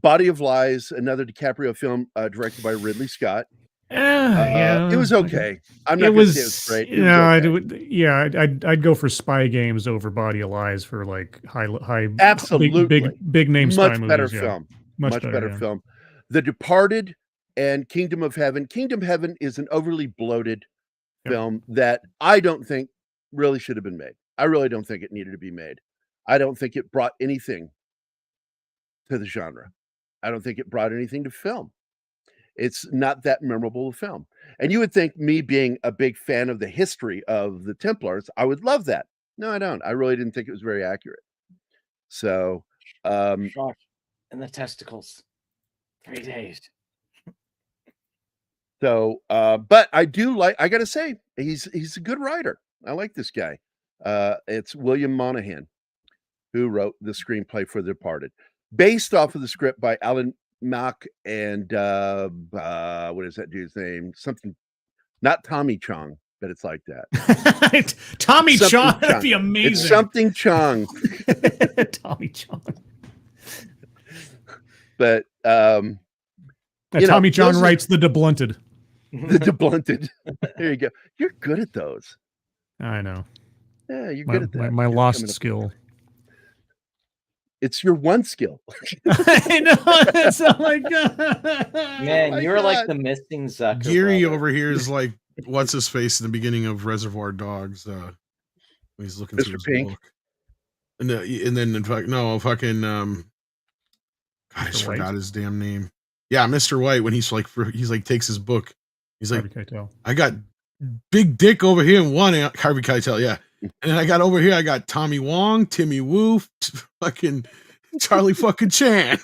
Body of Lies, another DiCaprio film directed by Ridley Scott. Yeah, it was okay. I'm not It going to was, say it was great. It You was know, okay. I'd go for Spy Games over Body of Lies for like high Absolutely big name spy much movies. better yeah. film. Much better, yeah. film. The Departed and Kingdom of Heaven. Kingdom of Heaven is an overly bloated film that I don't think really should have been made. I really don't think it needed to be made. I don't think it brought anything to the genre. I don't think it brought anything to film. It's not that memorable a film. And you would think me being a big fan of the history of the Templars, I would love that. No, I don't. I really didn't think it was very accurate. So, and the testicles. 3 days. So, but I do like. I got to say, he's a good writer. I like this guy. It's William Monahan, who wrote the screenplay for The Departed, based off of the script by Alan Mack and what is that dude's name? Something, not Tommy Chong, but it's like that. Tommy Something Chong, that'd be amazing. It's something Chong. Tommy Chong. But Tommy Chong writes The Deblunted. The Deblunted. There you go. You're good at those. I know. Yeah, you're good at that. My lost skill. It's your one skill. I know. It's oh my god. Man, my you're like God. the missing Zucker. Geary brother. over here is like, what's his face in the beginning of Reservoir Dogs? When he's looking through Mr. his Pink? book. And then in fact, no, fucking God, I just Mr. White? forgot his damn name. Yeah, Mr. White, when he's like takes his book. He's like, Harvey Keitel. I got big dick over here in one Harvey Keitel, yeah. And then I got over here, I got Tommy Wong, Timmy Woo, fucking Charlie fucking Chan.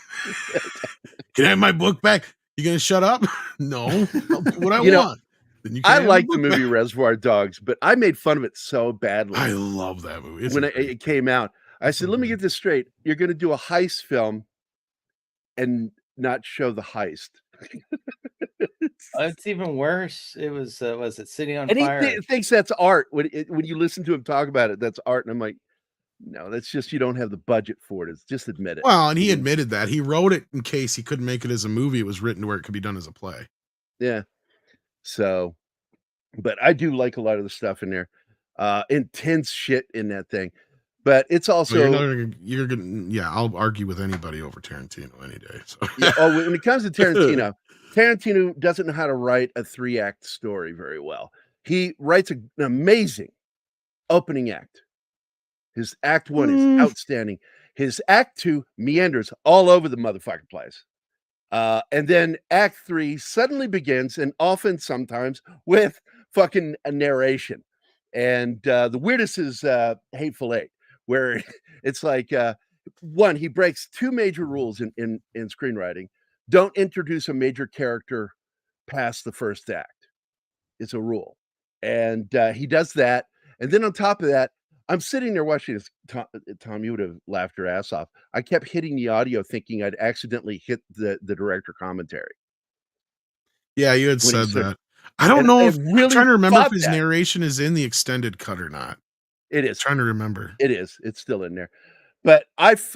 Can I have my book back? You gonna shut up? No. I'll do what I want. Then you I can't have like my the book movie back. Reservoir Dogs, but I made fun of it so badly. I love that movie. It's When great. it came out, I said, let me get this straight. You're going to do a heist film and not show the heist. It's even worse. It was it City on And Fire? he thinks that's art. When you listen to him talk about it, that's art. And I'm like, no, that's just you don't have the budget for it. It's just admit it. Well, and he admitted that. He wrote it in case he couldn't make it as a movie. It was written to where it could be done as a play. Yeah. So, but I do like a lot of the stuff in there. Intense shit in that thing. But it's also you're gonna yeah, I'll argue with anybody over Tarantino any day. So yeah, when it comes to Tarantino doesn't know how to write a 3-act story very well. He writes an amazing opening act. His act 1 is outstanding. His act 2 meanders all over the motherfucking place. And then act 3 suddenly begins, and often sometimes with fucking a narration. And the weirdest is Hateful Eight, where it's like one, he breaks 2 major rules in screenwriting. Don't introduce a major character past the first act. It's a rule. And he does that. And then on top of that, I'm sitting there watching this. Tom, you would have laughed your ass off. I kept hitting the audio thinking I'd accidentally hit the director commentary. Yeah, you had When he said said- that. I don't know if really I'm trying to remember if fought his that. narration is in the extended cut or not. It is. Trying to remember. It is. It's still in there. But I've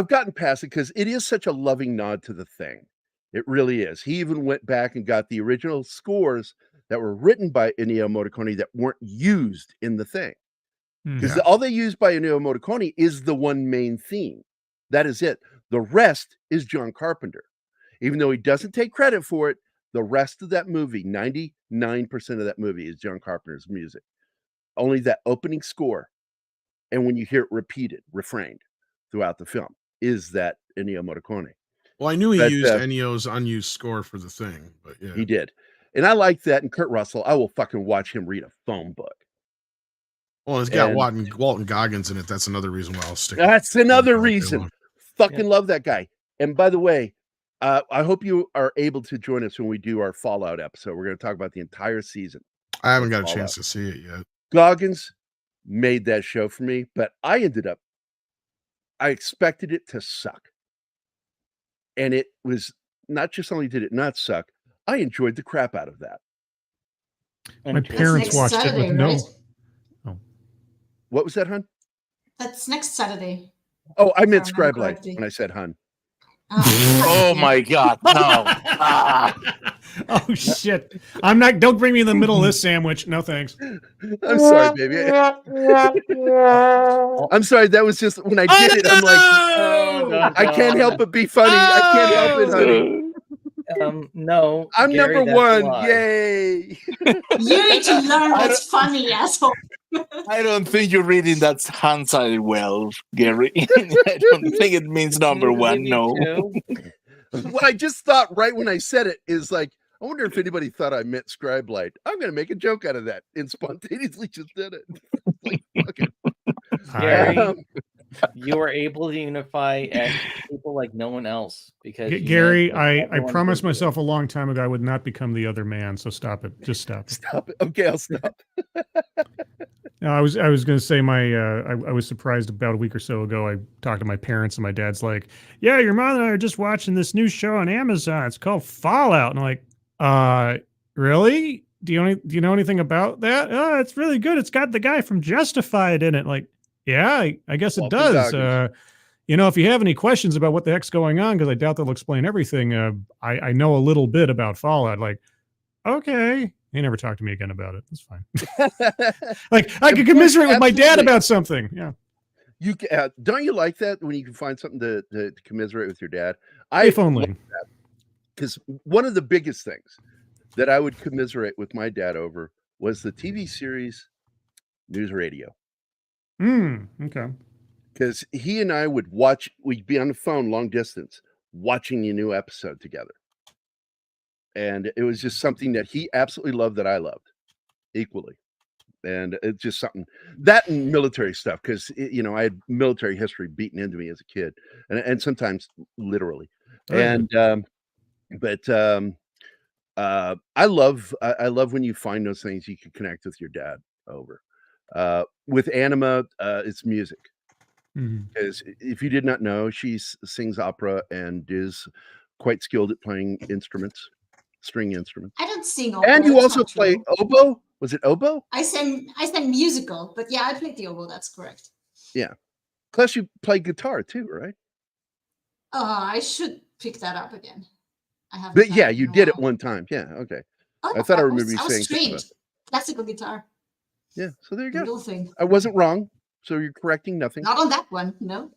gotten past it because it is such a loving nod to the thing. It really is. He even went back and got the original scores that were written by Ennio Morricone that weren't used in the thing. Because all they used by Ennio Morricone is the one main theme. That is it. The rest is John Carpenter. Even though he doesn't take credit for it, the rest of that movie, 99% of that movie is John Carpenter's music. Only that opening score, and when you hear it repeated, refrained throughout the film, is that Ennio Morricone. Well, I knew he used Ennio's unused score for the thing, but yeah. He did. And I like that. And Kurt Russell, I will fucking watch him read a phone book. Well, it's got Walton Goggins in it. That's another reason why I'll stick. That's another reason. Fucking love that guy. And by the way, I hope you are able to join us when we do our Fallout episode. We're going to talk about the entire season. I haven't got a chance to see it yet. Goggins made that show for me, but I expected it to suck. And it was not just only did it not suck, I enjoyed the crap out of that. My parents watched Saturday, it with no. right? Oh. What was that, hun? That's next Saturday. Oh, I meant If I remember Scribe Light correctly. when I said hun. Oh my god, no. Oh shit. Don't bring me in the middle of this sandwich. No thanks. I'm sorry, baby. I'm sorry. That was just when I did it. I'm like, I can't help but be funny. I can't help it, honey. No. I'm Gary, number that's a 1. lie. Yay. You need to learn what's funny, asshole. I don't think you're reading that hindsight well, Gary. I don't think it means number 1. No. What I just thought right when I said it is like, I wonder if anybody thought I meant Scribe Light. I'm going to make a joke out of that and spontaneously just did it. Like, fuck it. Gary, You were able to unify people like no one else because Gary, I promised myself a long time ago I would not become the other man. So stop it. Just stop it. Stop it. Okay, I'll stop. No, I was going to say I was surprised about a week or so ago. I talked to my parents and my dad's like, "Yeah, your mother and I are just watching this new show on Amazon. It's called Fallout." And I'm like, really? Do you know anything about that? Oh, it's really good. It's got the guy from Justified in it. Like, yeah, I guess it does. If you have any questions about what the heck's going on, because I doubt they'll explain everything, I know a little bit about Fallout. Like, okay. He never talked to me again about it. It's fine. Like, I could commiserate with my dad about something. Yeah. You don't you like that when you can find something to commiserate with your dad? If only. Because one of the biggest things that I would commiserate with my dad over was the TV series News Radio. Okay. Because he and I we'd be on the phone long distance watching a new episode together. And it was just something that he absolutely loved that I loved equally. And it's just something that and military stuff, because I had military history beaten into me as a kid, and sometimes literally. And I love when you find those things you can connect with your dad over. With Anima, it's music. Because if you did not know, she sings opera and is quite skilled at playing string instruments. I don't sing opera. And you also play oboe? Was it oboe? I sang musical, but yeah, I played the oboe. That's correct. Yeah. Plus, you play guitar too, right? I should pick that up again. I have. But yeah, you did it one time. Yeah. Okay. I thought I remember you saying trained. Classical guitar. Yeah. So there you go. Little thing. I wasn't wrong. So you're correcting nothing. Not on that one. No.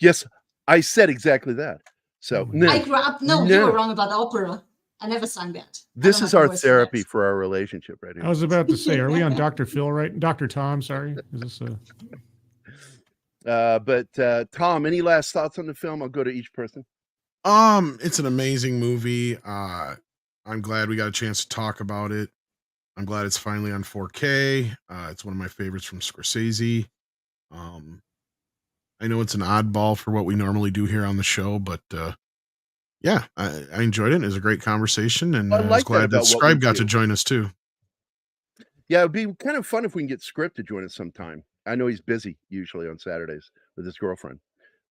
Yes, I said exactly that. So I grew up. No, you were wrong about opera. I never sang that. This is our therapy for our relationship right here. I was about to say, are we on Dr. Phil, right? Dr. Tom, sorry. Is this But Tom, any last thoughts on the film? I'll go to each person. It's an amazing movie. I'm glad we got a chance to talk about it. I'm glad it's finally on 4K. It's one of my favorites from Scorsese. I know it's an oddball for what we normally do here on the show, but yeah, I enjoyed it. It was a great conversation, and I was glad that Scribe got to join us too. Yeah, it'd be kind of fun if we can get Script to join us sometime. I know he's busy usually on Saturdays with his girlfriend,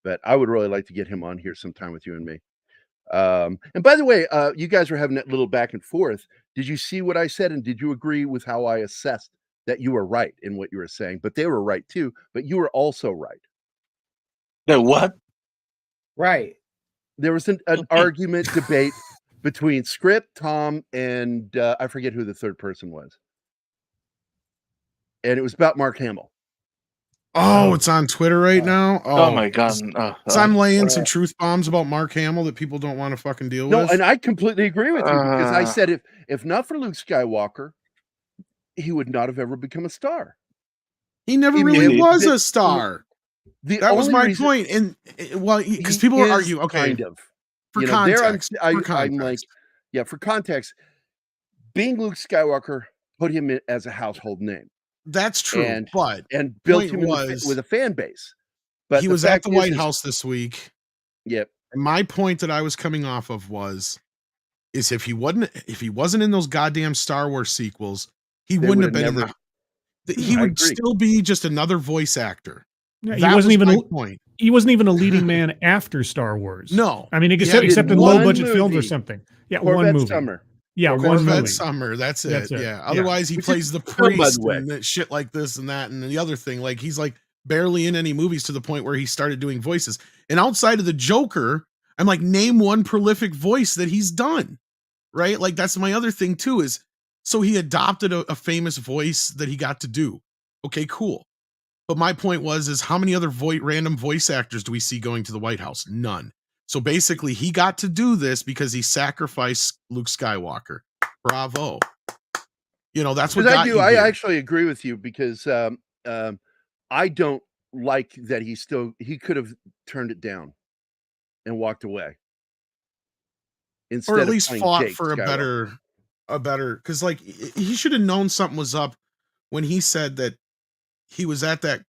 but I would really like to get him on here sometime with you and me. And by the way, you guys were having that little back and forth. Did you see what I said, and did you agree with how I assessed that you were right in what you were saying? But they were right too, but you were also right. The what? Right. There was an argument, debate between Script, Tom, and I forget who the third person was. And it was about Mark Hamill. Oh, it's on Twitter right now. Oh my god! So I'm laying some truth bombs about Mark Hamill that people don't want to fucking deal with. No, and I completely agree with you, because I said if not for Luke Skywalker, he would not have ever become a star. He never really was a star. That was my point. And because people are arguing, okay, kind of. For context, I'm like, yeah, for context, being Luke Skywalker put him as a household name. That's true, and built him with a fan base. But he was at the White House this week. Yep. And my point that I was coming off of is if he wasn't in those goddamn Star Wars sequels, he wouldn't have been he would still be just another voice actor. Yeah, he wasn't even a leading man after Star Wars. No, I mean, except in low budget films or something. Yeah, Corvette one movie. Summer. Yeah, Corvette Summer. That's it. Yeah. Otherwise, he plays the priest and shit like this and that. And the other thing, like he's like barely in any movies to the point where he started doing voices. And outside of the Joker, I'm like, name one prolific voice that he's done. Right? Like that's my other thing too. Is so he adopted a famous voice that he got to do. Okay, cool. But my point is how many other random voice actors do we see going to the White House? None. So basically, he got to do this because he sacrificed Luke Skywalker. Bravo. That's what I do. I actually agree with you, because I don't like that he could have turned it down and walked away. Or at least fought for a better, because like he should have known something was up when he said that he was at that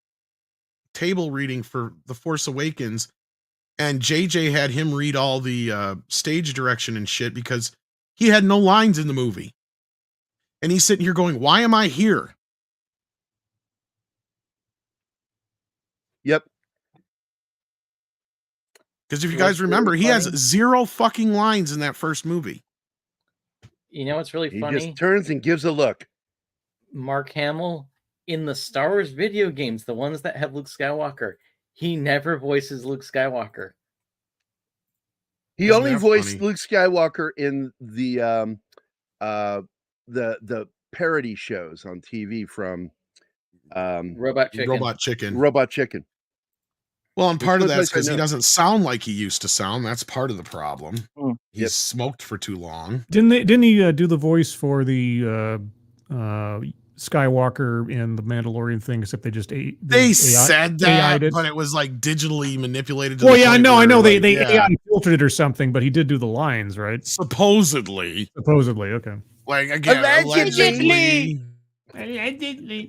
table reading for The Force Awakens, and JJ had him read all the stage direction and shit because he had no lines in the movie. And he's sitting here going, why am I here? Yep. Because if you guys remember, he has 0 fucking lines in that first movie. You know what's really funny? He just turns and gives a look. Mark Hamill in the Star Wars video games, the ones that have Luke Skywalker, he never voices Luke Skywalker. He Isn't only that voiced funny? Luke Skywalker in the parody shows on TV from Robot Chicken. Robot Chicken. Well, and part of Which that's was because nice, I he know. doesn't sound like he used to sound. That's part of the problem. He's Yep. smoked for too long. Didn't he do the voice for the Skywalker in the Mandalorian thing? Except they just They said that, AI'd it. but it was like digitally manipulated. To Well, the yeah, I point know. where, They like, yeah. AI filtered it or something, but he did do the lines, right? Supposedly, okay. like again, Allegedly.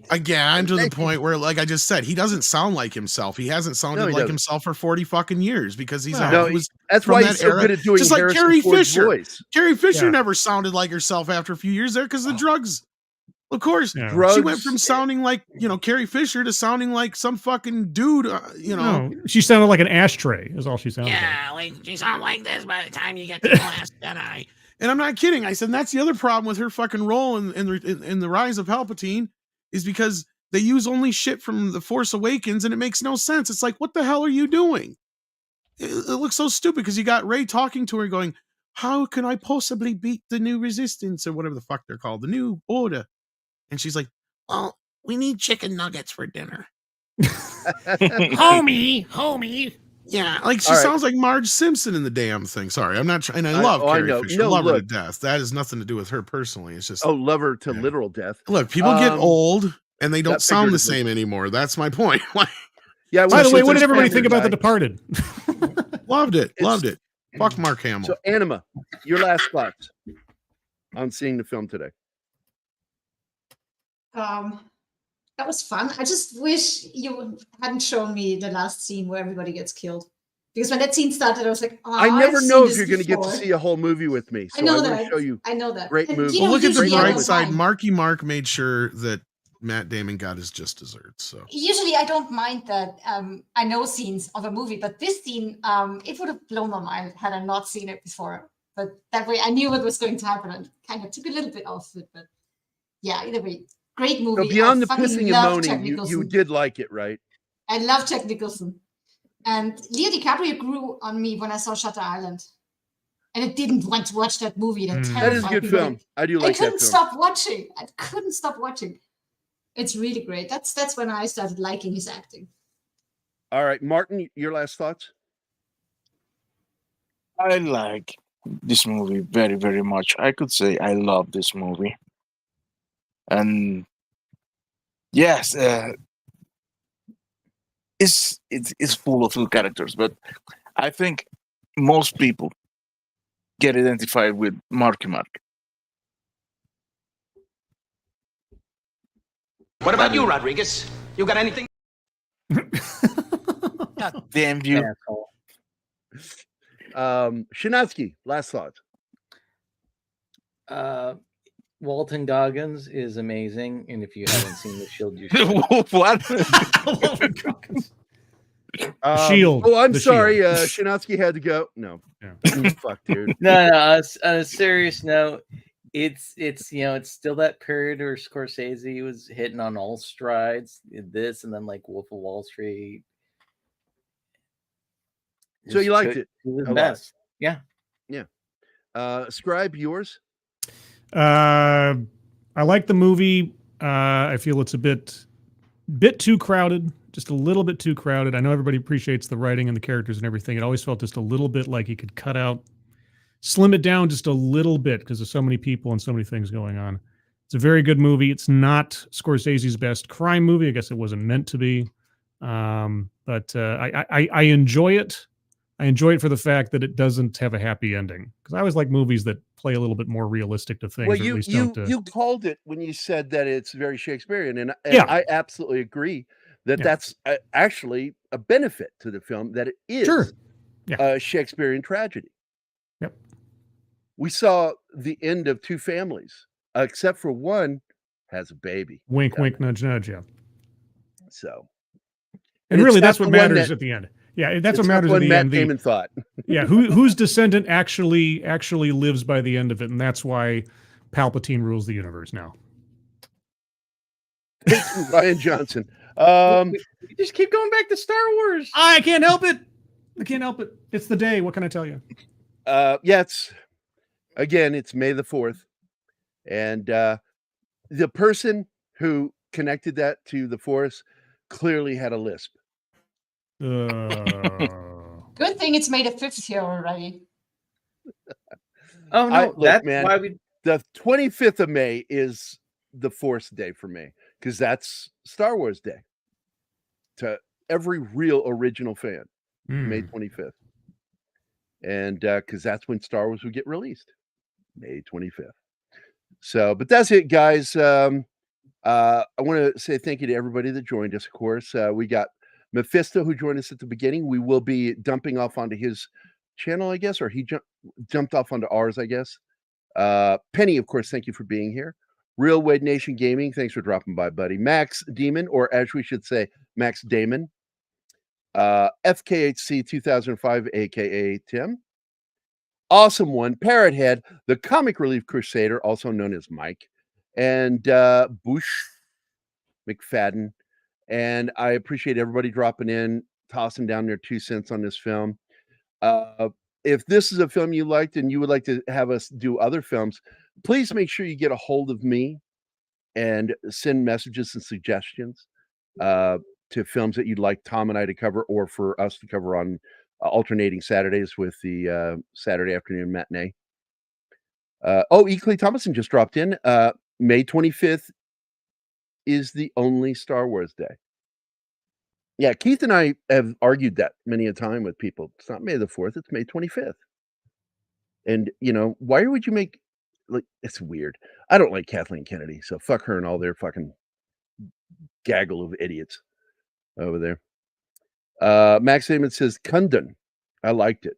Again, to the point where, like I just said, he doesn't sound like himself. He hasn't sounded No, he like doesn't. himself for 40 fucking years because he's No, he was that's from why that he's so era. good at doing just like Harrison Carrie Ford's Fisher. voice. Carrie Fisher Yeah. never sounded like herself after a few years there because the drugs. Of course, Yeah. she went Drugs. from sounding like Carrie Fisher to sounding like some fucking dude. No, she sounded like an ashtray. Is all she sounded like. Yeah, like you sound like this by the time you get to the Last Jedi. And I'm not kidding. I said that's the other problem with her fucking role in the Rise of Palpatine is because they use only shit from The Force Awakens and it makes no sense. It's like, what the hell are you doing? It looks so stupid because you got Rey talking to her going, how can I possibly beat the new resistance or whatever the fuck they're called, the new order? And she's like, well, we need chicken nuggets for dinner. Homie. Yeah, like she All right. sounds like Marge Simpson in the damn thing. Sorry, I'm not trying. And I love I Carrie know. Fisher. No, love her to look. death. That has nothing to do with her personally. It's just love her to Yeah. literal death. look, people get Um, old and they don't that sound the figuratively. same anymore. That's my point. Like, Yeah. By the way, what did there's everybody Family think about Guy. The Departed? loved it. It's- Loved it. Fuck Mark Hamill. So, Anima, your last thoughts on seeing the film today? That was fun. I just wish you hadn't shown me the last scene where everybody gets killed. Because when that scene started, I was like, oh, I never I've know seen if this you're going to get to before. see a whole movie with me. So I know want that. to show you. I know that. Great And, movie. you Well, know, look at the usually I bright don't side. mind. Marky Mark made sure that Matt Damon got his just desserts. So Usually I don't mind that I know scenes of a movie, but this scene, it would have blown my mind had I not seen it before. But that way I knew what was going to happen and kind of took a little bit off it. But yeah, either way, great movie. So beyond I the fucking pissing and love moaning, Jack you Nicholson. did like it, right? I love Jack Nicholson. And Leo DiCaprio grew on me when I saw Shutter Island. And I didn't want to watch that movie. That That is a good film. I do I like that couldn't film. stop watching. I couldn't stop watching. It's really great. That's when I started liking his acting. All right, Martin, your last thoughts? I like this movie very, very much. I could say I love this movie. And yes, it's full of good characters, but I think most people get identified with Marky Mark. What about you, Rodriguez? You got anything? God damn you. Shinatsky, last thoughts. Walton Goggins is amazing, and if you haven't seen The Shield, you should. What? Shield. Oh, I'm The sorry. Shield. Shinatsky had to go. No. Yeah. Fuck, dude. No. On a serious note, it's it's still that period where Scorsese was hitting on all strides. This and then like Wolf of Wall Street. So you liked it? It was a the lot. best. Yeah. Scribe, yours? I like the movie. I feel it's a bit too crowded, just a little bit too crowded. I know everybody appreciates the writing and the characters and everything. It always felt just a little bit like you could slim it down just a little bit because there's so many people and so many things going on. It's a very good movie. It's not Scorsese's best crime movie. I guess it wasn't meant to be. But I enjoy it. I enjoy it for the fact that it doesn't have a happy ending. Because I always like movies that play a little bit more realistic to things. Well, or at you least you don't, you called it when you said that it's very Shakespearean, and Yeah. I absolutely agree. that's actually a benefit to the film, that it is Sure. Yeah. a Shakespearean tragedy. Yep. We saw the end of two families, except for one has a baby. Wink, wink, nudge, nudge. Yeah. So, and it's really, not that's what the one matters that- at the end. Yeah, that's what it's not matters the at one the Matt end. Damon thought. Yeah, whose descendant actually lives by the end of it, and that's why Palpatine rules the universe now. Thank you, Ryan Johnson. We just keep going back to Star Wars. I can't help it. I can't help it. It's the day. What can I tell you? Yeah, it's May the 4th. And the person who connected that to the Force clearly had a lisp. Good thing it's made a 5th here already. Oh no, that's man, why we. The 25th of May is the Force Day for me, because that's Star Wars Day to every real original fan. May 25th, and because that's when Star Wars would get released, May 25th. So, but that's it, guys. I want to say thank you to everybody that joined us. Of course, we got Mephisto, who joined us at the beginning. We will be dumping off onto his channel, I guess, or he jumped off onto ours, I guess. Penny, of course, thank you for being here. Real Wade Nation Gaming, thanks for dropping by, buddy. Max Demon, or as we should say, Max Damon. FKHC 2005, aka Tim. Awesome One, Parrothead, the Comic Relief Crusader, also known as Mike, and Bush McFadden. And I appreciate everybody dropping in, tossing down their 2 cents on this film. If this is a film you liked and you would like to have us do other films, please make sure you get a hold of me and send messages and suggestions to films that you'd like Tom and I to cover, or for us to cover on alternating Saturdays with the Saturday afternoon matinee. E. Clay Thomason just dropped in. May 25th is the only Star Wars day. Yeah, Keith and I have argued that many a time with people. It's not May the 4th, it's May 25th. And, why would you make, it's weird. I don't like Kathleen Kennedy, so fuck her and all their fucking gaggle of idiots over there. Max Damon says, Kundun. I liked it.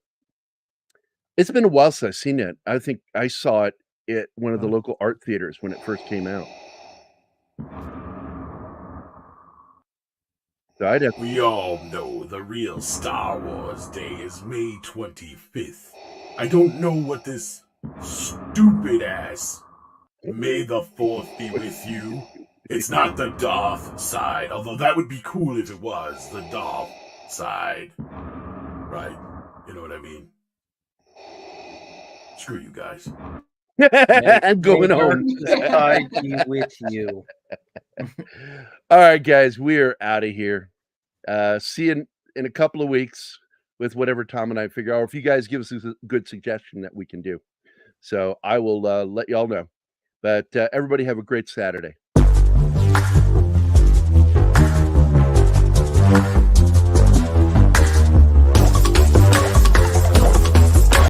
It's been a while since I've seen it. I think I saw it at one of the local art theaters when it first came out. So we all know the real Star Wars Day is May 25th. I don't know what this stupid ass May the 4th be with you. It's not the Darth side, although that would be cool if it was the Darth side. Right? You know what I mean? Screw you guys. I'm going home. Argue with you. All right, guys, we are out of here. See you in a couple of weeks with whatever Tom and I figure out, or if you guys give us a good suggestion that we can do. So I will let y'all know. But everybody have a great Saturday.